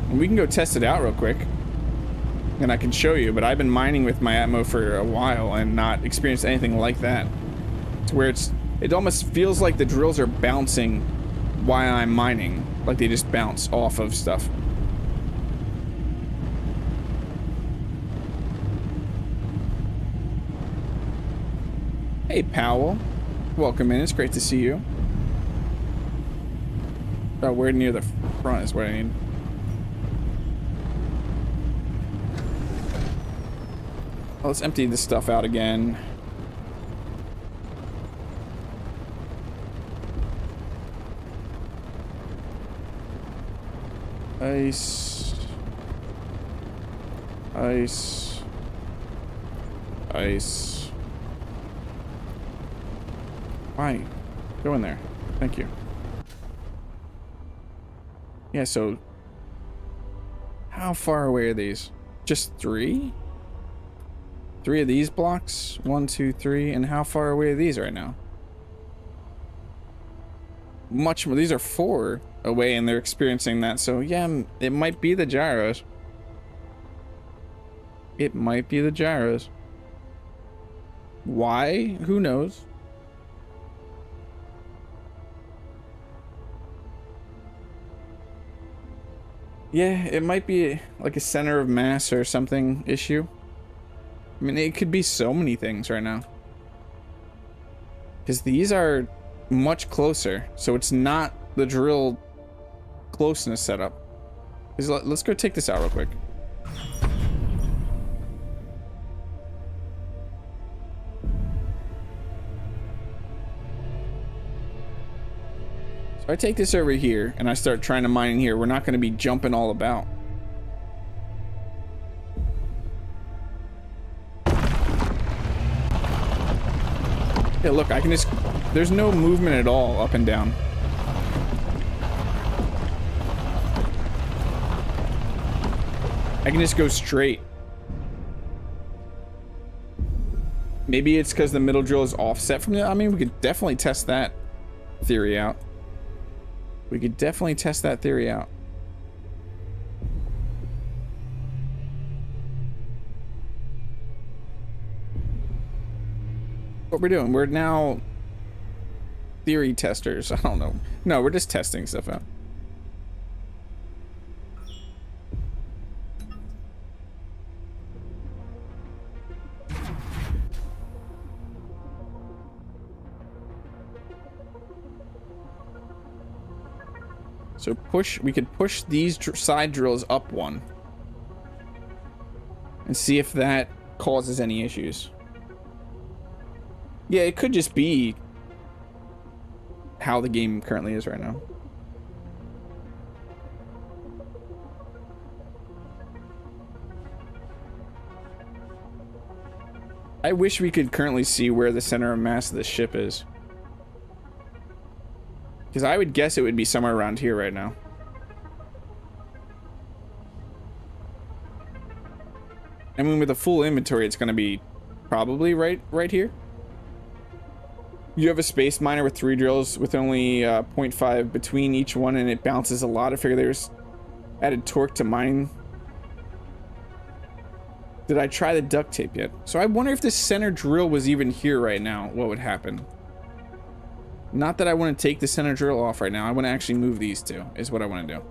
And we can go test it out real quick. And I can show you, but I've been mining with my atmo for a while and not experienced anything like that. To where it almost feels like the drills are bouncing while I'm mining. Like they just bounce off of stuff. Hey, Powell. Welcome in. It's great to see you. Oh, we're near the front is what I need. Well, let's empty this stuff out again. Ice. Ice. Ice. Why? Go in there. Thank you. Yeah, so how far away are these? Just 3? 3 of these blocks? 1, 2, 3. And how far away are these right now? Much more. These are 4 away and they're experiencing that. So yeah, it might be the gyros. It might be the gyros. Why? Who knows? Yeah, it might be like a center of mass or something issue. I mean, it could be so many things right now. Because these are much closer. So it's not the drill closeness setup. Let's go take this out real quick. So I take this over here and I start trying to mine in here. We're not going to be jumping all about. Yeah, look, I can just... There's no movement at all up and down. I can just go straight. Maybe it's because the middle drill is offset from it. I mean, we could definitely test that theory out. We could definitely test that theory out. What we're doing, we're now theory testers. I don't know. No, we're just testing stuff out. So we could push these side drills up one. And see if that causes any issues. Yeah, it could just be how the game currently is right now. I wish we could currently see where the center of mass of the ship is. Because I would guess it would be somewhere around here right now. I mean, with a full inventory, it's going to be probably right here. You have a space miner with 3 drills with only 0.5 between each one, and it bounces a lot. I figure there's added torque to mining. Did I try the duct tape yet? So I wonder if this center drill was even here right now, what would happen? Not that I want to take the center drill off right now. I want to actually move these two, is what I want to do.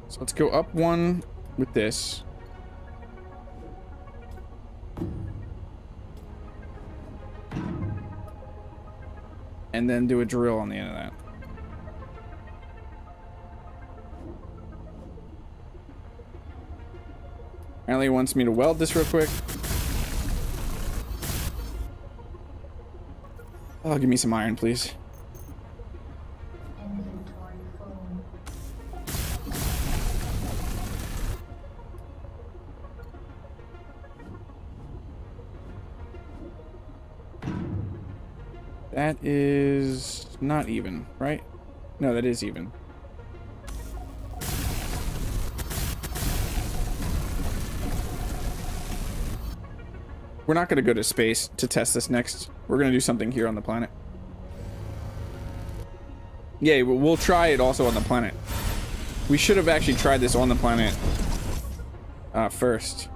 So let's go up one with this. And then do a drill on the end of that. Apparently he wants me to weld this real quick. Oh, give me some iron, please. Inventory full. That is not even, right? No, that is even. We're not going to go to space to test this next. We're going to do something here on the planet. Yeah, we'll try it also on the planet. We should have actually tried this on the planet first.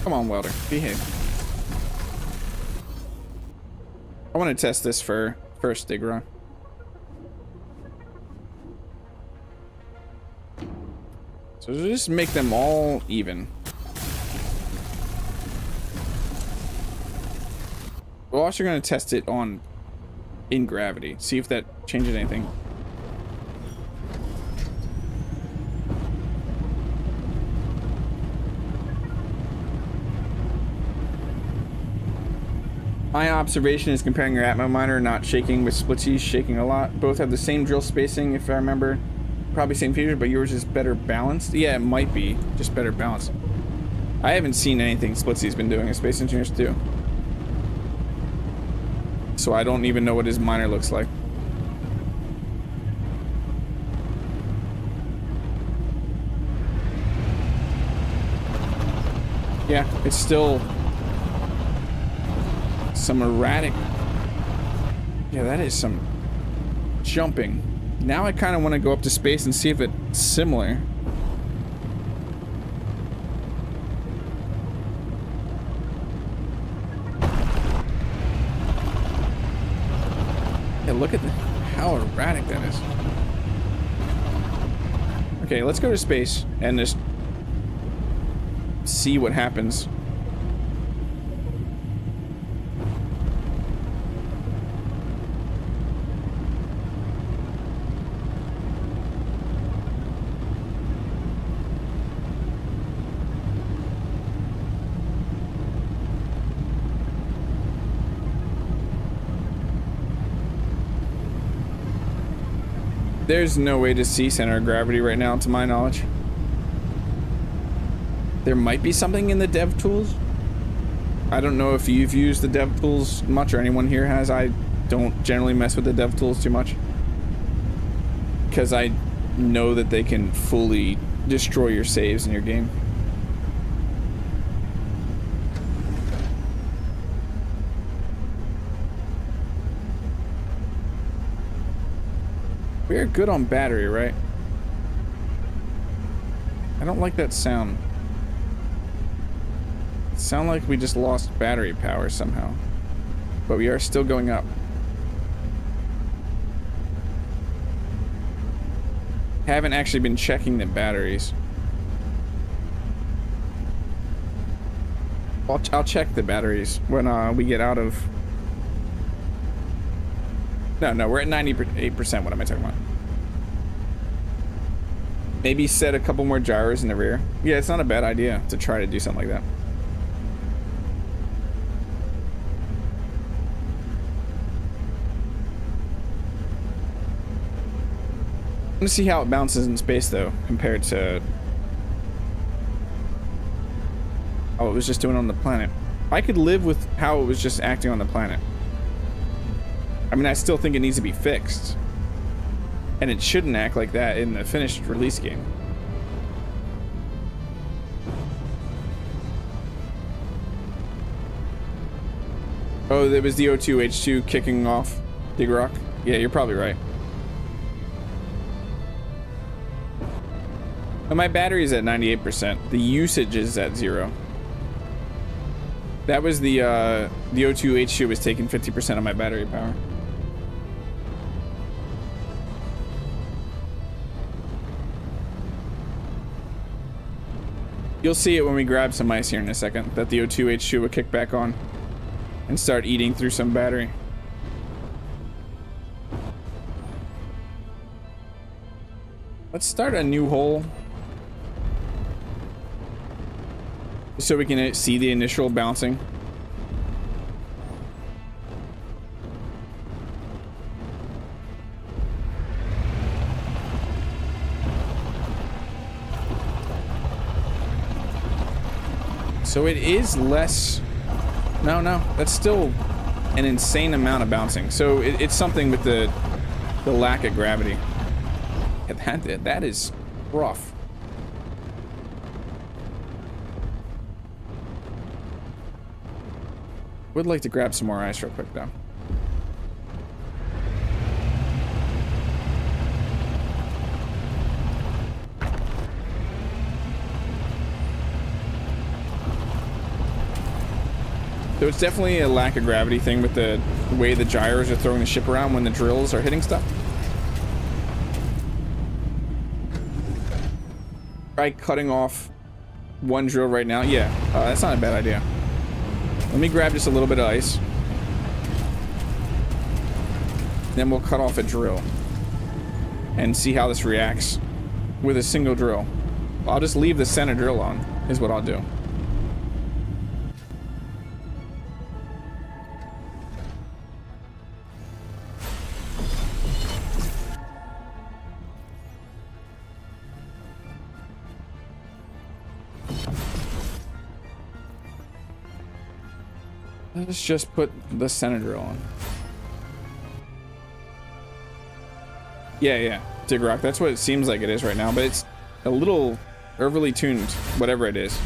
Come on, welder, behave. I want to test this for first dig run. So just make them all even. We're also going to test it in gravity. See if that changes anything. My observation is comparing your Atmo miner not shaking with Splitsy's shaking a lot. Both have the same drill spacing, if I remember. Probably same features, but yours is better balanced. Yeah, it might be just better balanced. I haven't seen anything Splitsy's been doing as Space Engineers do. So I don't even know what his miner looks like. Yeah, it's still some erratic. Yeah, that is some jumping. Now I kind of want to go up to space and see if it's similar. Yeah, look at how erratic that is. Okay, let's go to space and just see what happens. There's no way to see center of gravity right now, to my knowledge. There might be something in the dev tools. I don't know if you've used the dev tools much or anyone here has. I don't generally mess with the dev tools too much, because I know that they can fully destroy your saves in your game. We're good on battery, right? I don't like that sound. Sound like we just lost battery power somehow. But we are still going up. Haven't actually been checking the batteries. I'll check the batteries when we get out of... No, we're at 98%. What am I talking about? Maybe set a couple more gyros in the rear. Yeah, it's not a bad idea to try to do something like that. I want to see how it bounces in space, though, compared to how it was just doing on the planet. I could live with how it was just acting on the planet. I mean, I still think it needs to be fixed. And it shouldn't act like that in the finished release game. Oh, there was the O2H2 kicking off Dig Rock? Yeah, you're probably right. And my battery is at 98%. The usage is at 0. That was the O2H2 was taking 50% of my battery power. You'll see it when we grab some ice here in a second, that the O2H2 will kick back on and start eating through some battery. Let's start a new hole so we can see the initial bouncing. So it is less. No, that's still an insane amount of bouncing. So it's something with the lack of gravity. That is rough. Would like to grab some more ice real quick though. So it's definitely a lack of gravity thing with the way the gyros are throwing the ship around when the drills are hitting stuff. Try cutting off one drill right now. Yeah, that's not a bad idea. Let me grab just a little bit of ice. Then we'll cut off a drill and see how this reacts with a single drill. I'll just leave the center drill on, is what I'll do. Let's just put the center drill on. Yeah, Dig Rock. That's what it seems like it is right now, but it's a little overly tuned, whatever it is.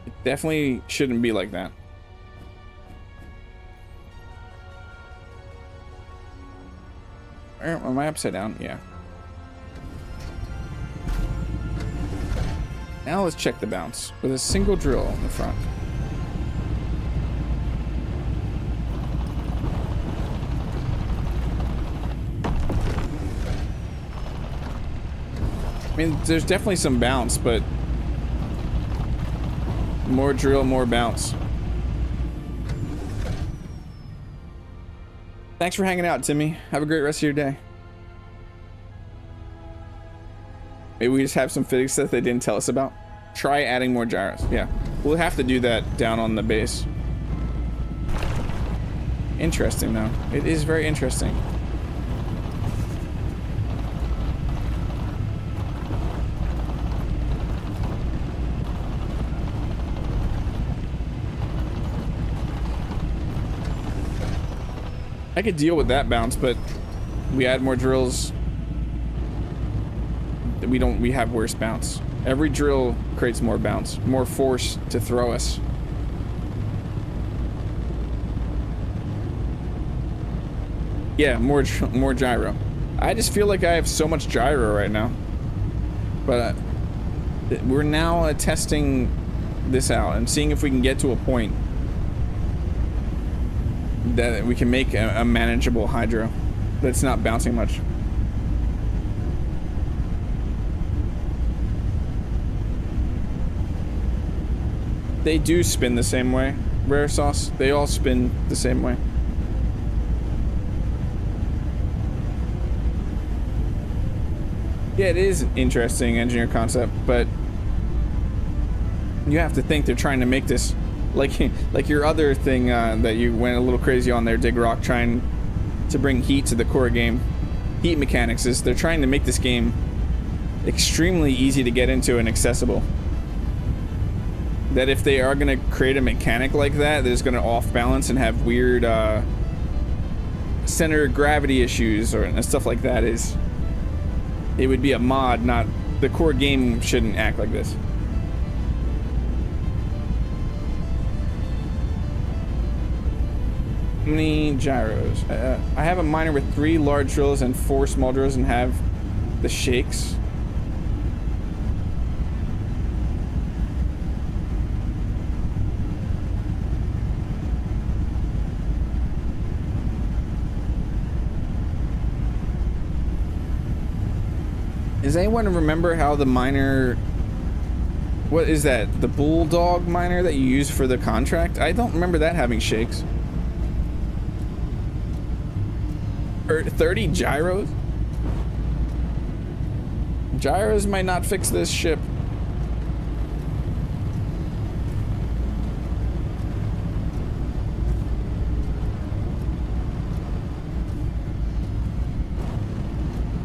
It definitely shouldn't be like that. Am I upside down? Yeah. Now let's check the bounce with a single drill in the front. I mean, there's definitely some bounce, but more drill, more bounce. Thanks for hanging out, Timmy. Have a great rest of your day. Maybe we just have some physics that they didn't tell us about. Try adding more gyros. Yeah, we'll have to do that down on the base. Interesting, though. It is very interesting. I could deal with that bounce, but we add more drills. We have worse bounce. Every drill creates more bounce, more force to throw us. Yeah, more gyro. I just feel like I have so much gyro right now. But We're now testing this out and seeing if we can get to a point that we can make a manageable hydro that's not bouncing much. They do spin the same way. Rare sauce, they all spin the same way. Yeah, it is an interesting engineer concept, but you have to think they're trying to make this like your other thing that you went a little crazy on there, Dig Rock, trying to bring heat to the core game. Heat mechanics is they're trying to make this game extremely easy to get into and accessible. That if they are going to create a mechanic like that is going to off balance and have weird center of gravity issues or stuff like that, is it would be a mod, not the core game. Shouldn't act like this. How many gyros? I have a miner with 3 large drills and 4 small drills and have the shakes. Does anyone remember how the miner... What is that? The bulldog miner that you use for the contract? I don't remember that having shakes. 30 gyros? Gyros might not fix this ship.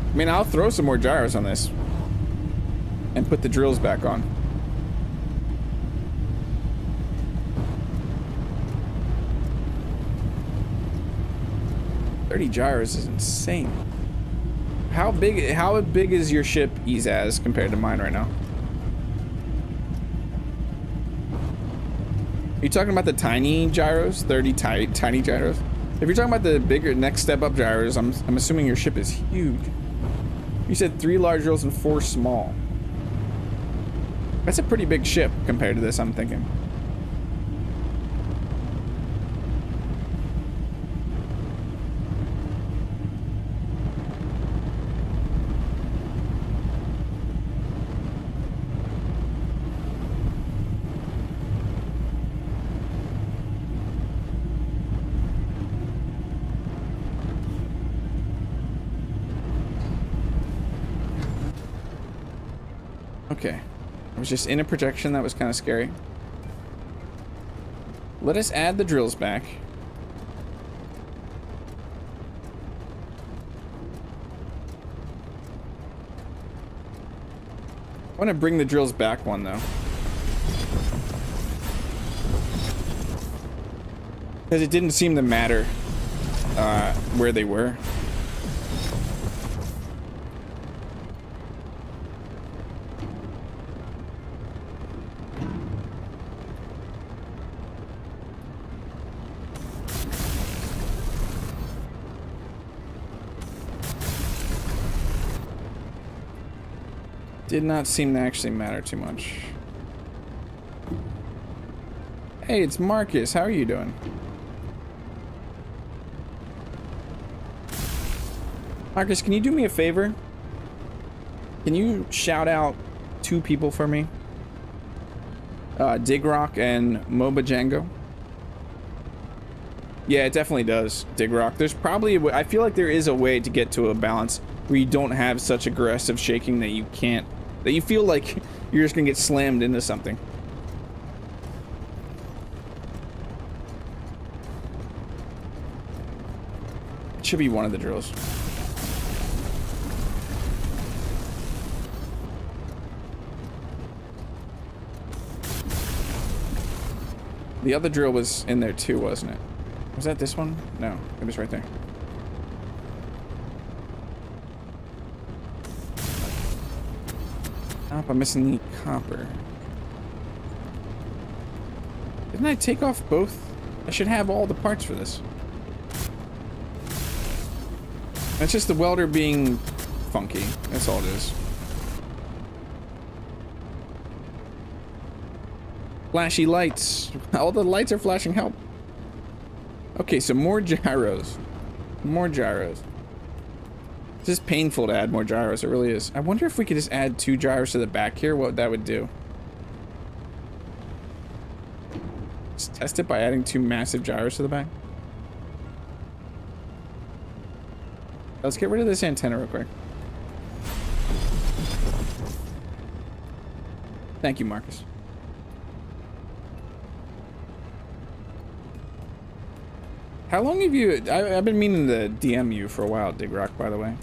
I mean, I'll throw some more gyros on this and put the drills back on. $30 gyros is insane. How big is your ship EZAS compared to mine right now? Are you talking about the tiny gyros? 30 tiny gyros? If you're talking about the bigger next step up gyros, I'm assuming your ship is huge. You said 3 large drills and 4 small. That's a pretty big ship compared to this, I'm thinking. Okay. I was just in a projection that was kind of scary. Let us add the drills back. I want to bring the drills back one though. Because it didn't seem to matter where they were. Did not seem to actually matter too much. Hey, it's Marcus. How are you doing? Marcus, can you do me a favor? Can you shout out 2 people for me? Dig Rock and Moba Django. Yeah, it definitely does, Dig Rock. There's probably I feel like there is a way to get to a balance where you don't have such aggressive shaking that you can't, that you feel like you're just gonna get slammed into something. It should be one of the drills. The other drill was in there too, wasn't it? Was that this one? No, it was right there. Oh, I'm missing the copper. Didn't I take off both? I should have all the parts for this. That's just the welder being funky. That's all it is. Flashy lights. All the lights are flashing. Help. Okay, so more gyros. More gyros. It's just painful to add more gyros. It really is. I wonder if we could just add 2 gyros to the back here, what that would do. Just test it by adding 2 massive gyros to the back. Let's get rid of this antenna real quick. Thank you, Marcus. How long have you... I've been meaning to DM you for a while, Digrock, by the way.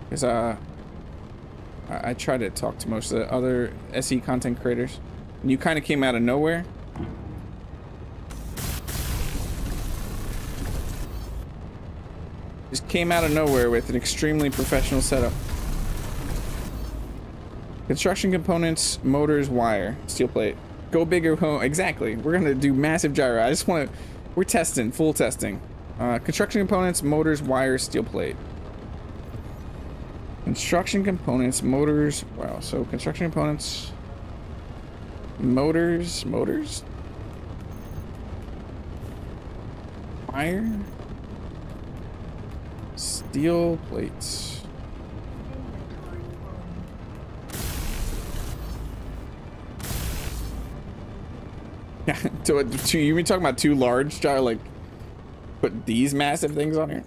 Because, I try to talk to most of the other SE content creators. And you kind of came out of nowhere. Just came out of nowhere with an extremely professional setup. Construction components, motors, wire, steel plate. Go big or home. Exactly. We're gonna do massive gyro. I just want to... We're testing, full testing. Construction components, motors, wire, steel plate. Construction components, motors. Wow. So construction components, motors, wire, steel plates. You mean talking about 2 large gyro, like put these massive things on here?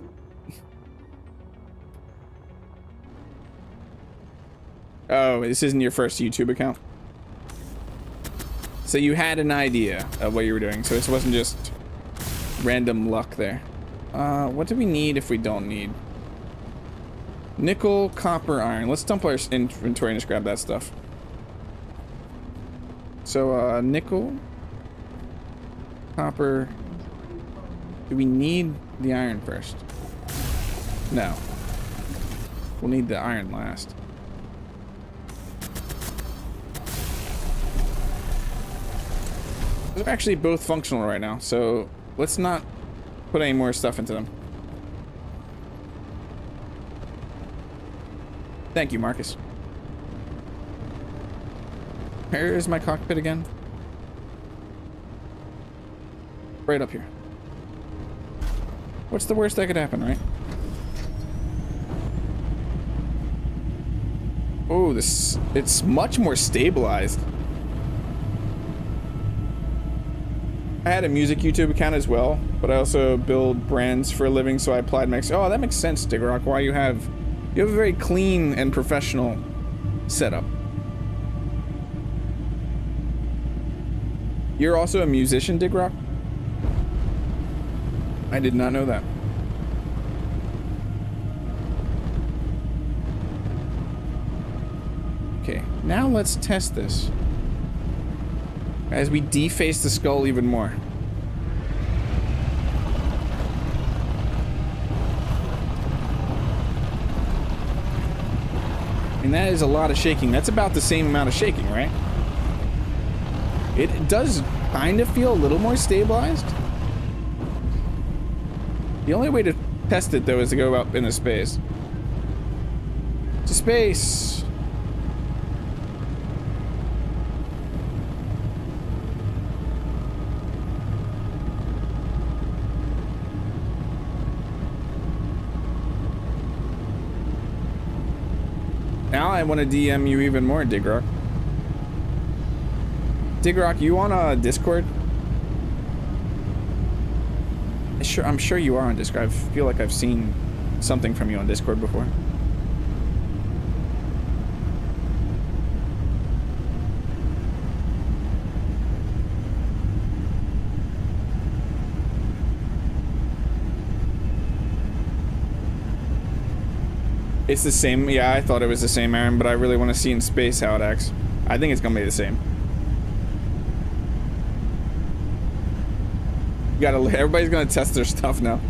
Oh, this isn't your first YouTube account? So you had an idea of what you were doing, so this wasn't just random luck there. What do we need if we don't need? Nickel, copper, iron. Let's dump our inventory and just grab that stuff. So, nickel, copper. Do we need the iron first? No. We'll need the iron last. They're actually both functional right now, so let's not put any more stuff into them. Thank you, Marcus. Where is my cockpit again? Right up here. What's the worst that could happen, right? Oh, it's much more stabilized. I had a music YouTube account as well, but I also build brands for a living, so I applied Max. Oh, that makes sense, Digrock. Why you have a very clean and professional setup. You're also a musician, Digrock? I did not know that. Okay, now let's test this. As we deface the skull even more. And that is a lot of shaking. That's about the same amount of shaking, right? It does kind of feel a little more stabilized. The only way to test it, though, is to go up into space. To space! Now I want to DM you even more, Digrock. Digrock, you on a Discord? I'm sure you are on Discord. I feel like I've seen something from you on Discord before. It's the same. Yeah, I thought it was the same, Aaron, but I really want to see in space how it acts. I think it's gonna be the same. You gotta. Everybody's gonna test their stuff now.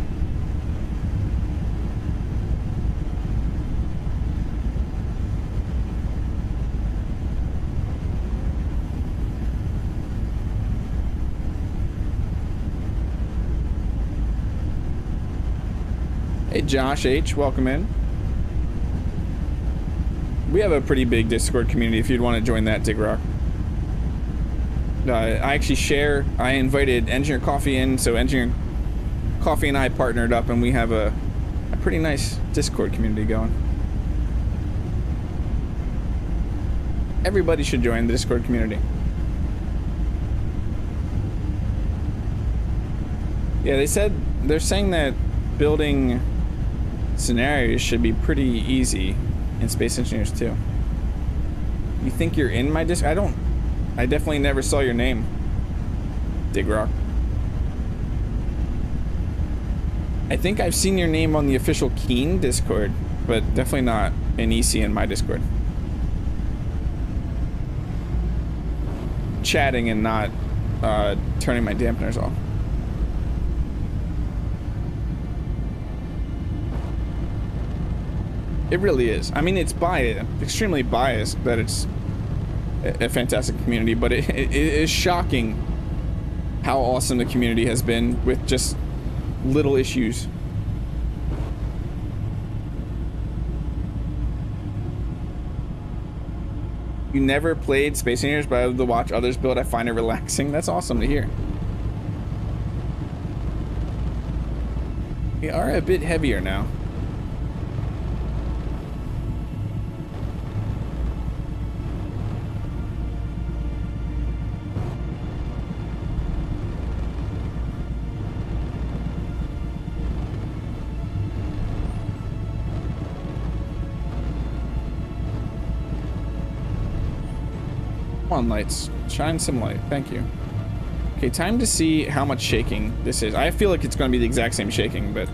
Hey, Josh H, welcome in. We have a pretty big Discord community if you'd want to join that, Digrock. I actually share. I invited Engineer Coffee in, so Engineer Coffee and I partnered up, and we have a pretty nice Discord community going. Everybody should join the Discord community. Yeah, they're saying that building scenarios should be pretty easy in Space Engineers 2. You think you're in my Discord? I definitely never saw your name, Digrock. I think I've seen your name on the official Keen Discord, but definitely not an EC in my Discord. Chatting and not turning my dampeners off. It really is. I mean, it's extremely biased that it's a fantastic community, but it is shocking how awesome the community has been with just little issues. You never played Space Engineers, but I love to watch others build. I find it relaxing. That's awesome to hear. We are a bit heavier now. Come on, lights. Shine some light. Thank you. Okay, time to see how much shaking this is. I feel like it's going to be the exact same shaking, but...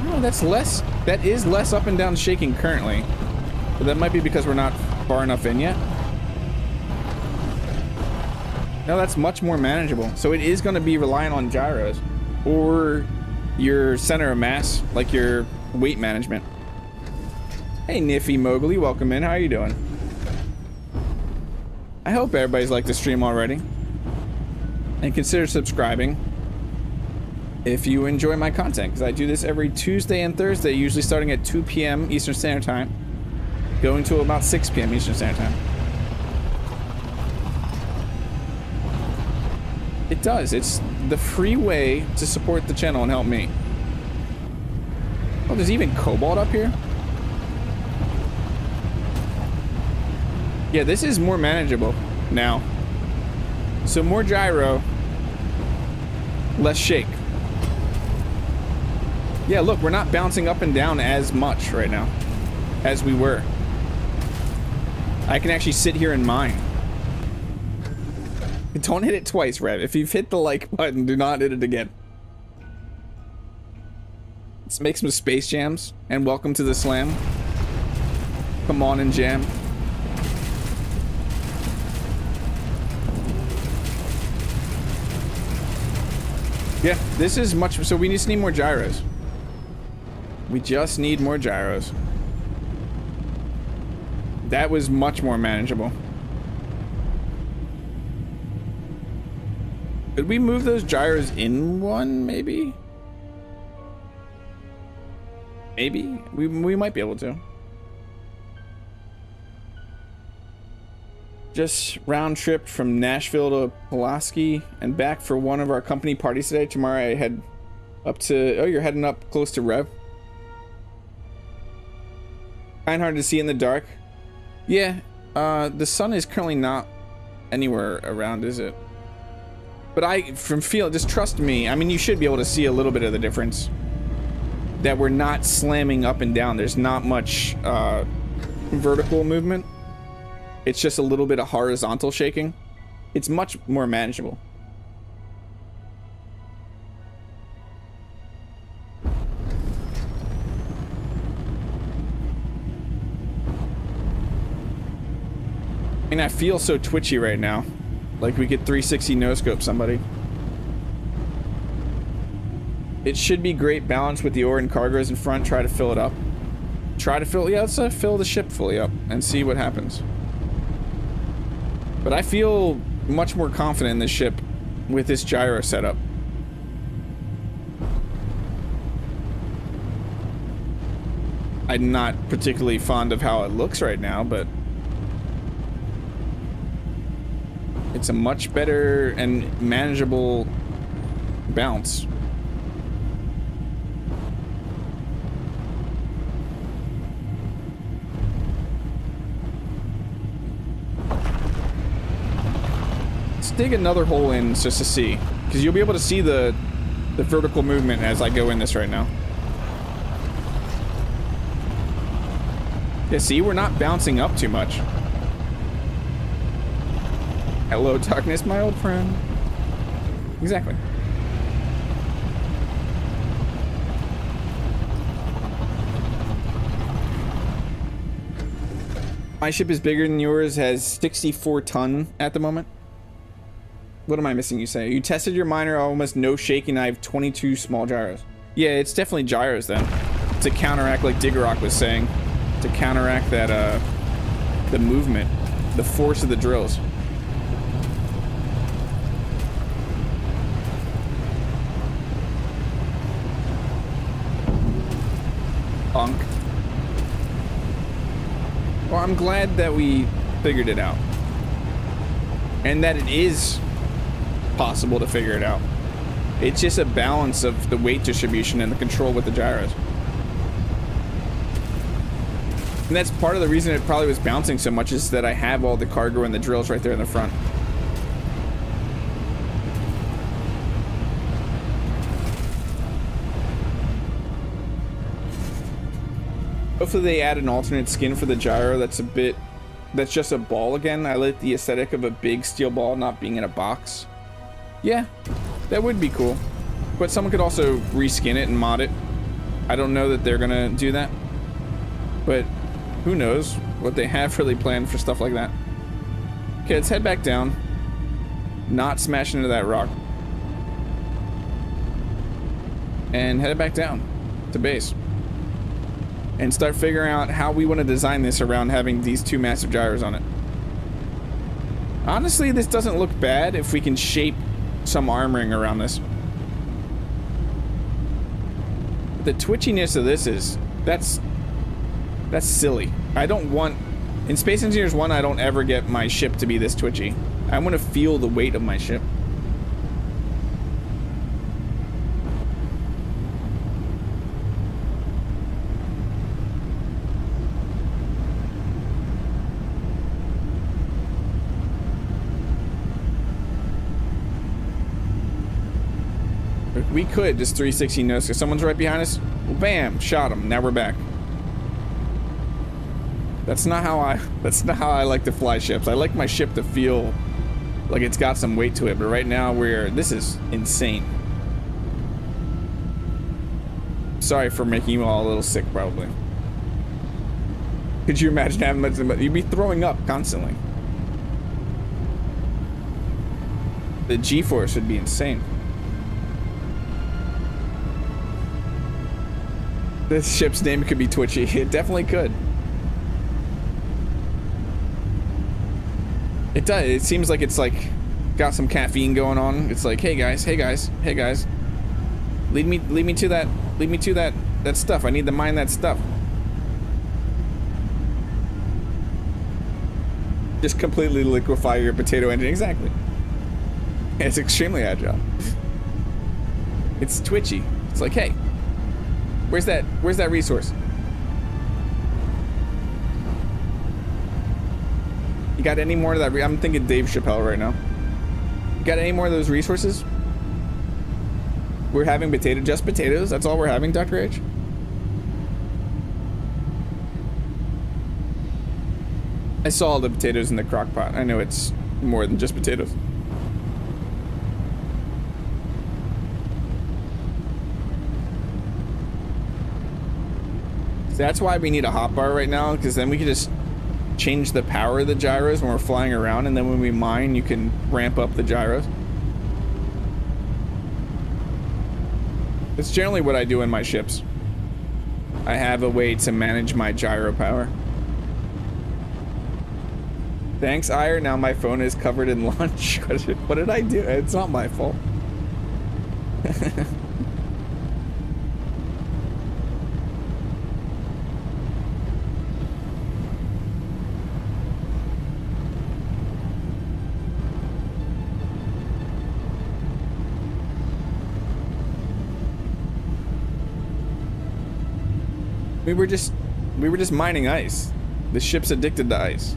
Oh, that's less... That is less up and down shaking currently. But that might be because we're not far enough in yet. No, that's much more manageable. So it is going to be reliant on gyros. Or your center of mass, like your weight management. Hey, Niffy Mowgli, welcome in. How are you doing? I hope everybody's liked the stream already. And consider subscribing if you enjoy my content, because I do this every Tuesday and Thursday, usually starting at 2 p.m. Eastern Standard Time, going to about 6 p.m. Eastern Standard Time. It does. It's the free way to support the channel and help me. Oh, there's even Cobalt up here? Yeah, this is more manageable now. So more gyro, less shake. Yeah, look, we're not bouncing up and down as much right now as we were. I can actually sit here and mine. Don't hit it twice, Rev. If you've hit the like button, do not hit it again. Let's make some space jams, and welcome to the slam. Come on and jam. Yeah, this is much, so we just need more gyros. We just need more gyros. That was much more manageable. Could we move those gyros in one, maybe? Maybe? We might be able to. Just round trip from Nashville to Pulaski and back for one of our company parties today. Tomorrow I head up to... Oh, you're heading up close to Rev. Kinda hard to see in the dark. Yeah, the sun is currently not anywhere around, is it? But just trust me. I mean, you should be able to see a little bit of the difference. That we're not slamming up and down. There's not much vertical movement. It's just a little bit of horizontal shaking. It's much more manageable. I mean, I feel so twitchy right now. Like we could 360 no-scope somebody. It should be great balance with the ore and cargoes in front. Try to fill it up. Yeah, let's fill the ship fully up and see what happens. But I feel much more confident in this ship with this gyro setup. I'm not particularly fond of how it looks right now, but it's a much better and manageable bounce. Let's dig another hole in just to see, because you'll be able to see the vertical movement as I go in this right now. Yeah, see, we're not bouncing up too much. Hello, darkness, my old friend. Exactly. My ship is bigger than yours, has 64 ton at the moment. What am I missing, you say? You tested your miner, almost no shaking. I have 22 small gyros. Yeah, it's definitely gyros then. To counteract, like Diggerock was saying. To counteract that, the movement. The force of the drills. Punk. Well, I'm glad that we figured it out. And that it is possible to figure it out. It's just a balance of the weight distribution and the control with the gyros. And that's part of the reason it probably was bouncing so much, is that I have all the cargo and the drills right there in the front. Hopefully they add an alternate skin for the gyro that's just a ball again. I like the aesthetic of a big steel ball not being in a box. Yeah, that would be cool. But someone could also reskin it and mod it. I don't know that they're gonna do that. But who knows what they have really planned for stuff like that. Okay, let's head back down. Not smash into that rock. And head back down to base. And start figuring out how we want to design this around having these two massive gyros on it. Honestly, this doesn't look bad if we can shape some armoring around this. The twitchiness of this is, that's silly. I don't want, in Space Engineers 1, I don't ever get my ship to be this twitchy. I want to feel the weight of my ship. We could just 360 nose, because someone's right behind us. Well, bam, shot him. Now we're back. That's not how I like to fly ships. I like my ship to feel like it's got some weight to it, but right now this is insane. Sorry for making you all a little sick, probably. Could you imagine having much? You'd be throwing up constantly. The G-force would be insane. This ship's name could be Twitchy. It definitely could. It does. It seems like it's like got some caffeine going on. It's like, hey guys, hey guys, hey guys. Lead me to that stuff. I need to mine that stuff. Just completely liquefy your potato engine. Exactly. It's extremely agile. It's twitchy. It's like, hey, where's that resource? You got any more of that? I'm thinking Dave Chappelle right now. You got any more of those resources? We're having just potatoes. That's all we're having, Dr. H. I saw all the potatoes in the crock pot. I know it's more than just potatoes. So that's why we need a hotbar right now, because then we can just change the power of the gyros when we're flying around, and then when we mine, you can ramp up the gyros. It's generally what I do in my ships. I have a way to manage my gyro power. Thanks, Ire. Now my phone is covered in lunch. What did I do? It's not my fault. We were just mining ice. The ship's addicted to ice.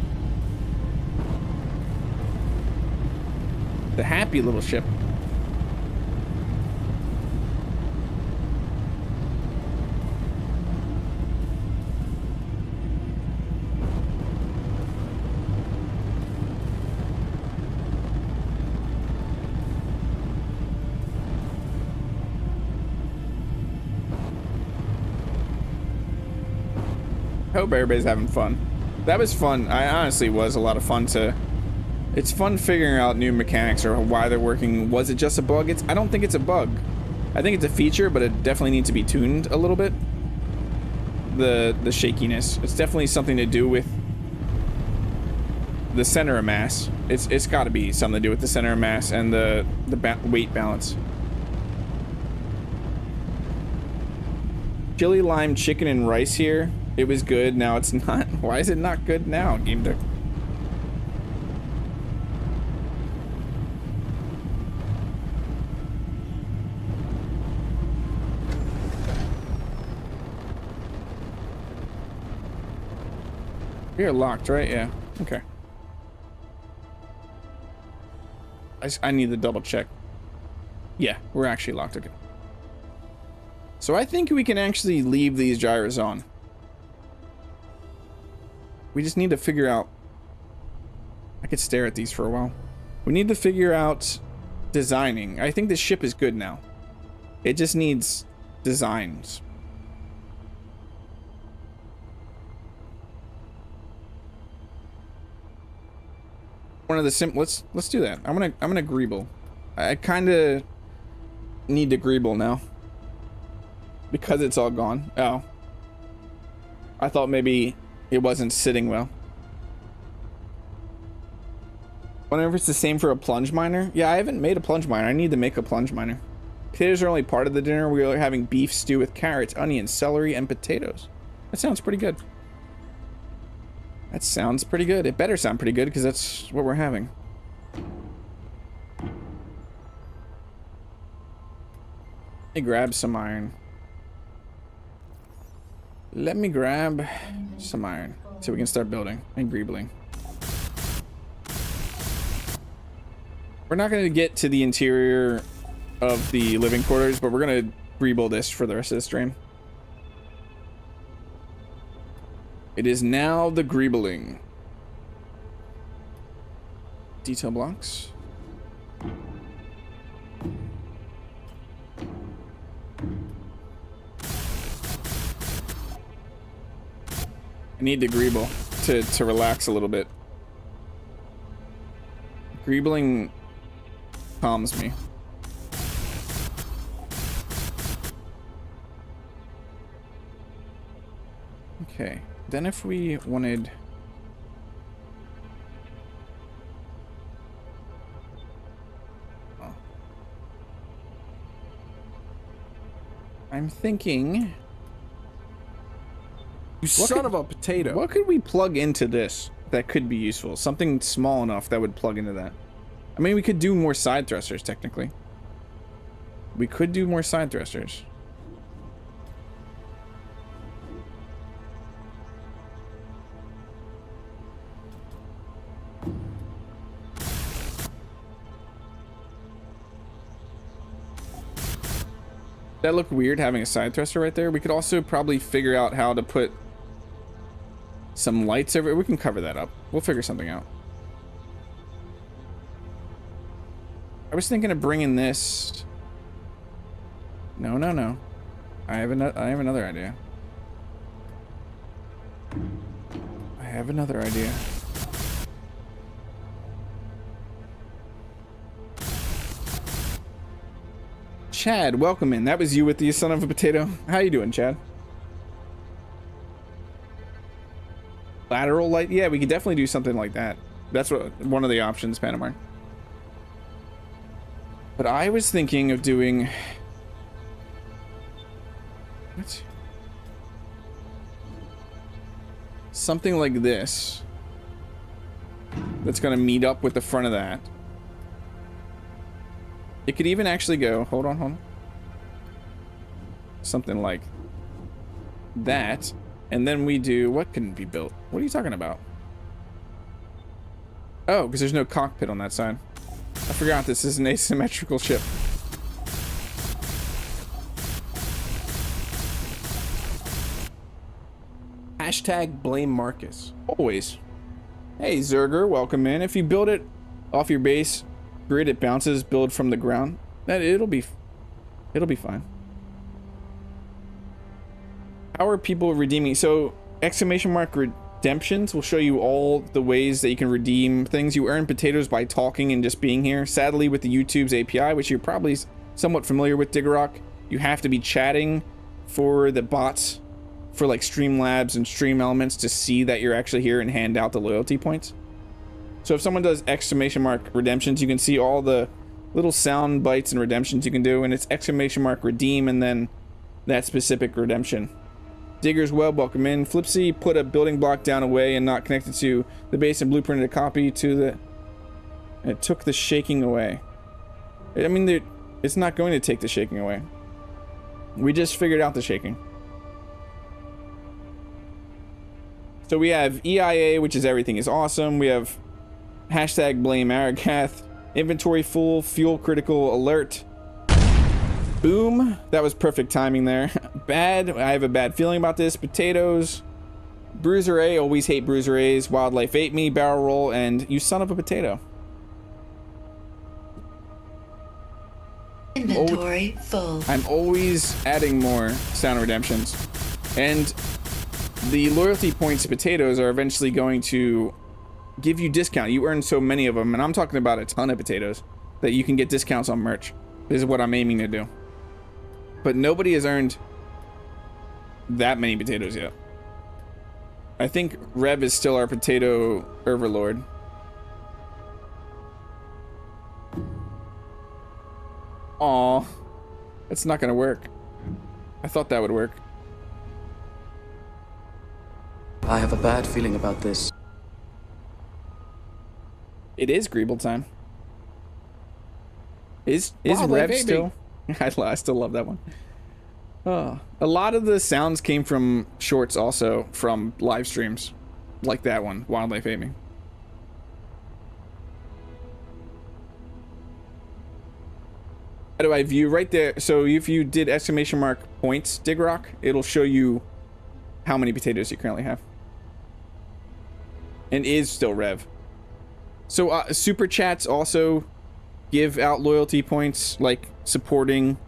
The happy little ship. Hope everybody's having fun. That was fun. I honestly was a lot of fun to... It's fun figuring out new mechanics or why they're working. Was it just a bug? I don't think it's a bug. I think it's a feature, but it definitely needs to be tuned a little bit. The shakiness. It's definitely something to do with the center of mass. It's got to be something to do with the center of mass and the weight balance. Chili lime chicken and rice here. It was good. Now it's not. Why is it not good now, Game Deck? You're locked, right? Yeah. Okay. I need to double check. Yeah, we're actually locked. Okay. So I think we can actually leave these gyros on. We just need to figure out... I could stare at these for a while. We need to figure out designing. I think the ship is good now. It just needs designs. One of the let's do that. I'm gonna Greeble. I kind of need to Greeble now because it's all gone. Oh, I thought maybe it wasn't sitting well. Wonder if it's the same for a plunge miner. Yeah, I haven't made a plunge miner. I need to make a plunge miner. Potatoes are only part of the dinner. We are having beef stew with carrots, onions, celery, and potatoes. That sounds pretty good. That sounds pretty good. It better sound pretty good because that's what we're having. Let me grab some iron. Let me grab some iron so we can start building and greebling. We're not going to get to the interior of the living quarters, but we're going to greeble this for the rest of the stream. It is now the Greebling. Detail blocks. I need to Greeble to relax a little bit. Greebling calms me. Okay. Then if we wanted... Oh. I'm thinking... You son of a potato. What could we plug into this that could be useful? Something small enough that would plug into that. I mean, we could do more side thrusters, technically. We could do more side thrusters. That looked weird having a side thruster right there. We could also probably figure out how to put some lights over it. We can cover that up. We'll figure something out. I was thinking of bringing this. No. I have another idea. I have another idea. Chad, welcome in. That was you with the son of a potato. How you doing, Chad? Lateral light? Yeah, we could definitely do something like that. That's one of the options, Panamar. But I was thinking of doing... What? Something like this. That's gonna meet up with the front of that. It could even actually go, hold on. Something like that, and then we do, what can be built? What are you talking about? Oh, because there's no cockpit on that side. I forgot this is an asymmetrical ship. Hashtag blame Marcus. Always. Hey, Zerger, welcome in. If you build it off your base grid, it bounces, build from the ground. It'll be fine. How are people redeeming? So, exclamation mark redemptions will show you all the ways that you can redeem things. You earn potatoes by talking and just being here. Sadly, with the YouTube's API, which you're probably somewhat familiar with, Diggerock, you have to be chatting for the bots for like Streamlabs and Stream Elements to see that you're actually here and hand out the loyalty points. So if someone does exclamation mark redemptions, you can see all the little sound bites and redemptions you can do, and it's exclamation mark redeem and then that specific redemption. Digger's Web, welcome in. Flipsy put a building block down away and not connected to the base and blueprinted a copy to the... It took the shaking away. I mean, it's not going to take the shaking away. We just figured out the shaking. So we have EIA, which is everything is awesome. We have hashtag blame Aragath, inventory full, fuel critical alert. Boom. That was perfect timing there. Bad. I have a bad feeling about this. Potatoes. Bruiser A. Always hate Bruiser A's. Wildlife ate me. Barrel roll. And you son of a potato. Inventory full. I'm always adding more sound redemptions. And the loyalty points to potatoes are eventually going to give you discount. You earn so many of them. And I'm talking about a ton of potatoes that you can get discounts on merch. This is what I'm aiming to do. But nobody has earned that many potatoes yet. I think Rev is still our potato overlord. Aw, that's not gonna work. I thought that would work. I have a bad feeling about this. It is Greeble time. Is Wildlife Rev baby. still? I still love that one. Oh, a lot of the sounds came from shorts, also from live streams, like that one, Wildlife Aiming. How do I view right there? So if you did exclamation mark points, Digrock, it'll show you how many potatoes you currently have. And is still Rev. So super chats also give out loyalty points, like supporting,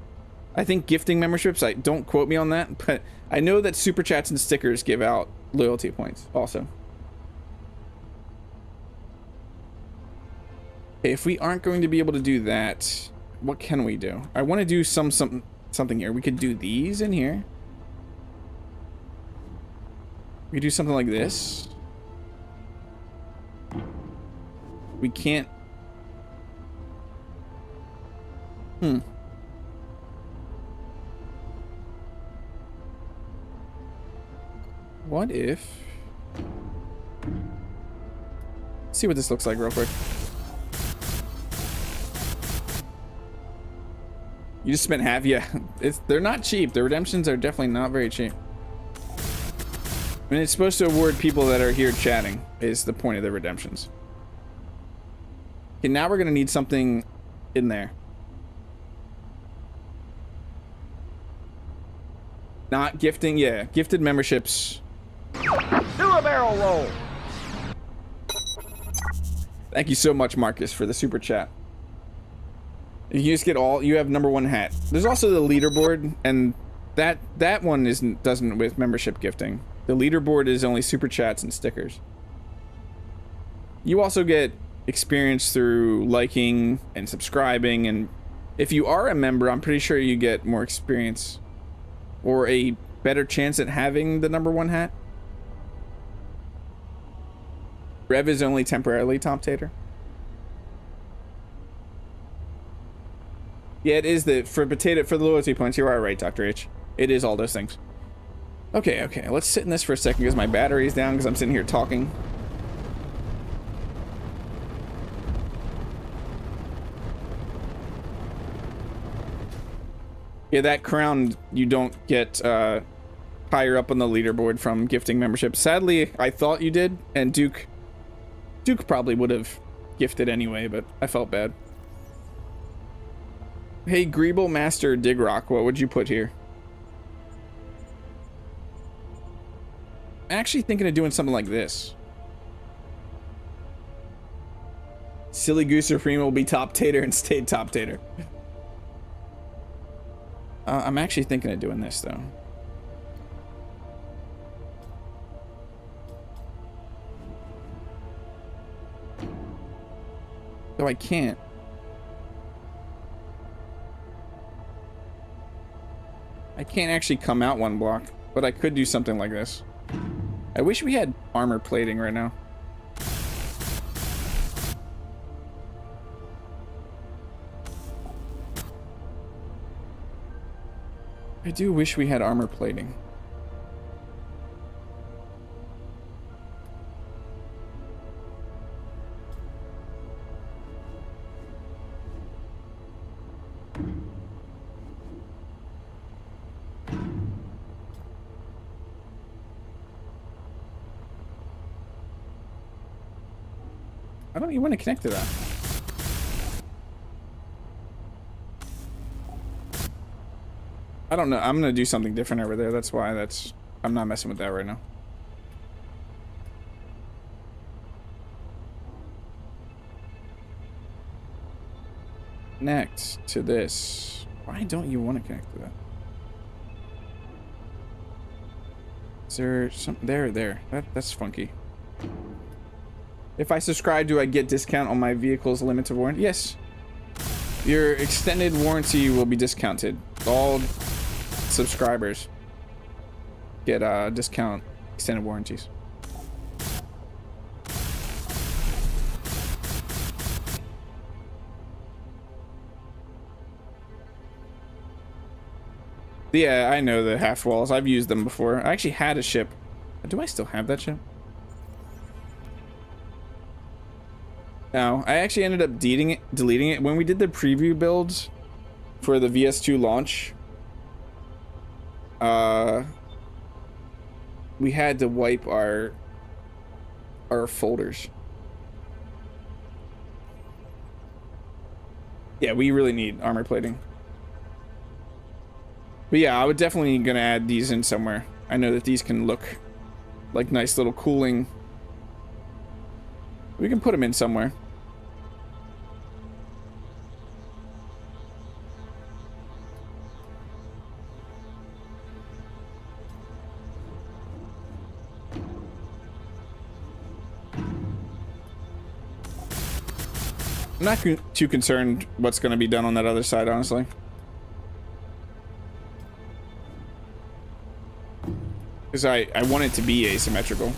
I think gifting memberships. Don't quote me on that, but I know that super chats and stickers give out loyalty points also. Okay, if we aren't going to be able to do that, what can we do? I want to do something here. We could do these in here. We could do something like this. We can't. What if... Let's see what this looks like real quick. You just spent half? Yeah. They're not cheap. The redemptions are definitely not very cheap. I mean, it's supposed to award people that are here chatting, is the point of the redemptions. Okay, now we're going to need something in there. Not gifting, yeah. Gifted memberships. Do a barrel roll. Thank you so much, Marcus, for the super chat. You just get all, you have #1 hat. There's also the leaderboard, and that one doesn't with membership gifting. The leaderboard is only super chats and stickers. You also get experience through liking and subscribing, and if you are a member, I'm pretty sure you get more experience or a better chance at having the #1 hat. Rev is only temporarily top tater. Yeah, it is for the loyalty points. You are right, Dr. H. It is all those things. Okay, let's sit in this for a second because my battery is down because I'm sitting here talking. Yeah, that crown, you don't get higher up on the leaderboard from gifting membership. Sadly, I thought you did, and Duke probably would have gifted anyway, but I felt bad. Hey, Greeble Master Digrock, what would you put here? Actually thinking of doing something like this. Silly Goose Supreme will be top tater and stay top tater. I'm actually thinking of doing this though. Though I can't. I can't actually come out one block, but I could do something like this. I wish we had armor plating right now. I do wish we had armor plating. I don't even want to connect to that. I don't know. I'm going to do something different over there. That's why I'm not messing with that right now. Connect to this. Why don't you want to connect to that? Is there something there? That's funky. If I subscribe, do I get discount on my vehicle's limited warranty? Yes. Your extended warranty will be discounted. All subscribers get discount extended warranties. Yeah, I know the half walls. I've used them before. I actually had a ship. Do I still have that ship? No, I actually ended up deleting it. When we did the preview builds for the VS2 launch, we had to wipe our folders. Yeah, we really need armor plating. But yeah, I would definitely gonna add these in somewhere. I know that these can look like nice little cooling. We can put them in somewhere. I'm not too concerned what's going to be done on that other side, honestly. Because I want it to be asymmetrical.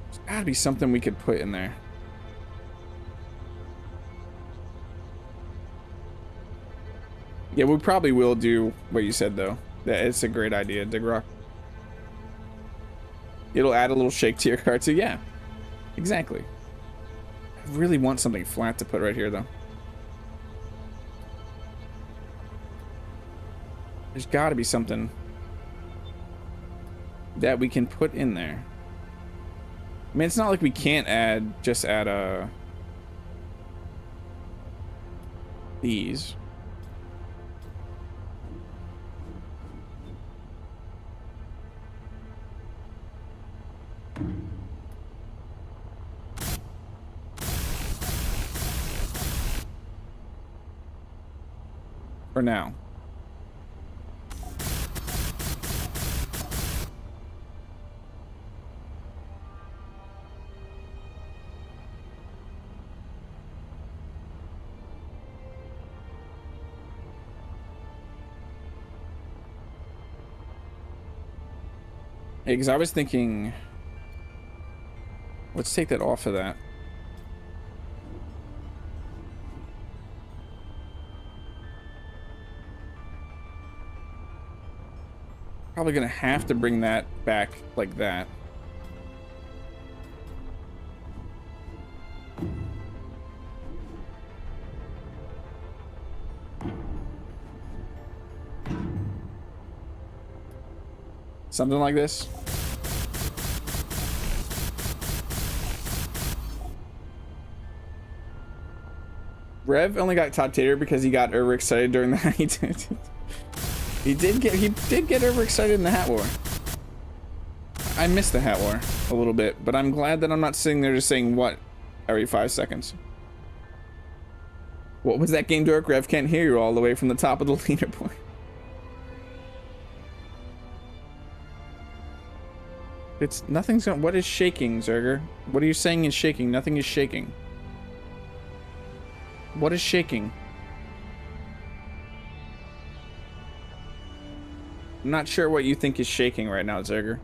There's got to be something we could put in there. Yeah, we probably will do what you said, though. That it's a great idea, Digrock. It'll add a little shake to your car too. Yeah, exactly. I really want something flat to put right here, though. There's got to be something that we can put in there. I mean, it's not like we can't just add these. For now. Yeah, because I was thinking, let's take that off of that. Probably gonna have to bring that back like that. Something like this. Rev only got top tier because he got overexcited during the he did get overexcited in the hat war. I missed the hat war a little bit, but I'm glad that I'm not sitting there just saying what every 5 seconds. What was that game, Dork? Rev can't hear you all the way from the top of the leaderboard. It's nothing's going. What is shaking, Zerger? What are you saying is shaking? Nothing is shaking. What is shaking? I'm not sure what you think is shaking right now, Zerger.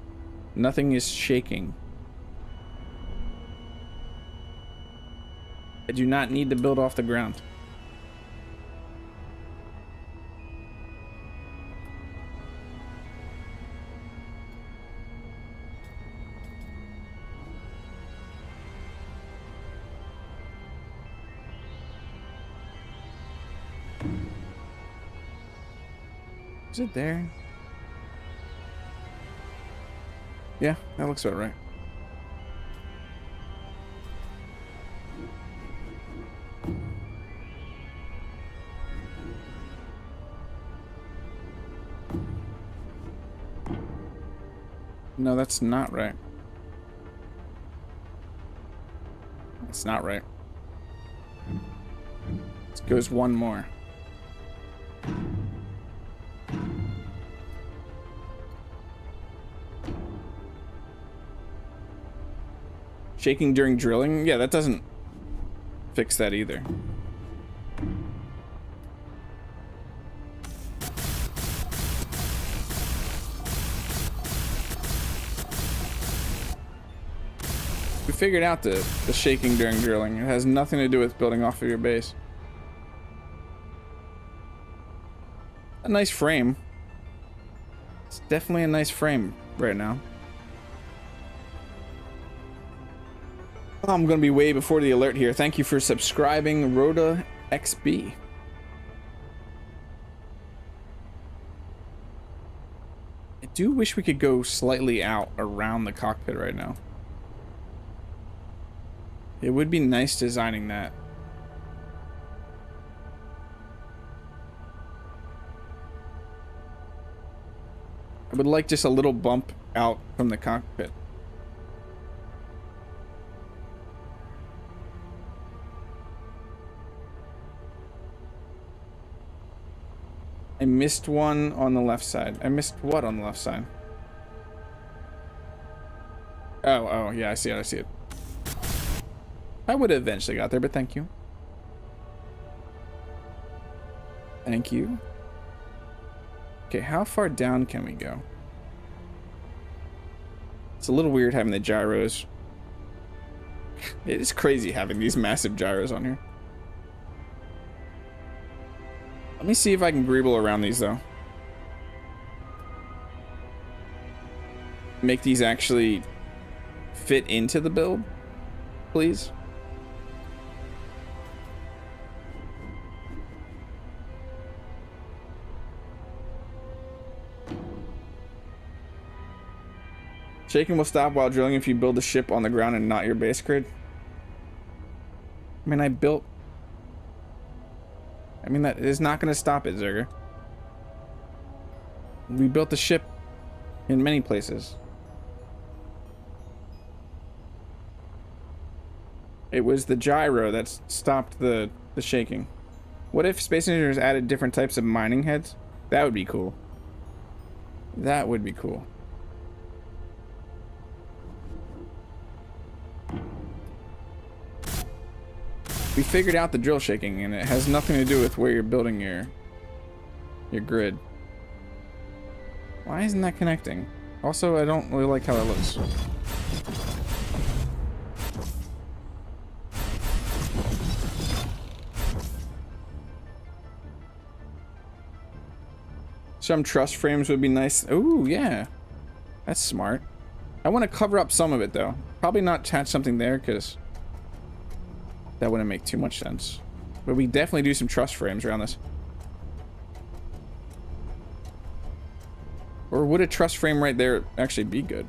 Nothing is shaking. I do not need to build off the ground. Is it there? Yeah, that looks about right. No, that's not right. It's not right. It goes one more. Shaking during drilling? Yeah, that doesn't fix that either. We figured out the shaking during drilling. It has nothing to do with building off of your base. A nice frame. It's definitely a nice frame right now. I'm gonna be way before the alert here. Thank you for subscribing, Rhoda XB. I do wish we could go slightly out around the cockpit right now. It would be nice designing that. I would like just a little bump out from the cockpit. I missed one on the left side. I missed what on the left side? Oh, yeah, I see it, I see it. I would have eventually got there, but thank you. Thank you. Okay, how far down can we go? It's a little weird having the gyros. It is crazy having these massive gyros on here. Let me see if I can greeble around these though. Make these actually fit into the build, please. Shaking will stop while drilling if you build a ship on the ground and not your base grid. I mean, that is not going to stop it, Zerger. We built the ship in many places. It was the gyro that stopped the shaking. What if Space Engineers added different types of mining heads? That would be cool. That would be cool. We figured out the drill shaking, and it has nothing to do with where you're building your grid. Why isn't that connecting? Also, I don't really like how that looks. Some truss frames would be nice. Ooh, yeah. That's smart. I want to cover up some of it, though. Probably not attach something there, because that wouldn't make too much sense. But we definitely do some truss frames around this. Or would a truss frame right there actually be good?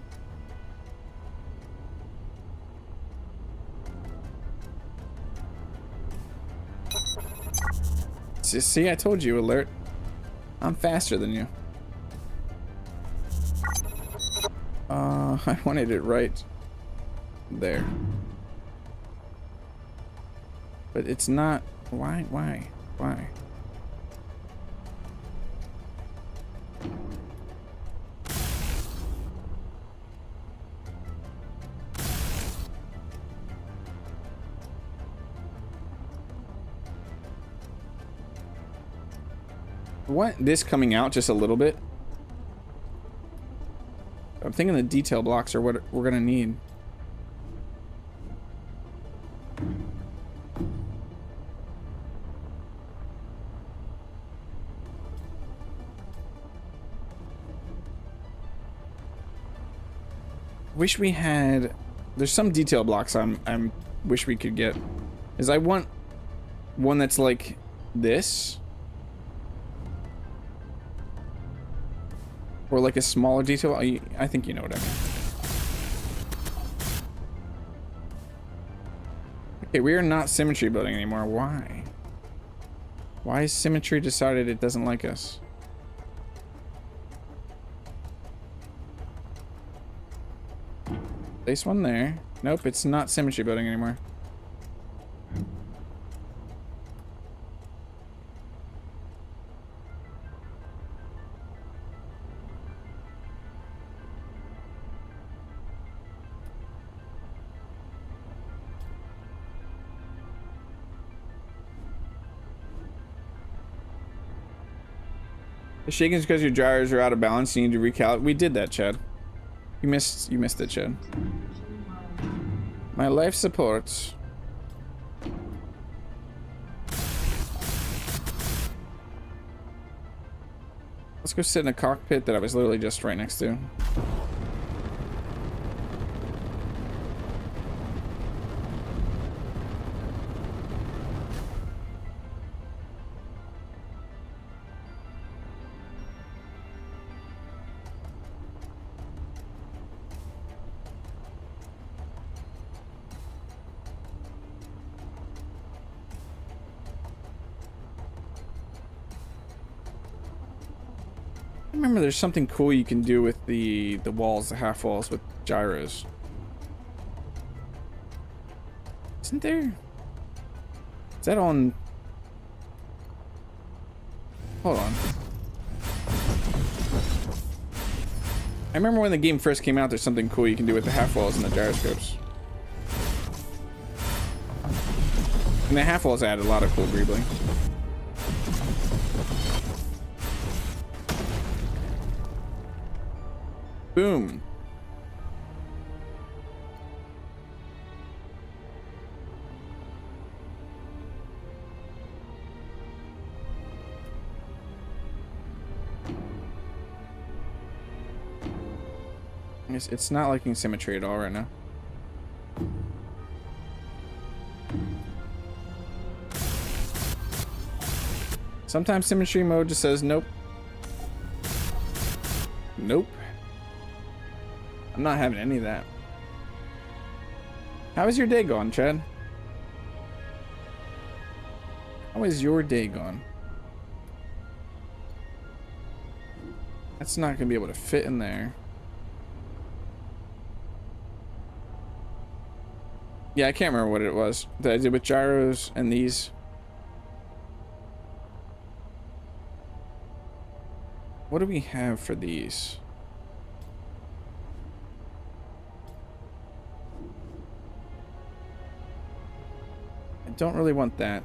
See, I told you, alert. I'm faster than you. I wanted it right there. But it's not. Why? What? This coming out just a little bit? I'm thinking the detail blocks are what we're gonna need. Wish we had. There's some detail blocks I'm wish we could get. Is I want one that's like this. Or like a smaller detail. I think you know what I mean. Okay, we are not symmetry building anymore. Why? Why has symmetry decided it doesn't like us? Place one there. Nope, it's not symmetry building anymore. The shaking is because your gyros are out of balance. You need to recalibrate. We did that, Chad. You missed it, Chad. My life support. Let's go sit in a cockpit that I was literally just right next to. I remember there's something cool you can do with the walls, the half walls with gyros. Isn't there? Is that on? Hold on. I remember when the game first came out, there's something cool you can do with the half walls and the gyroscopes. And the half walls add a lot of cool greebling. Boom. It's not liking symmetry at all right now. Sometimes symmetry mode just says nope. Nope. I'm not having any of that. How is your day going, Chad? How is your day going? That's not gonna be able to fit in there. Yeah, I can't remember what it was that I did with gyros and these. What do we have for these? I don't really want that.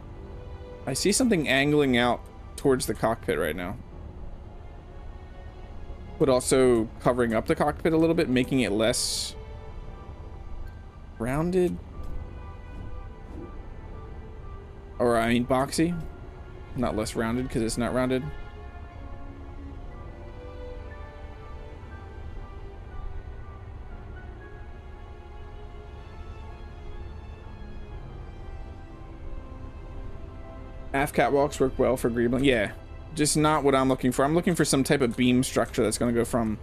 I see something angling out towards the cockpit right now. But also covering up the cockpit a little bit, making it less rounded. Or, I mean, boxy. Not less rounded, because it's not rounded. Half catwalks work well for Greebling. Yeah. Just not what I'm looking for. I'm looking for some type of beam structure that's going to go from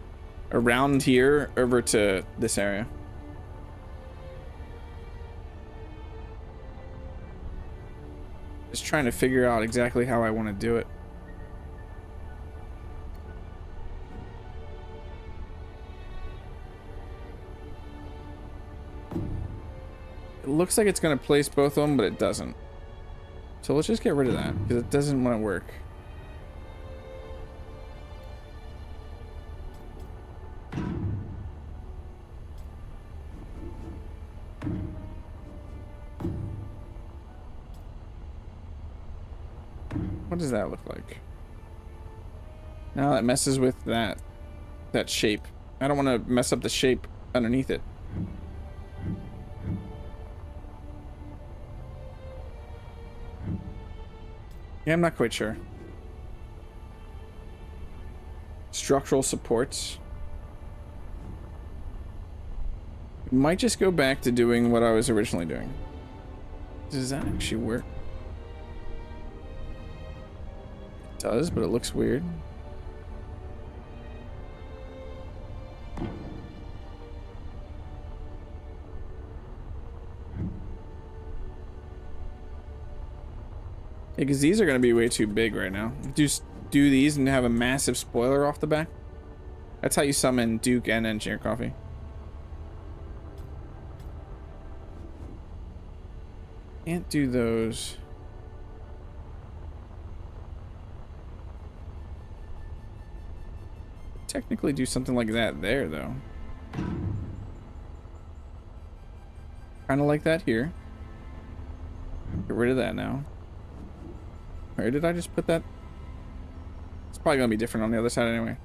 around here over to this area. Just trying to figure out exactly how I want to do it. It looks like it's going to place both of them, but it doesn't. So let's just get rid of that because it doesn't want to work. What does that look like? Now that messes with that shape. I don't want to mess up the shape underneath it. Yeah, I'm not quite sure. Structural supports. Might just go back to doing what I was originally doing. Does that actually work? It does, but it looks weird. Because these are going to be way too big right now. Just do these and have a massive spoiler off the back. That's how you summon Duke and Engineer Coffee. Can't do those. Technically do something like that there, though. Kind of like that here. Get rid of that now. Where did I just put that? It's probably gonna be different on the other side anyway.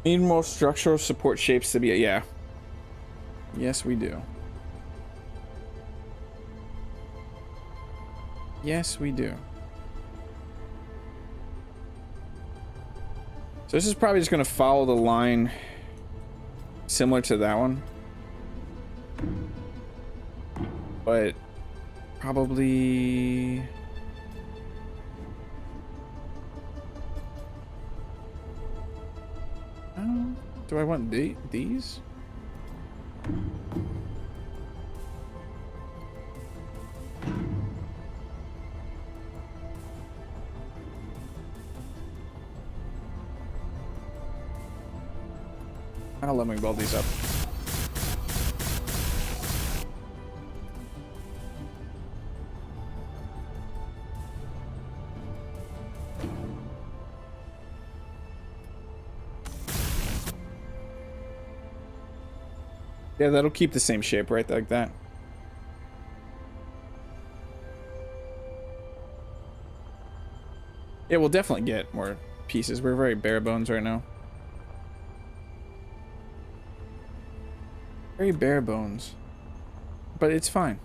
Need more structural support shapes to be, yeah. Yes, we do. Yes, we do. So this is probably just gonna follow the line similar to that one. But probably do I want these? I'll let me weld these up. Yeah, that'll keep the same shape, right? Like that. Yeah, we'll definitely get more pieces. We're very bare bones right now. Very bare bones. But it's fine.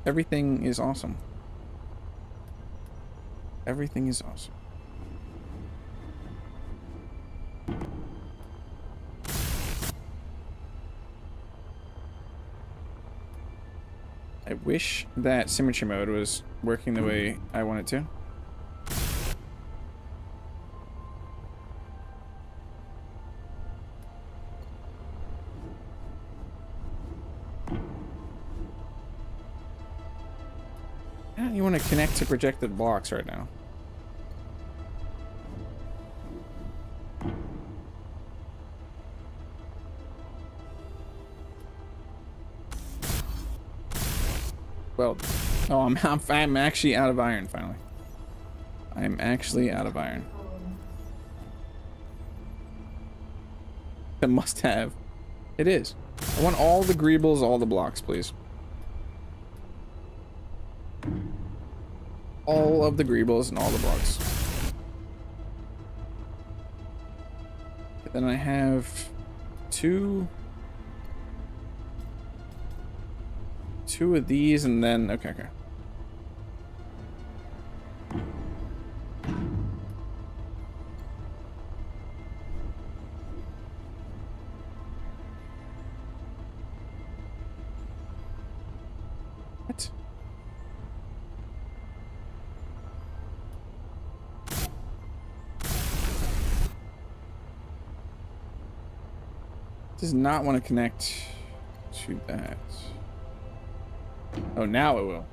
Everything is awesome. Everything is awesome. I wish that symmetry mode was working the way I want it to. Yeah, you want to connect to projected blocks right now. Well, oh, I'm actually out of iron finally. I'm actually out of iron. A must have. It is. I want all the greebles, all the blocks, please. All of the greebles and all the blocks. Then I have two of these, and then okay. Does not want to connect to that. Oh, now it will.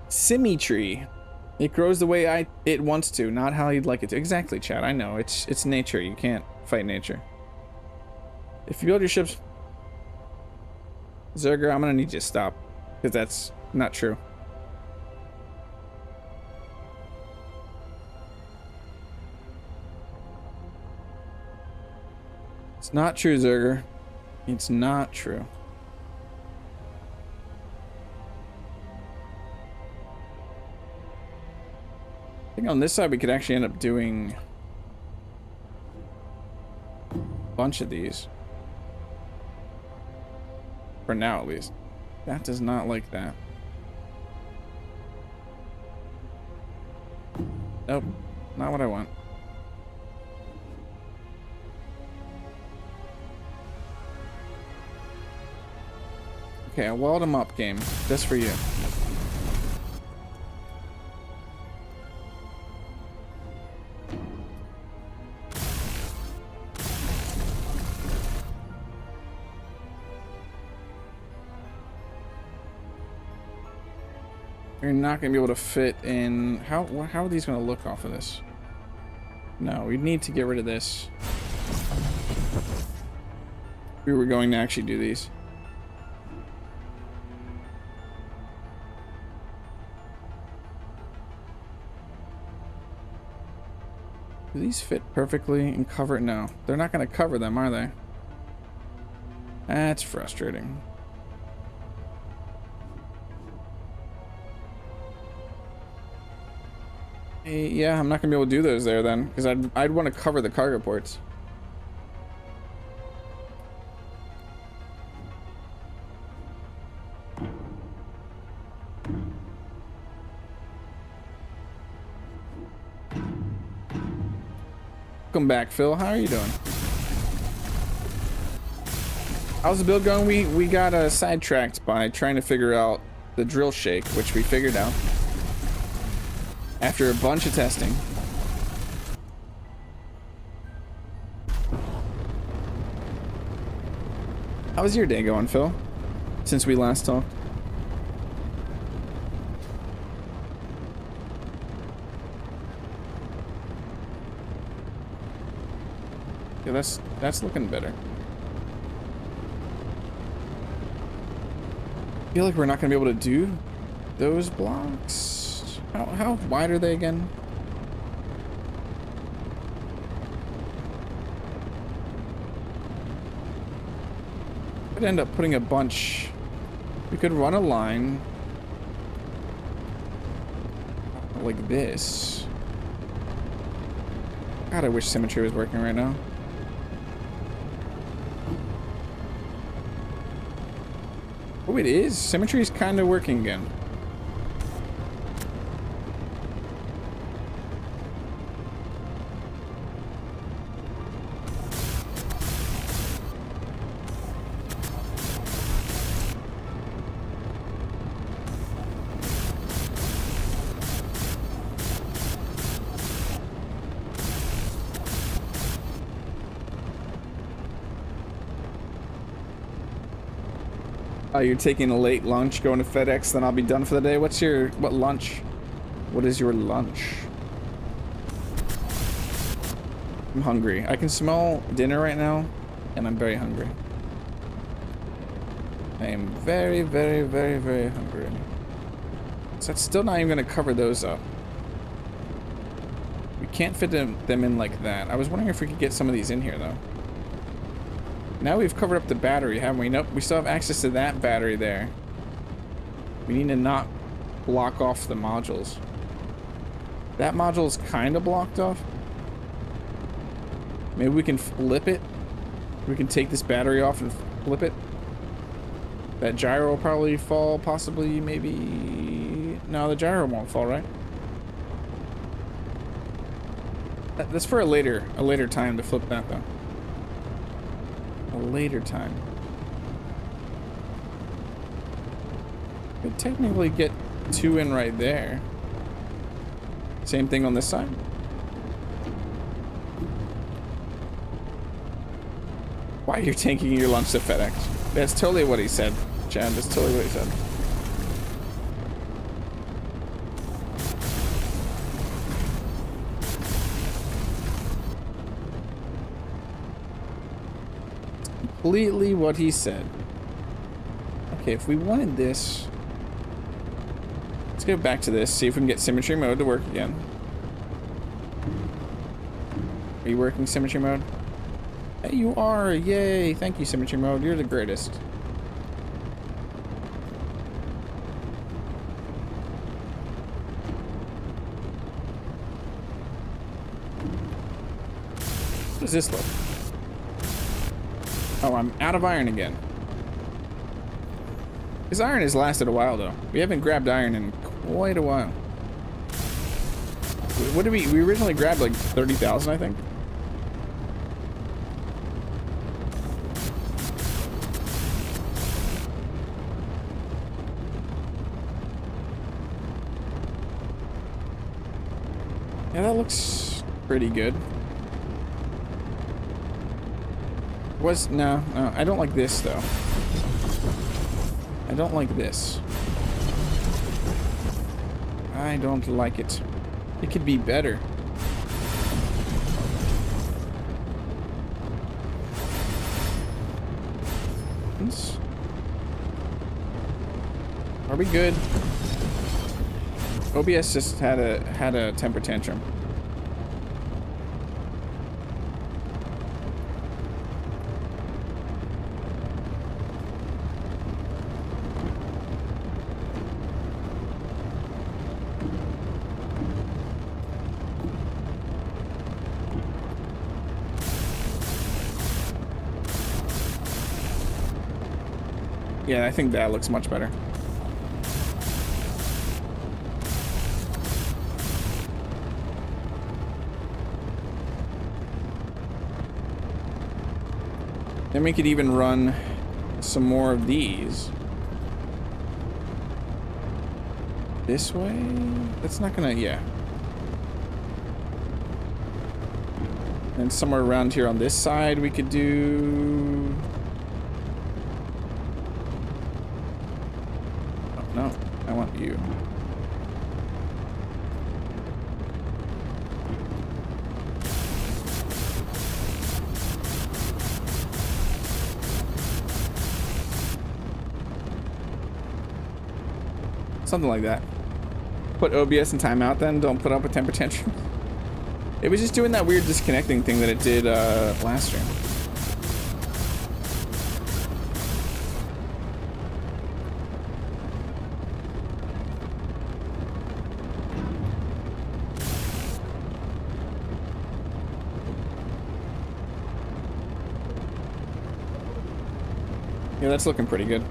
Symmetry. It grows the way it wants to, not how you'd like it to. Exactly, Chad. I know. It's nature. You can't fight nature. If you build your ships... Zerger, I'm gonna need you to stop. Because that's not true. It's not true, Zerger. It's not true. I think on this side we could actually end up doing a bunch of these. For now, at least. That does not like that. Nope. Not what I want. Okay, I'll weld them up, game. Just for you. You're not going to be able to fit in... How are these going to look off of this? No, we need to get rid of this. We were going to actually do these. Do these fit perfectly and cover it? No, they're not going to cover them, are they? That's frustrating. Yeah, I'm not gonna be able to do those there then, because I'd want to cover the cargo ports. Welcome back, Phil. How are you doing? How's the build going? We got sidetracked by trying to figure out the drill shake, which we figured out. After a bunch of testing. How was your day going, Phil? Since we last talked? Yeah, that's looking better. I feel like we're not gonna be able to do those blocks. How wide are they again? Could end up putting a bunch. We could run a line like this. God, I wish symmetry was working right now. Oh, it is. Symmetry is kind of working again. You're taking a late lunch, going to FedEx, then I'll be done for the day. What lunch? What is your lunch? I'm hungry. I can smell dinner right now, and I'm very hungry. I am very, very, very, very hungry. So that's still not even going to cover those up. We can't fit them in like that. I was wondering if we could get some of these in here, though. Now we've covered up the battery, haven't we? Nope, we still have access to that battery there. We need to not block off the modules. That module's kind of blocked off. Maybe we can flip it. We can take this battery off and flip it. That gyro will probably fall, possibly, maybe... No, the gyro won't fall, right? That's for a later time to flip that, though. A later time. Could technically get two in right there. Same thing on this side. Why you're taking your lunch to FedEx? That's totally what he said, Chad. That's totally what he said. Completely what he said. Okay, if we wanted this, let's go back to this, see if we can get symmetry mode to work again. Are you working symmetry mode? Hey, you are! Yay! Thank you, symmetry mode. You're the greatest. What does this look? Oh, I'm out of iron again. This iron has lasted a while, though. We haven't grabbed iron in quite a while. What did we originally grabbed like 30,000, I think. Yeah, that looks pretty good. No, I don't like this though. I don't like this. I don't like it. It could be better. Are we good? OBS just had a temper tantrum. Yeah, I think that looks much better. Then we could even run some more of these. This way? That's not gonna, yeah. And somewhere around here on this side we could do... Oh, no, I want you. Something like that. Put OBS in timeout then, don't put up a temper tantrum. It was just doing that weird disconnecting thing that it did last stream. Yeah, that's looking pretty good.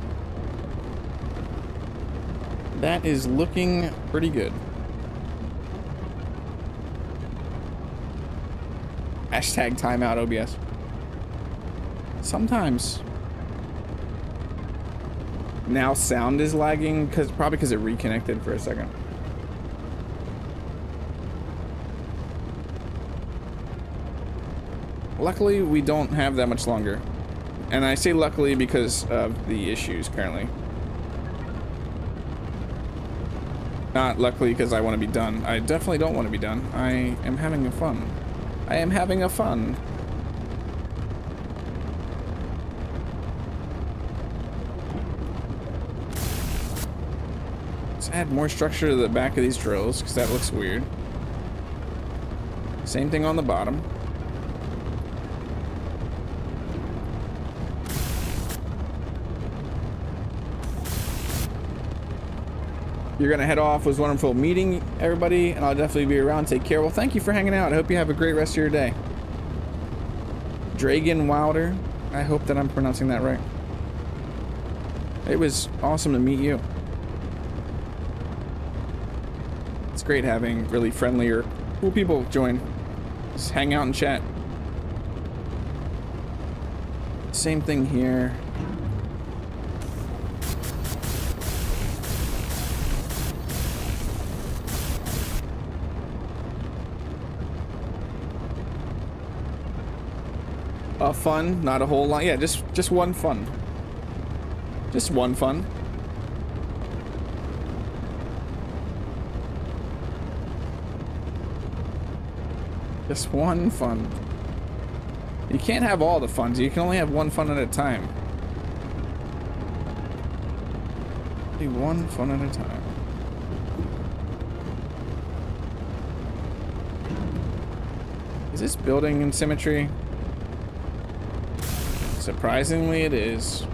That is looking pretty good. Hashtag timeout OBS. Sometimes. Now sound is lagging probably because it reconnected for a second. Luckily, we don't have that much longer. And I say luckily because of the issues currently. Not luckily because I want to be done. I definitely don't want to be done. I am having a fun. I am having a fun. Let's add more structure to the back of these drills because that looks weird. Same thing on the bottom. You're gonna head off. It was wonderful meeting everybody, and I'll definitely be around. Take care. Well, thank you for hanging out. I hope you have a great rest of your day. Dragon Wilder. I hope that I'm pronouncing that right. It was awesome to meet you. It's great having really friendly or cool people join. Just hang out and chat. Same thing here. a fun, not a whole lot. Yeah, just one fun. Just one fun. Just one fun. You can't have all the funs. You can only have one fun at a time. Only one fun at a time. Is this building in symmetry? Surprisingly, it is.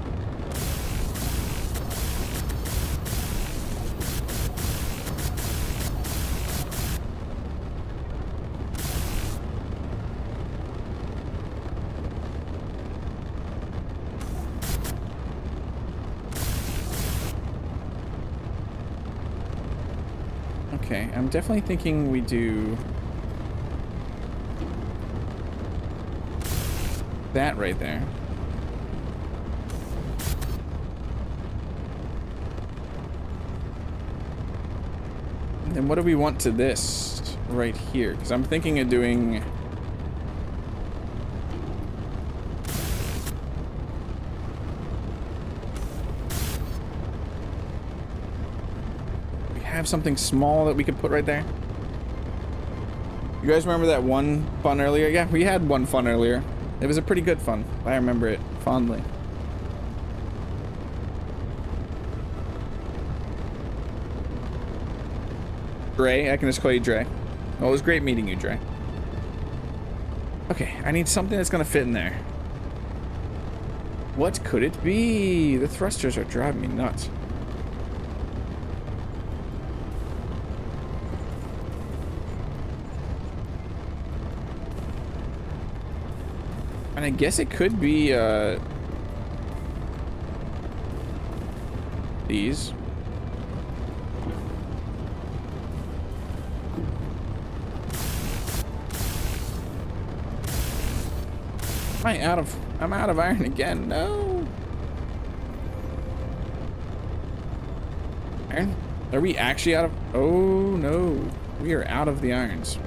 Okay, I'm definitely thinking we do that right there. And then what do we want to this right here? Because I'm thinking of doing... have something small that we could put right there. You guys remember that one fun earlier? Yeah, we had one fun earlier. It was a pretty good fun. I remember it fondly. Dre, I can just call you Dre. Well, it was great meeting you, Dre. Okay, I need something that's gonna fit in there. What could it be? The thrusters are driving me nuts. And I guess it could be, these. I'm out of iron again. No. Iron? Are we actually out of, oh no. We are out of the irons.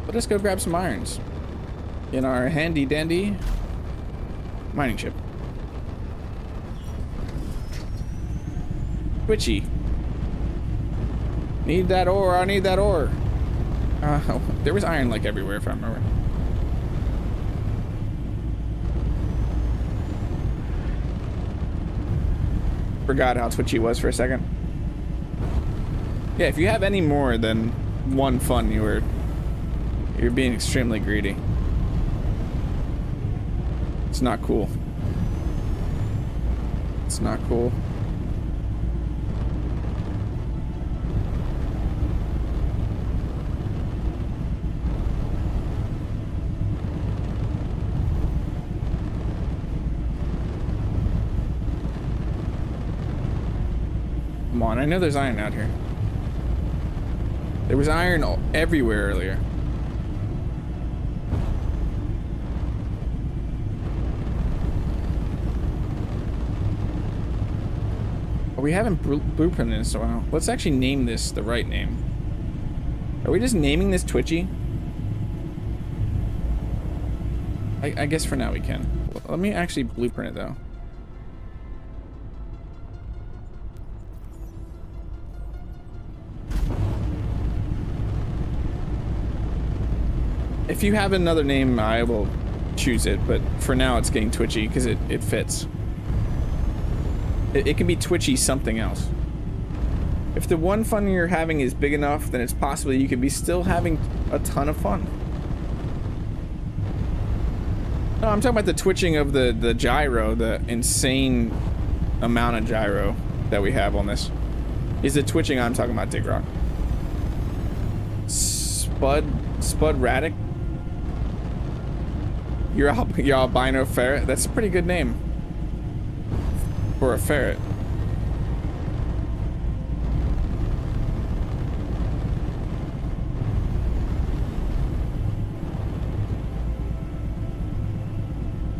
Let us go grab some irons in our handy dandy mining ship. Twitchy. Need that ore, I need that ore. There was iron like everywhere if I remember. Forgot how twitchy was for a second. Yeah, if you have any more than one fun, you're being extremely greedy. It's not cool. It's not cool. Come on, I know there's iron out here. There was iron everywhere earlier. We haven't blueprinted this in a while. Let's actually name this the right name. Are we just naming this Twitchy? I guess for now we can. Let me actually blueprint it though. If you have another name, I will choose it, but for now it's getting Twitchy because it fits. It can be Twitchy something else. If the one fun you're having is big enough, then it's possible you could be still having a ton of fun. No, I'm talking about the twitching of the gyro, the insane amount of gyro that we have on this. Is the twitching I'm talking about, Dig Rock. Spud Radic? Your albino ferret? That's a pretty good name. For a ferret.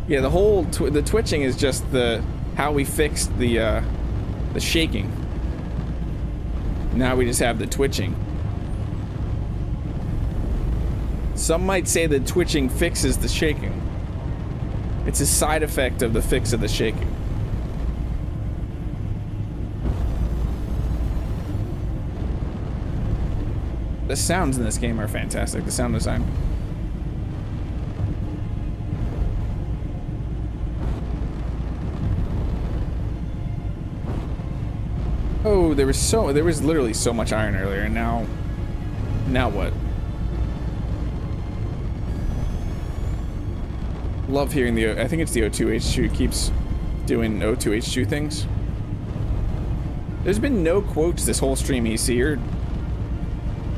Yeah, the whole the twitching is just how we fixed the shaking. Now we just have the twitching. Some might say that twitching fixes the shaking. It's a side effect of the fix of the shaking. The sounds in this game are fantastic. The sound design. Oh, there was literally so much iron earlier, and now what? Love hearing I think it's the O2H2 keeps doing O2H2 things. There's been no quotes this whole stream, EC. You're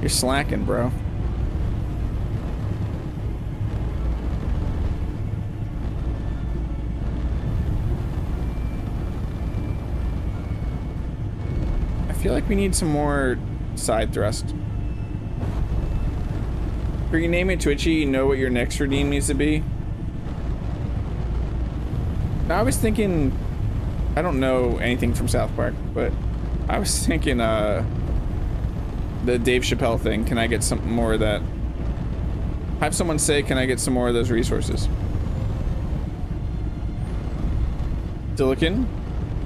slacking, bro. I feel like we need some more side thrust. If you name it Twitchy, you know what your next redeem needs to be. Now, I was thinking, I don't know anything from South Park, but I was thinking the Dave Chappelle thing. Can I get some more of that? Have someone say, can I get some more of those resources? Silicon?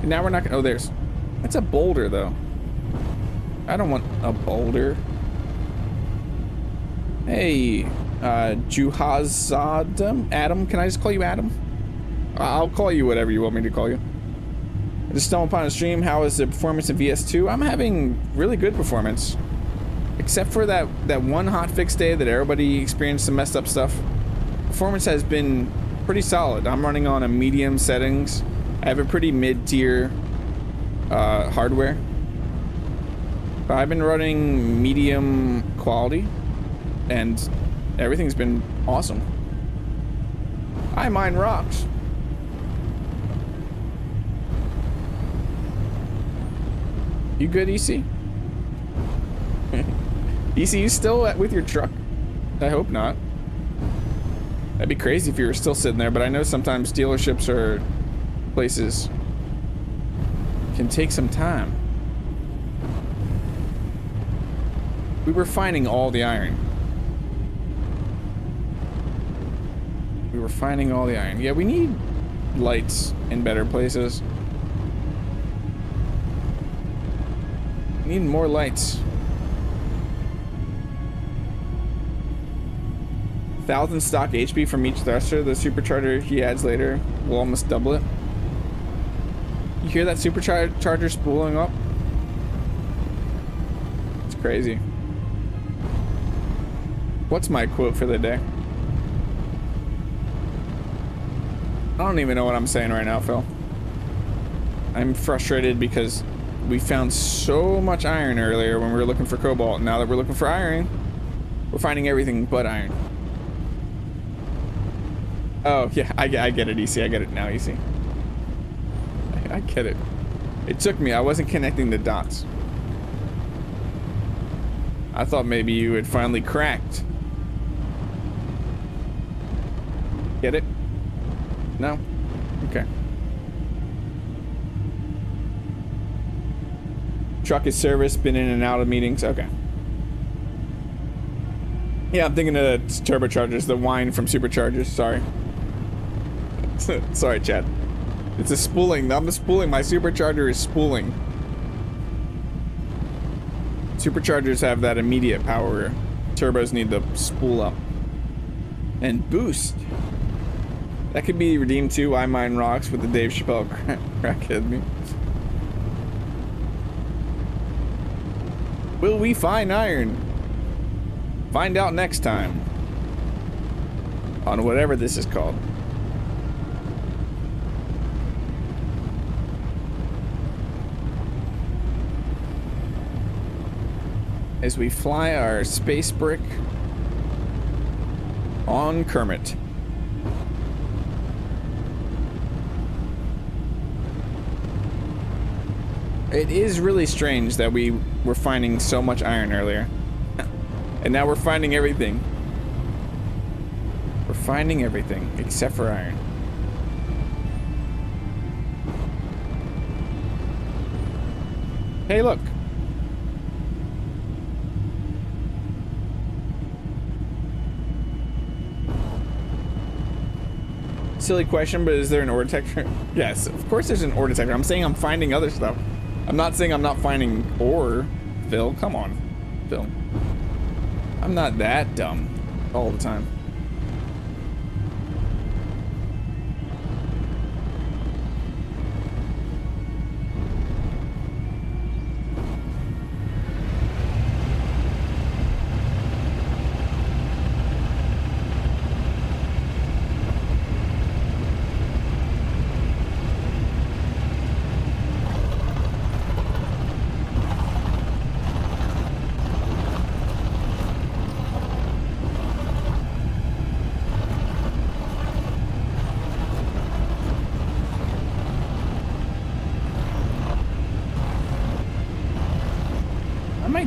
And now we're not gonna, oh, that's a boulder though. I don't want a boulder. Hey, Juhazadam? Adam? Can I just call you Adam? I'll call you whatever you want me to call you. I just stumbled upon a stream. How is the performance in VS2? I'm having really good performance. Except for that one hotfix day that everybody experienced some messed up stuff. Performance has been pretty solid. I'm running on a medium settings. I have a pretty mid-tier hardware. But I've been running medium quality. And everything's been awesome. I mine rocks. You good, EC? EC, you still with your truck? I hope not. That'd be crazy if you were still sitting there, but I know sometimes dealerships or places can take some time. We were finding all the iron. We were finding all the iron. Yeah, we need lights in better places. We need more lights. 1,000 stock HP from each thruster. The supercharger he adds later will almost double it. You hear that supercharger spooling up? It's crazy. What's my quote for the day? I don't even know what I'm saying right now, Phil. I'm frustrated because we found so much iron earlier when we were looking for cobalt. Now that we're looking for iron, we're finding everything but iron. Oh, yeah, I get it, EC. I get it now, EC. I get it. It took me. I wasn't connecting the dots. I thought maybe you had finally cracked. Get it? No? Okay. Truck is serviced, been in and out of meetings. Okay. Yeah, I'm thinking of turbochargers, the wine from superchargers. Sorry. Sorry, Chad. It's a spooling. I'm spooling. My supercharger is spooling. Superchargers have that immediate power. Turbos need to spool up. And boost. That could be redeemed too. I mine rocks with the Dave Chappelle crackhead me. Will we find iron? Find out next time. On whatever this is called. As we fly our space brick on Kermit. It is really strange that we were finding so much iron earlier. And now we're finding everything. We're finding everything except for iron. Hey, look. Silly question, but is there an ore detector? Yes, of course there's an ore detector. I'm saying I'm finding other stuff. I'm not saying I'm not finding ore, Phil. Come on, Phil. I'm not that dumb all the time.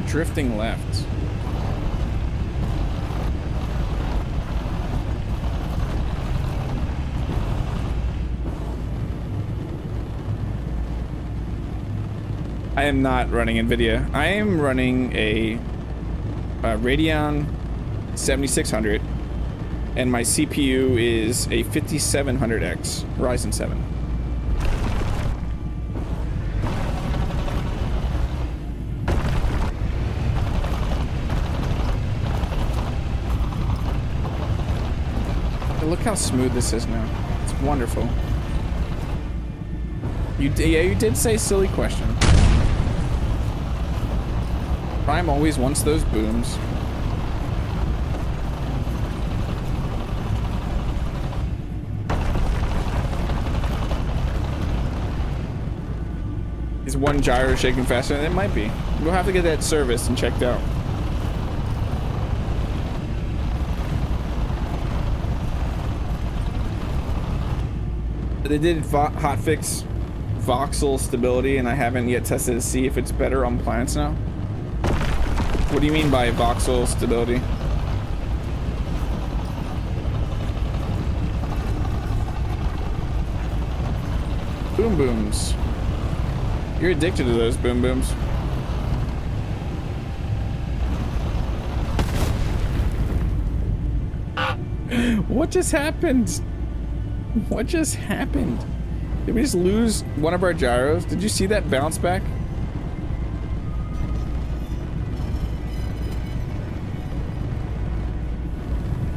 Drifting left. I am not running NVIDIA. I am running a Radeon 7600, and my CPU is a 5700X Ryzen 7. Look how smooth this is now. It's wonderful. Yeah, you did say silly question. Prime always wants those booms. Is one gyro shaking faster? It might be. We'll have to get that serviced and checked out. They did hotfix voxel stability, and I haven't yet tested to see if it's better on planets now. What do you mean by voxel stability? Boom booms. You're addicted to those boom booms. What just happened? What just happened? Did we just lose one of our gyros? Did you see that bounce back?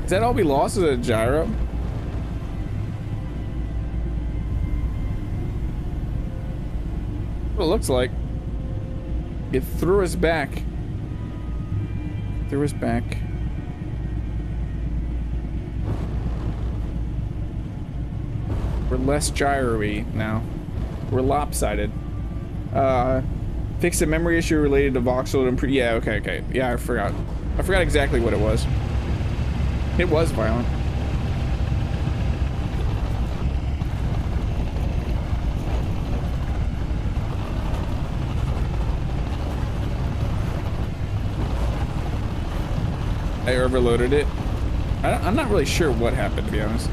Is that all we lost as a gyro? What it looks like. It threw us back. Threw us back. We're less gyro-y now. We're lopsided. Fix a memory issue related to voxel to improve. Yeah, okay. Yeah, I forgot. I forgot exactly what it was. It was violent. I overloaded it. I'm not really sure what happened, to be honest.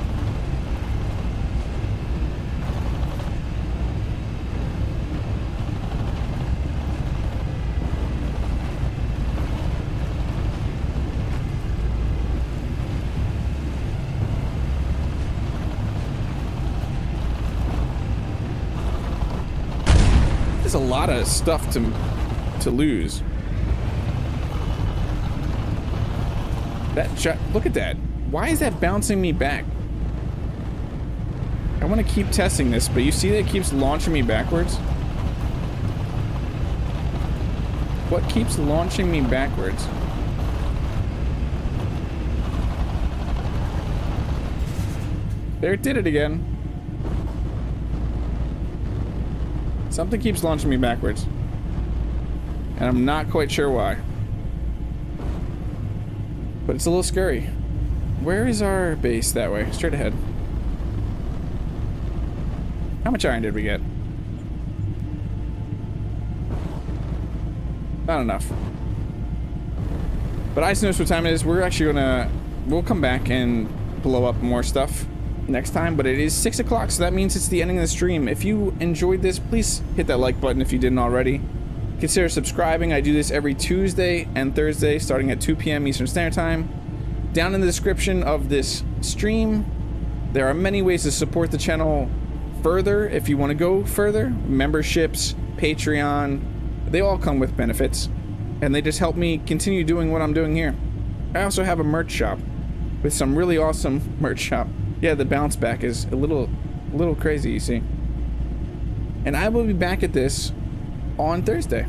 There's a lot of stuff to lose. Look at that. Why is that bouncing me back? I want to keep testing this, but you see that it keeps launching me backwards? What keeps launching me backwards? There, it did it again. Something keeps launching me backwards. And I'm not quite sure why. But it's a little scary. Where is our base? That way. Straight ahead. How much iron did we get? Not enough. But Ice knows what time it is. We're actually gonna... We'll come back and blow up more stuff next time, but it is 6 o'clock, so that means it's the ending of the stream. If you enjoyed this, please hit that like button if you didn't already. Consider subscribing. I do this every Tuesday and Thursday starting at 2 p.m. Eastern Standard Time. Down in the description of this stream, There are many ways to support the channel further if you want to go further. Memberships, Patreon, they all come with benefits, and they just help me continue doing what I'm doing here. I also have a merch shop with some really awesome merch shop. Yeah, the bounce back is a little crazy, you see. And I will be back at this on Thursday.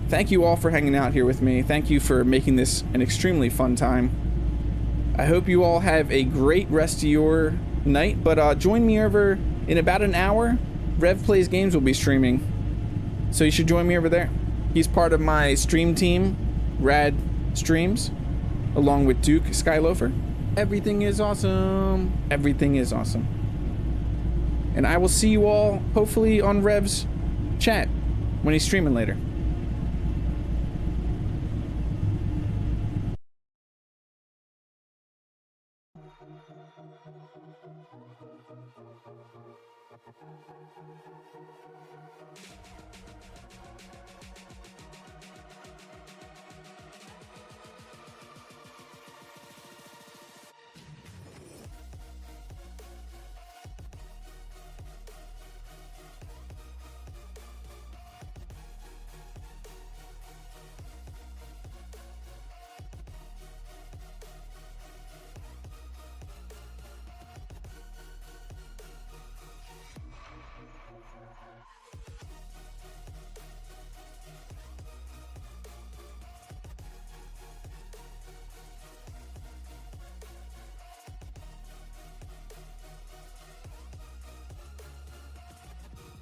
Thank you all for hanging out here with me. Thank you for making this an extremely fun time. I hope you all have a great rest of your night, but join me over in about an hour. Rev Plays Games will be streaming, so you should join me over there. He's part of my stream team, Rad Streams, along with Duke Skyloafer. Everything is awesome. Everything is awesome. And I will see you all, hopefully, on Rev's chat when he's streaming later.